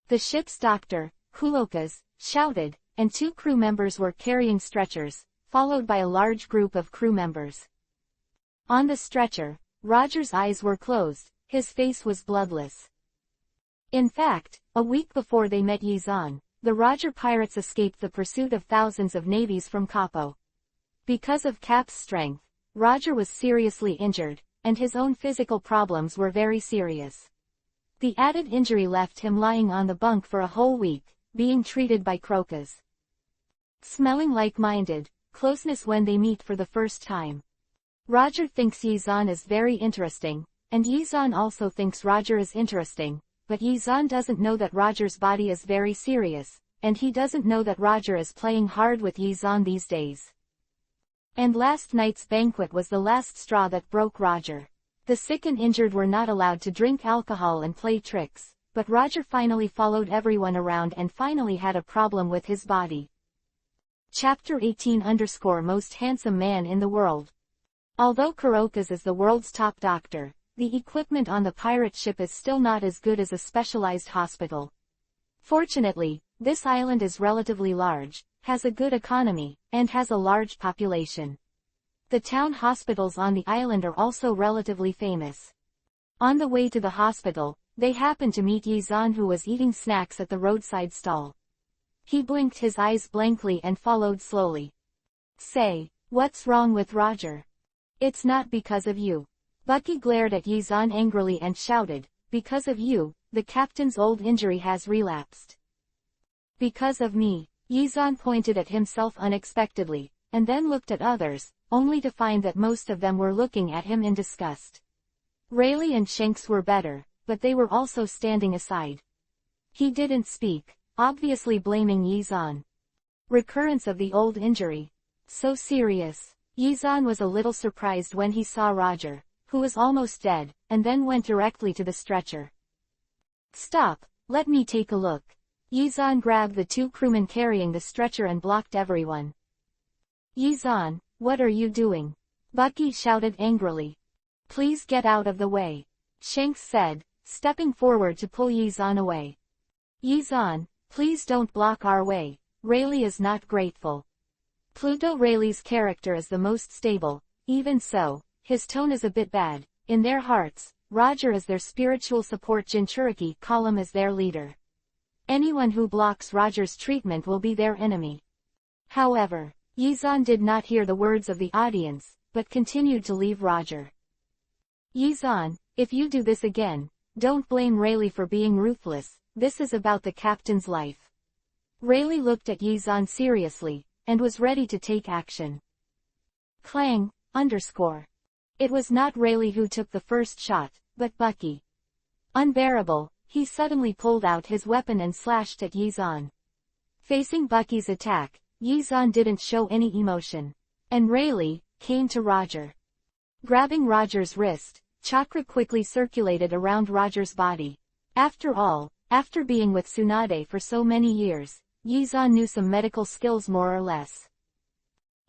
A: The ship's doctor, Hokage, shouted, and 2 crew members were carrying stretchers, followed by a large group of crew members. On the stretcher, Roger's eyes were closed, his face was bloodless. In fact, a week before they met Yizan, the Roger pirates escaped the pursuit of thousands of navies from Kobo. Because of Cap's strength, Roger was seriously injured, and his own physical problems were very serious. The added injury left him lying on the bunk for a whole week, being treated by Crocus. Smelling like-minded, closeness when they meet for the first time. Roger thinks Yizan is very interesting, and Yizan also thinks Roger is interesting, but Yizan doesn't know that Roger's body is very serious, and he doesn't know that Roger is playing hard with Yizan these days. And last night's banquet was the last straw that broke Roger. The sick and injured were not allowed to drink alcohol and play tricks, but Roger finally followed everyone around and finally had a problem with his body. Chapter 18 _ Most handsome man in the world. Although Crocus is the world's top doctor, the equipment on the pirate ship is still not as good as a specialized hospital. Fortunately, this island is relatively large, has a good economy, and has a large population. The town hospitals on the island are also relatively famous. On the way to the hospital, they happened to meet Yizan, who was eating snacks at the roadside stall. He blinked his eyes blankly and followed slowly. "Say, what's wrong with Roger? It's not because of you." Bucky glared at Yizan angrily and shouted, "Because of you, the captain's old injury has relapsed." "Because of me." Yizan pointed at himself unexpectedly, and then looked at others, only to find that most of them were looking at him in disgust. Rayleigh and Shanks were better, but they were also standing aside. He didn't speak, obviously blaming Yizan. Recurrence of the old injury. So serious. Yizan was a little surprised when he saw Roger, who was almost dead, and then went directly to the stretcher. "Stop, let me take a look." Yizan grabbed the two crewmen carrying the stretcher and blocked everyone. "Yizan, what are you doing?" Bucky shouted angrily. "Please get out of the way," Shanks said, stepping forward to pull Yizan away. "Yizan, please don't block our way." Rayleigh is not grateful. Pluto Rayleigh's character is the most stable, even so, his tone is a bit bad. In their hearts, Roger is their spiritual support. Jinchuriki Column is their leader. Anyone who blocks Roger's treatment will be their enemy. However, Yizan did not hear the words of the audience, but continued to leave Roger. "Yizan, if you do this again, don't blame Rayleigh for being ruthless, this is about the captain's life." Rayleigh looked at Yizan seriously, and was ready to take action. Clang, _ It was not Rayleigh who took the first shot, but Bucky. Unbearable, he suddenly pulled out his weapon and slashed at Yizan. Facing Bucky's attack, Yizan didn't show any emotion. And Rayleigh came to Roger. Grabbing Roger's wrist, chakra quickly circulated around Roger's body. After all, after being with Tsunade for so many years, Yizan knew some medical skills more or less.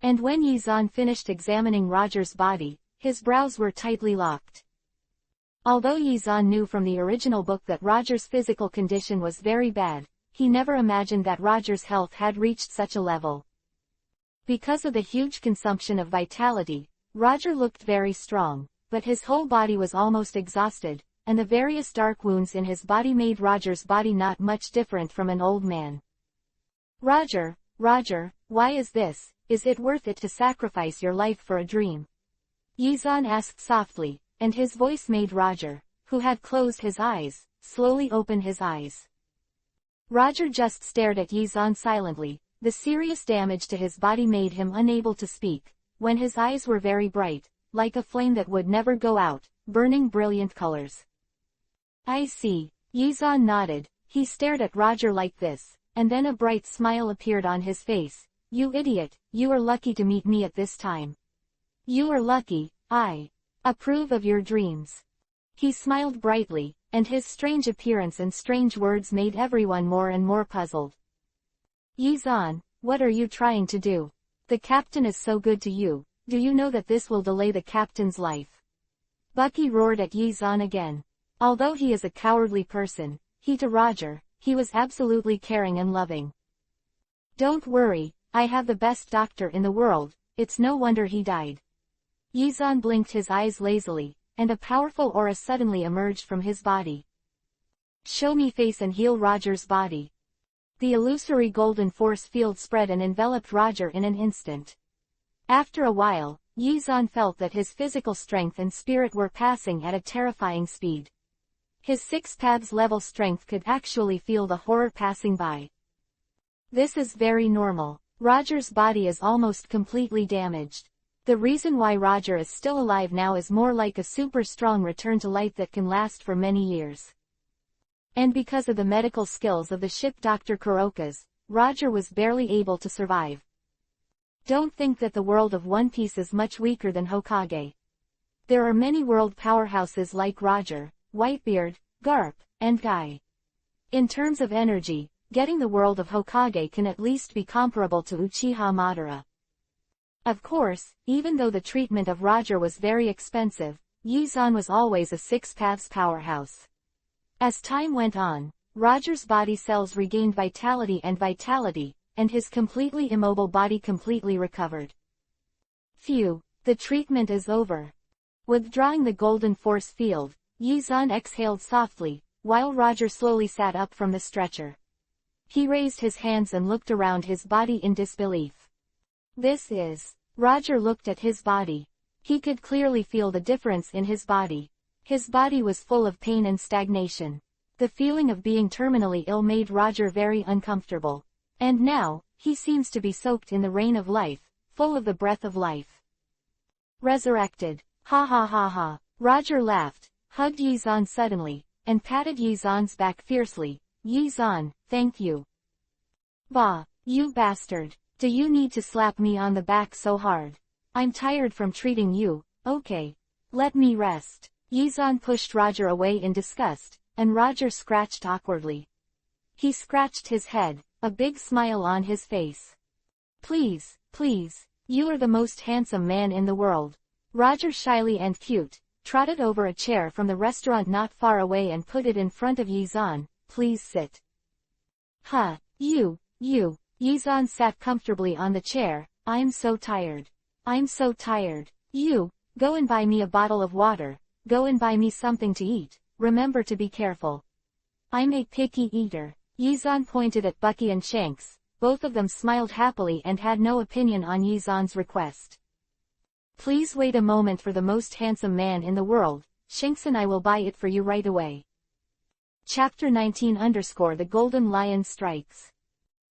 A: And when Yizan finished examining Roger's body, his brows were tightly locked. Although Yizan knew from the original book that Roger's physical condition was very bad, he never imagined that Roger's health had reached such a level. Because of the huge consumption of vitality, Roger looked very strong, but his whole body was almost exhausted, and the various dark wounds in his body made Roger's body not much different from an old man. "Roger, why is this? Is it worth it to sacrifice your life for a dream?" Yizan asked softly, and his voice made Roger, who had closed his eyes, slowly open his eyes. Roger just stared at Yizan silently. The serious damage to his body made him unable to speak, when his eyes were very bright, like a flame that would never go out, burning brilliant colors. "I see." Yizan nodded. He stared at Roger like this, and then a bright smile appeared on his face. "You idiot, you are lucky to meet me at this time. You are lucky, I approve of your dreams." He smiled brightly, and his strange appearance and strange words made everyone more and more puzzled. "Yizan, what are you trying to do? The captain is so good to you, do you know that this will delay the captain's life?" Bucky roared at Yizan again. Although he is a cowardly person, to Roger, he was absolutely caring and loving. "Don't worry, I have the best doctor in the world, it's no wonder he died. Yizan blinked his eyes lazily, and a powerful aura suddenly emerged from his body. Show me face and heal Roger's body. The illusory golden force field spread and enveloped Roger in an instant. After a while, Yizan felt that his physical strength and spirit were passing at a terrifying speed. His 6 EPUB level strength could actually feel the horror passing by. This is very normal. Roger's body is almost completely damaged. The reason why Roger is still alive now is more like a super strong return to life that can last for many years. And because of the medical skills of the ship Dr. Kuroka's, Roger was barely able to survive. Don't think that the world of One Piece is much weaker than Hokage. There are many world powerhouses like Roger, Whitebeard, Garp, and Guy. In terms of energy, getting the world of Hokage can at least be comparable to Uchiha Madara. Of course, even though the treatment of Roger was very expensive, Yizan was always a 6 EPUB powerhouse. As time went on, Roger's body cells regained vitality, and his completely immobile body completely recovered. Phew, the treatment is over. Withdrawing the golden force field, Yizan exhaled softly, while Roger slowly sat up from the stretcher. He raised his hands and looked around his body in disbelief. This is... Roger looked at his body. He could clearly feel the difference in his body. His body was full of pain and stagnation. The feeling of being terminally ill made Roger very uncomfortable. And now, he seems to be soaked in the rain of life, full of the breath of life. Resurrected. Ha ha ha ha. Roger laughed, hugged Yizan suddenly, and patted Yizan's back fiercely. Yizan, thank you. Bah, you bastard. Do you need to slap me on the back so hard? I'm tired from treating you, okay. Let me rest. Yizan pushed Roger away in disgust, and Roger scratched awkwardly. He scratched his head, a big smile on his face. Please, please, you are the most handsome man in the world. Roger shyly and cute, trotted over a chair from the restaurant not far away and put it in front of Yizan. Please sit. Huh, you. Yizan sat comfortably on the chair. I'm so tired. I'm so tired. You, go and buy me a bottle of water. Go and buy me something to eat. Remember to be careful. I'm a picky eater. Yizan pointed at Bucky and Shanks. Both of them smiled happily and had no opinion on Yizan's request. Please wait a moment for the most handsome man in the world. Shanks and I will buy it for you right away. Chapter 19 _ The Golden Lion Strikes.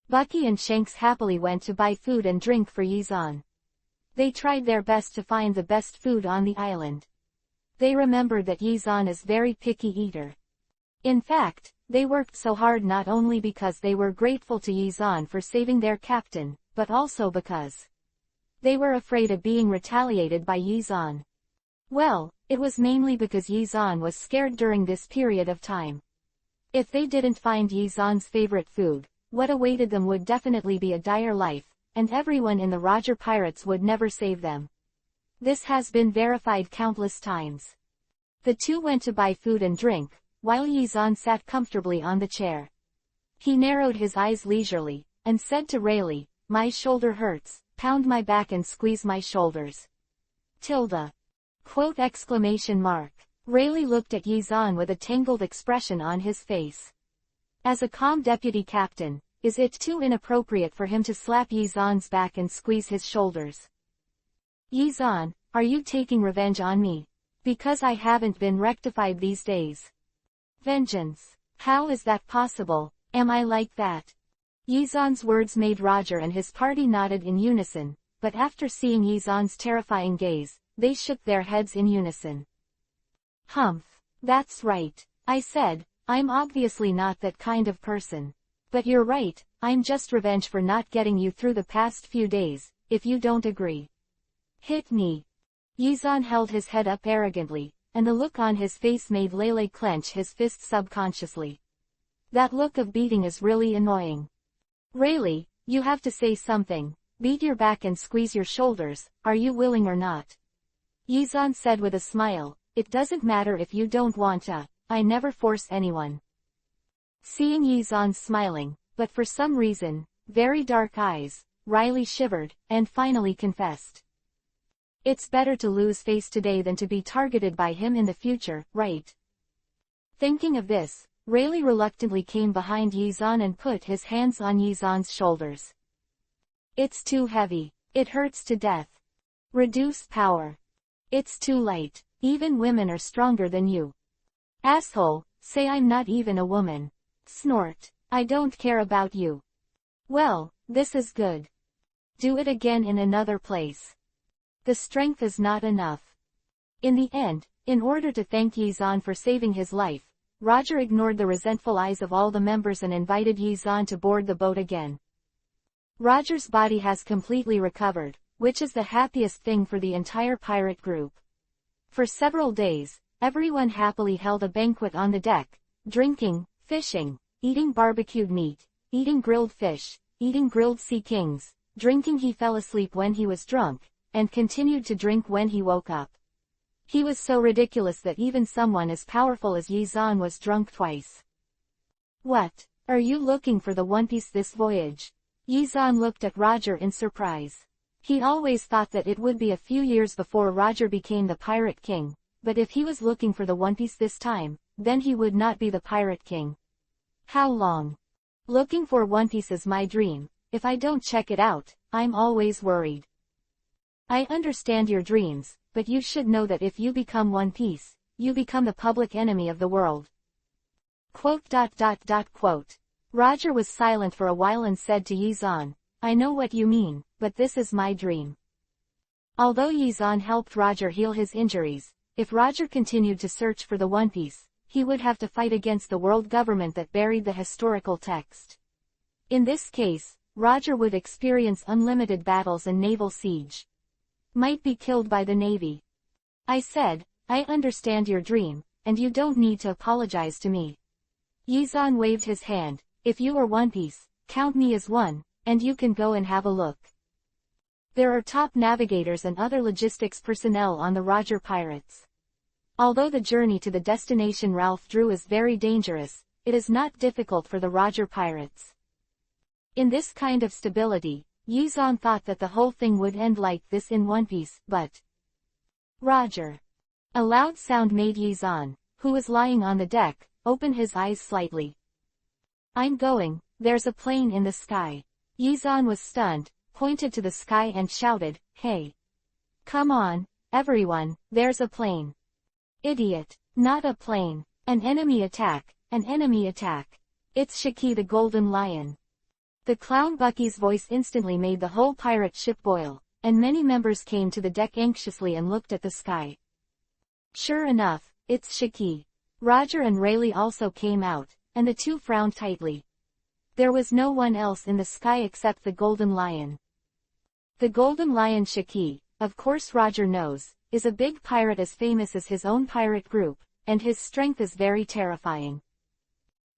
A: Bucky and Shanks happily went to buy food and drink for Yizan. They tried their best to find the best food on the island. They remembered that Yizan is very picky eater. In fact, they worked so hard not only because they were grateful to Yizan for saving their captain, but also because they were afraid of being retaliated by Yizan. Well, it was mainly because Yizan was scared during this period of time. If they didn't find Yizan's favorite food, what awaited them would definitely be a dire life, and everyone in the Roger Pirates would never save them. This has been verified countless times. The two went to buy food and drink, while Yizan sat comfortably on the chair. He narrowed his eyes leisurely, and said to Rayleigh, "My shoulder hurts, pound my back and squeeze my shoulders." Tilde. Quote exclamation mark. Rayleigh looked at Yizan with a tangled expression on his face. As a calm deputy captain, is it too inappropriate for him to slap Yizan's back and squeeze his shoulders? Yizan, are you taking revenge on me? Because I haven't been rectified these days. Vengeance. How is that possible? Am I like that? Yizan's words made Roger and his party nodded in unison, but after seeing Yizan's terrifying gaze, they shook their heads in unison. Humph. That's right. I said, I'm obviously not that kind of person. But you're right, I'm just revenge for not getting you through the past few days, if you don't agree. Hit me. Yizan held his head up arrogantly, and the look on his face made Lele clench his fists subconsciously. That look of beating is really annoying. Rayleigh, you have to say something. Beat your back and squeeze your shoulders, are you willing or not? Yizan said with a smile, it doesn't matter if you don't want to, I never force anyone. Seeing Yizan smiling, but for some reason, very dark eyes, Riley shivered, and finally confessed. It's better to lose face today than to be targeted by him in the future, right? Thinking of this, Riley reluctantly came behind Yizan and put his hands on Yizan's shoulders. It's too heavy. It hurts to death. Reduce power. It's too light. Even women are stronger than you. Asshole, say I'm not even a woman. Snort. I don't care about you. Well, this is good. Do it again in another place. The strength is not enough. In the end, in order to thank Yizan for saving his life, Roger ignored the resentful eyes of all the members and invited Yizan to board the boat again. Roger's body has completely recovered, which is the happiest thing for the entire pirate group. For several days, everyone happily held a banquet on the deck, drinking, fishing, eating barbecued meat, eating grilled fish, eating grilled sea kings, drinking. He fell asleep when he was drunk, and continued to drink when he woke up. He was so ridiculous that even someone as powerful as Yizan was drunk twice. What? Are you looking for the One Piece this voyage? Yizan looked at Roger in surprise. He always thought that it would be a few years before Roger became the Pirate King, but if he was looking for the One Piece this time, then he would not be the Pirate King. How long? Looking for One Piece is my dream. If I don't check it out, I'm always worried. I understand your dreams, but you should know that if you become One Piece, you become the public enemy of the world. Quote. Roger was silent for a while and said to Yizan, I know what you mean, but this is my dream. Although Yizan helped Roger heal his injuries, if Roger continued to search for the One Piece, he would have to fight against the world government that buried the historical text. In this case, Roger would experience unlimited battles and naval siege. Might be killed by the Navy. I said, I understand your dream, and you don't need to apologize to me. Yizan waved his hand. If you are One Piece, count me as one, and you can go and have a look. There are top navigators and other logistics personnel on the Roger Pirates. Although the journey to the destination Ralph drew is very dangerous, it is not difficult for the Roger Pirates. In this kind of stability, Yizan thought that the whole thing would end like this in One Piece, but... Roger. A loud sound made Yizan, who was lying on the deck, open his eyes slightly. I'm going, there's a plane in the sky. Yizan was stunned, pointed to the sky and shouted, Hey! Come on, everyone, there's a plane. Idiot, not a plane. An enemy attack, an enemy attack. It's Shiki the Golden Lion. The clown Bucky's voice instantly made the whole pirate ship boil, and many members came to the deck anxiously and looked at the sky. Sure enough, it's Shiki. Roger and Rayleigh also came out, and the two frowned tightly. There was no one else in the sky except the Golden Lion. The Golden Lion Shiki, of course Roger knows, is a big pirate as famous as his own pirate group, and his strength is very terrifying.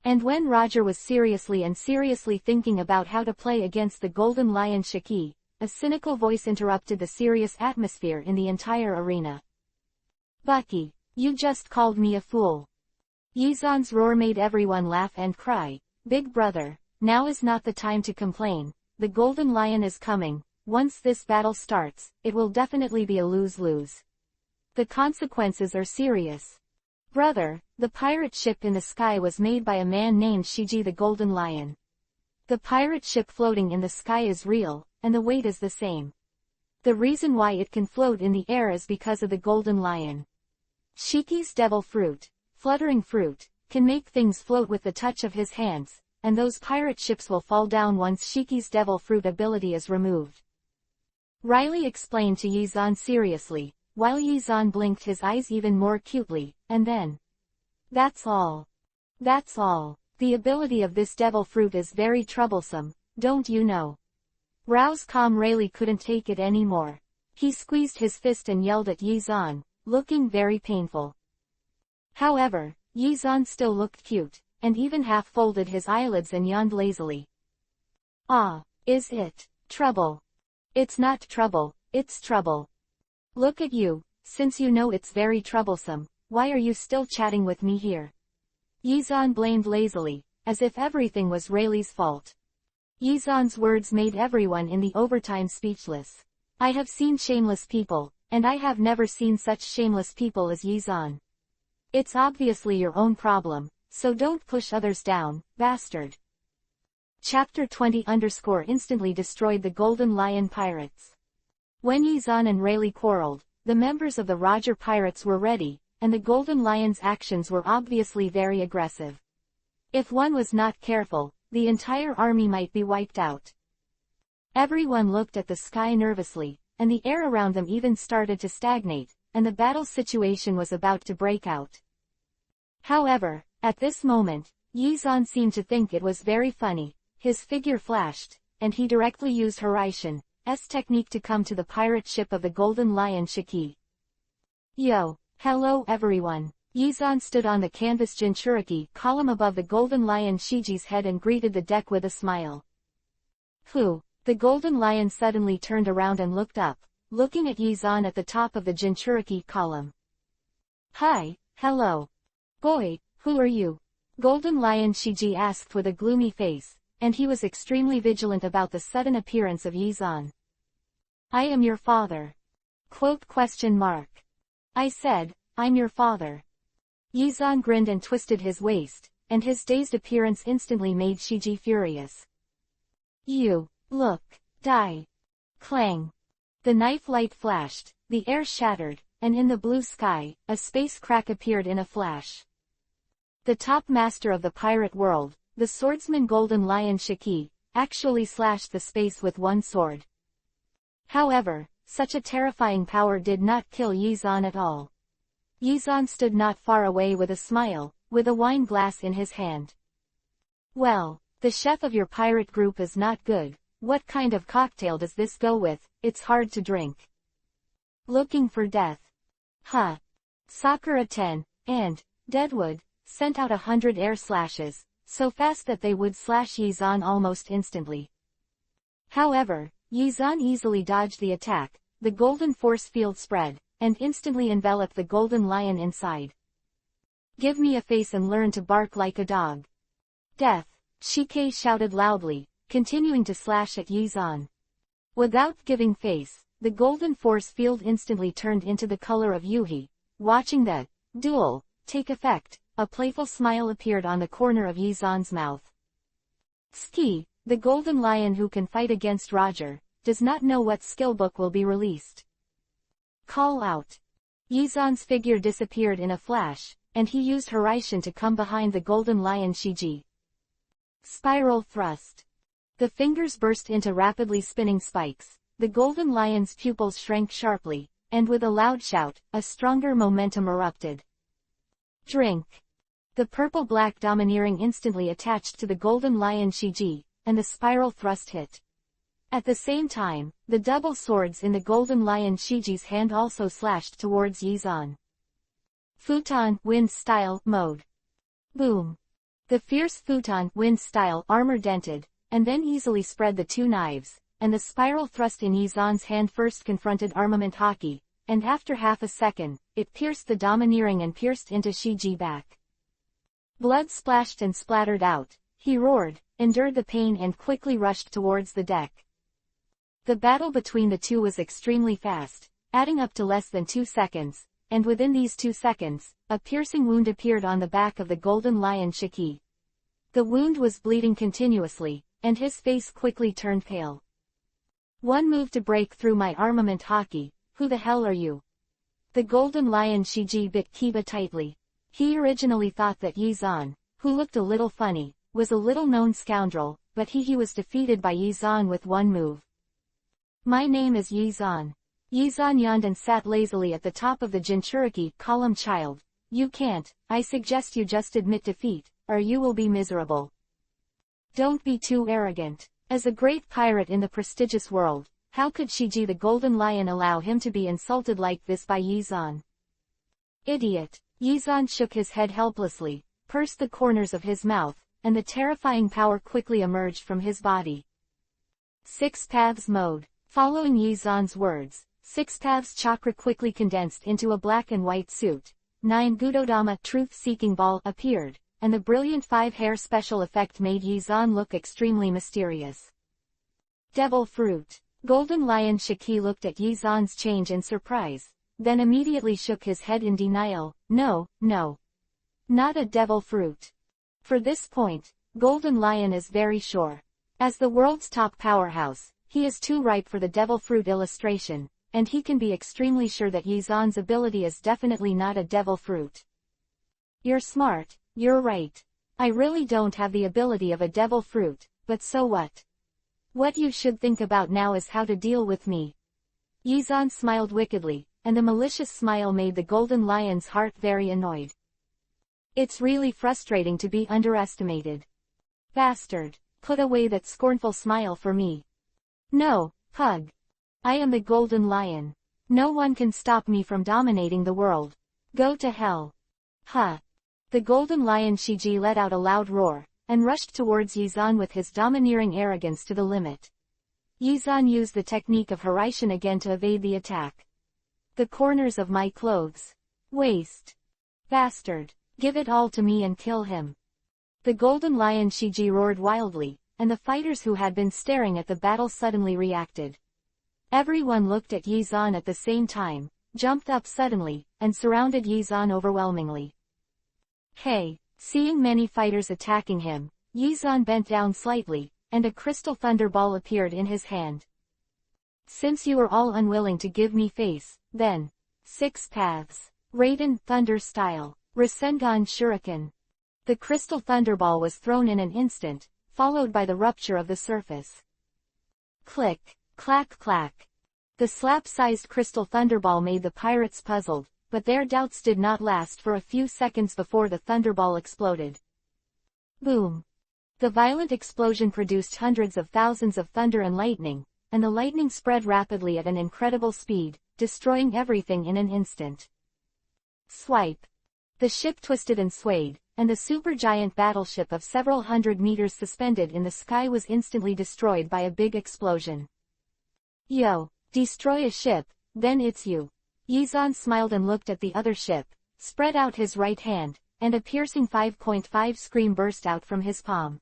A: And when Roger was seriously thinking about how to play against the Golden Lion Shiki, a cynical voice interrupted the serious atmosphere in the entire arena. Bucky, you just called me a fool. Yizan's roar made everyone laugh and cry, Big brother, now is not the time to complain, the Golden Lion is coming, once this battle starts, it will definitely be a lose-lose. The consequences are serious. Brother, the pirate ship in the sky was made by a man named Shiji the Golden Lion. The pirate ship floating in the sky is real, and the weight is the same. The reason why it can float in the air is because of the Golden Lion. Shiki's devil fruit, fluttering fruit, can make things float with the touch of his hands, and those pirate ships will fall down once Shiki's devil fruit ability is removed. Riley explained to Yizan seriously, while Yizan blinked his eyes even more cutely, and then... That's all. That's all. The ability of this devil fruit is very troublesome, don't you know? Rao's calm Rayleigh couldn't take it anymore. He squeezed his fist and yelled at Yizan, looking very painful. However, Yizan still looked cute, and even half-folded his eyelids and yawned lazily. Ah, is it trouble? It's not trouble, it's trouble. Look at you, since you know it's very troublesome, why are you still chatting with me here? Yizan blamed lazily, as if everything was Rayleigh's fault. Yizan's words made everyone in the overtime speechless. I have seen shameless people, and I have never seen such shameless people as Yizan. It's obviously your own problem, so don't push others down, bastard. Chapter 20 instantly destroyed the Golden Lion pirates. When Yizan and Rayleigh quarreled, the members of the Roger pirates were ready, and the Golden Lion's actions were obviously very aggressive. If one was not careful, the entire army might be wiped out. Everyone looked at the sky nervously, and the air around them even started to stagnate, and the battle situation was about to break out. However, at this moment, Yizan seemed to think it was very funny. His figure flashed, and he directly used Horaishin's technique to come to the pirate ship of the Golden Lion Shiki. Yo, hello everyone. Yizan stood on the canvas Jinchuriki column above the Golden Lion Shiji's head and greeted the deck with a smile. Phew, the Golden Lion suddenly turned around and looked up, looking at Yizan at the top of the Jinchuriki column. Hi, hello. Boy, who are you? Golden Lion Shiji asked with a gloomy face, and he was extremely vigilant about the sudden appearance of Yizan. I am your father. I said, I'm your father. Yizan grinned and twisted his waist, and his dazed appearance instantly made Shiji furious. You, look, die. Clang. The knife light flashed, the air shattered, and in the blue sky, a space crack appeared in a flash. The top master of the pirate world, the swordsman Golden Lion Shiki, actually slashed the space with one sword. However, such a terrifying power did not kill Yizan at all. Yizan stood not far away with a smile, with a wine glass in his hand. Well, the chef of your pirate group is not good. What kind of cocktail does this go with? It's hard to drink. Looking for death. Huh. Sakura 10, and Deadwood, sent out 100 air slashes, so fast that they would slash Yizan almost instantly. However, Yizan easily dodged the attack, the golden force field spread, and instantly enveloped the Golden Lion inside. Give me a face and learn to bark like a dog. Death, Shike shouted loudly, continuing to slash at Yizan. Without giving face, the golden force field instantly turned into the color of Yuhi. Watching the duel take effect, a playful smile appeared on the corner of Yizan's mouth. Ski, the Golden Lion who can fight against Roger, does not know what skill book will be released. Call out. Yizan's figure disappeared in a flash, and he used Horaishin to come behind the Golden Lion Shiji. Spiral thrust. The fingers burst into rapidly spinning spikes, the Golden Lion's pupils shrank sharply, and with a loud shout, a stronger momentum erupted. Drink. The purple-black domineering instantly attached to the Golden Lion Shiji, and the spiral thrust hit. At the same time, the double swords in the Golden Lion Shiji's hand also slashed towards Yizan. Futon Wind Style Mode. Boom. The fierce Futon Wind Style armor dented, and then easily spread the two knives, and the spiral thrust in Yizan's hand first confronted armament Hokage, and after half a second, it pierced the domineering and pierced into Shiji back. Blood splashed and splattered out, he roared, endured the pain and quickly rushed towards the deck. The battle between the two was extremely fast, adding up to less than 2 seconds, and within these 2 seconds, a piercing wound appeared on the back of the Golden Lion Shiki. The wound was bleeding continuously, and his face quickly turned pale. One move to break through my armament Hokage, who the hell are you? The Golden Lion Shiji bit Kiba tightly. He originally thought that Yizan, who looked a little funny, was a little-known scoundrel, but he was defeated by Yizan with one move. My name is Yizan. Yizan yawned and sat lazily at the top of the Jinchuriki column. Child, you can't, I suggest you just admit defeat, or you will be miserable. Don't be too arrogant. As a great pirate in the prestigious world, how could Shiji the Golden Lion allow him to be insulted like this by Yizan? Idiot. Yizan shook his head helplessly, pursed the corners of his mouth, and the terrifying power quickly emerged from his body. Six Paths Mode. Following Yizan's words, Six Paths chakra quickly condensed into a black and white suit. 9 Gudodama truth-seeking ball appeared, and the brilliant 5 hair special effect made Yizan look extremely mysterious. Devil fruit. Golden Lion Shiki looked at Yi Zan's change in surprise, then immediately shook his head in denial. No, no. Not a devil fruit. For this point, Golden Lion is very sure. As the world's top powerhouse, he is too ripe for the devil fruit illustration, and he can be extremely sure that Yi Zan's ability is definitely not a devil fruit. You're smart, you're right. I really don't have the ability of a devil fruit, but so what? What you should think about now is how to deal with me. Yi Zan smiled wickedly, and the malicious smile made the Golden Lion's heart very annoyed. It's really frustrating to be underestimated. Bastard, put away that scornful smile for me. No, Pug. I am the Golden Lion. No one can stop me from dominating the world. Go to hell. Huh. The Golden Lion Shiji let out a loud roar, and rushed towards Yi Zan with his domineering arrogance to the limit. Yi Zan used the technique of Hiraishin again to evade the attack. The corners of my clothes. Waste. Bastard. Give it all to me and kill him. The Golden Lion Shiji roared wildly, and the fighters who had been staring at the battle suddenly reacted. Everyone looked at Yi Zan at the same time, jumped up suddenly, and surrounded Yi Zan overwhelmingly. Hey! Seeing many fighters attacking him, Yi Zan bent down slightly, and a crystal thunderball appeared in his hand. Since you are all unwilling to give me face, then, 6 paths. Raiden Thunder Style. Rasengan Shuriken. The crystal thunderball was thrown in an instant, followed by the rupture of the surface. Click, clack clack. The slap-sized crystal thunderball made the pirates puzzled, but their doubts did not last for a few seconds before the thunderball exploded. Boom. The violent explosion produced hundreds of thousands of thunder and lightning, and the lightning spread rapidly at an incredible speed, destroying everything in an instant. Swipe. The ship twisted and swayed, and the supergiant battleship of several hundred meters suspended in the sky was instantly destroyed by a big explosion. Yo, destroy a ship, then it's you. Yi Zan smiled and looked at the other ship, spread out his right hand, and a piercing 5.5 scream burst out from his palm.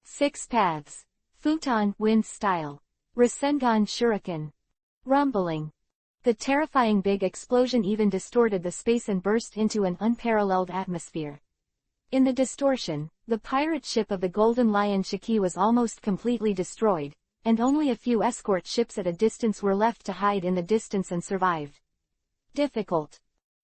A: 6 paths. Futon Wind Style. Rasengan Shuriken. Rumbling. The terrifying big explosion even distorted the space and burst into an unparalleled atmosphere. In the distortion, the pirate ship of the Golden Lion Shiki was almost completely destroyed, and only a few escort ships at a distance were left to hide in the distance and survive. Difficult.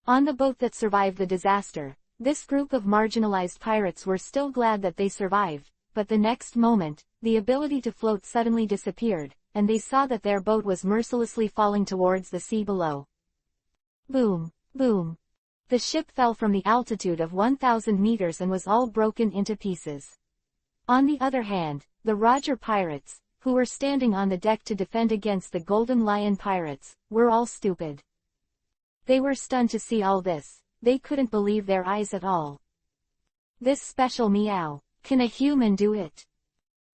A: On the boat that survived the disaster, this group of marginalized pirates were still glad that they survived, but the next moment, the ability to float suddenly disappeared, and they saw that their boat was mercilessly falling towards the sea below. Boom, boom. The ship fell from the altitude of 1,000 meters and was all broken into pieces. On the other hand, the Roger pirates, who were standing on the deck to defend against the Golden Lion pirates, were all stupid. They were stunned to see all this. They couldn't believe their eyes at all. This special meow. Can a human do it?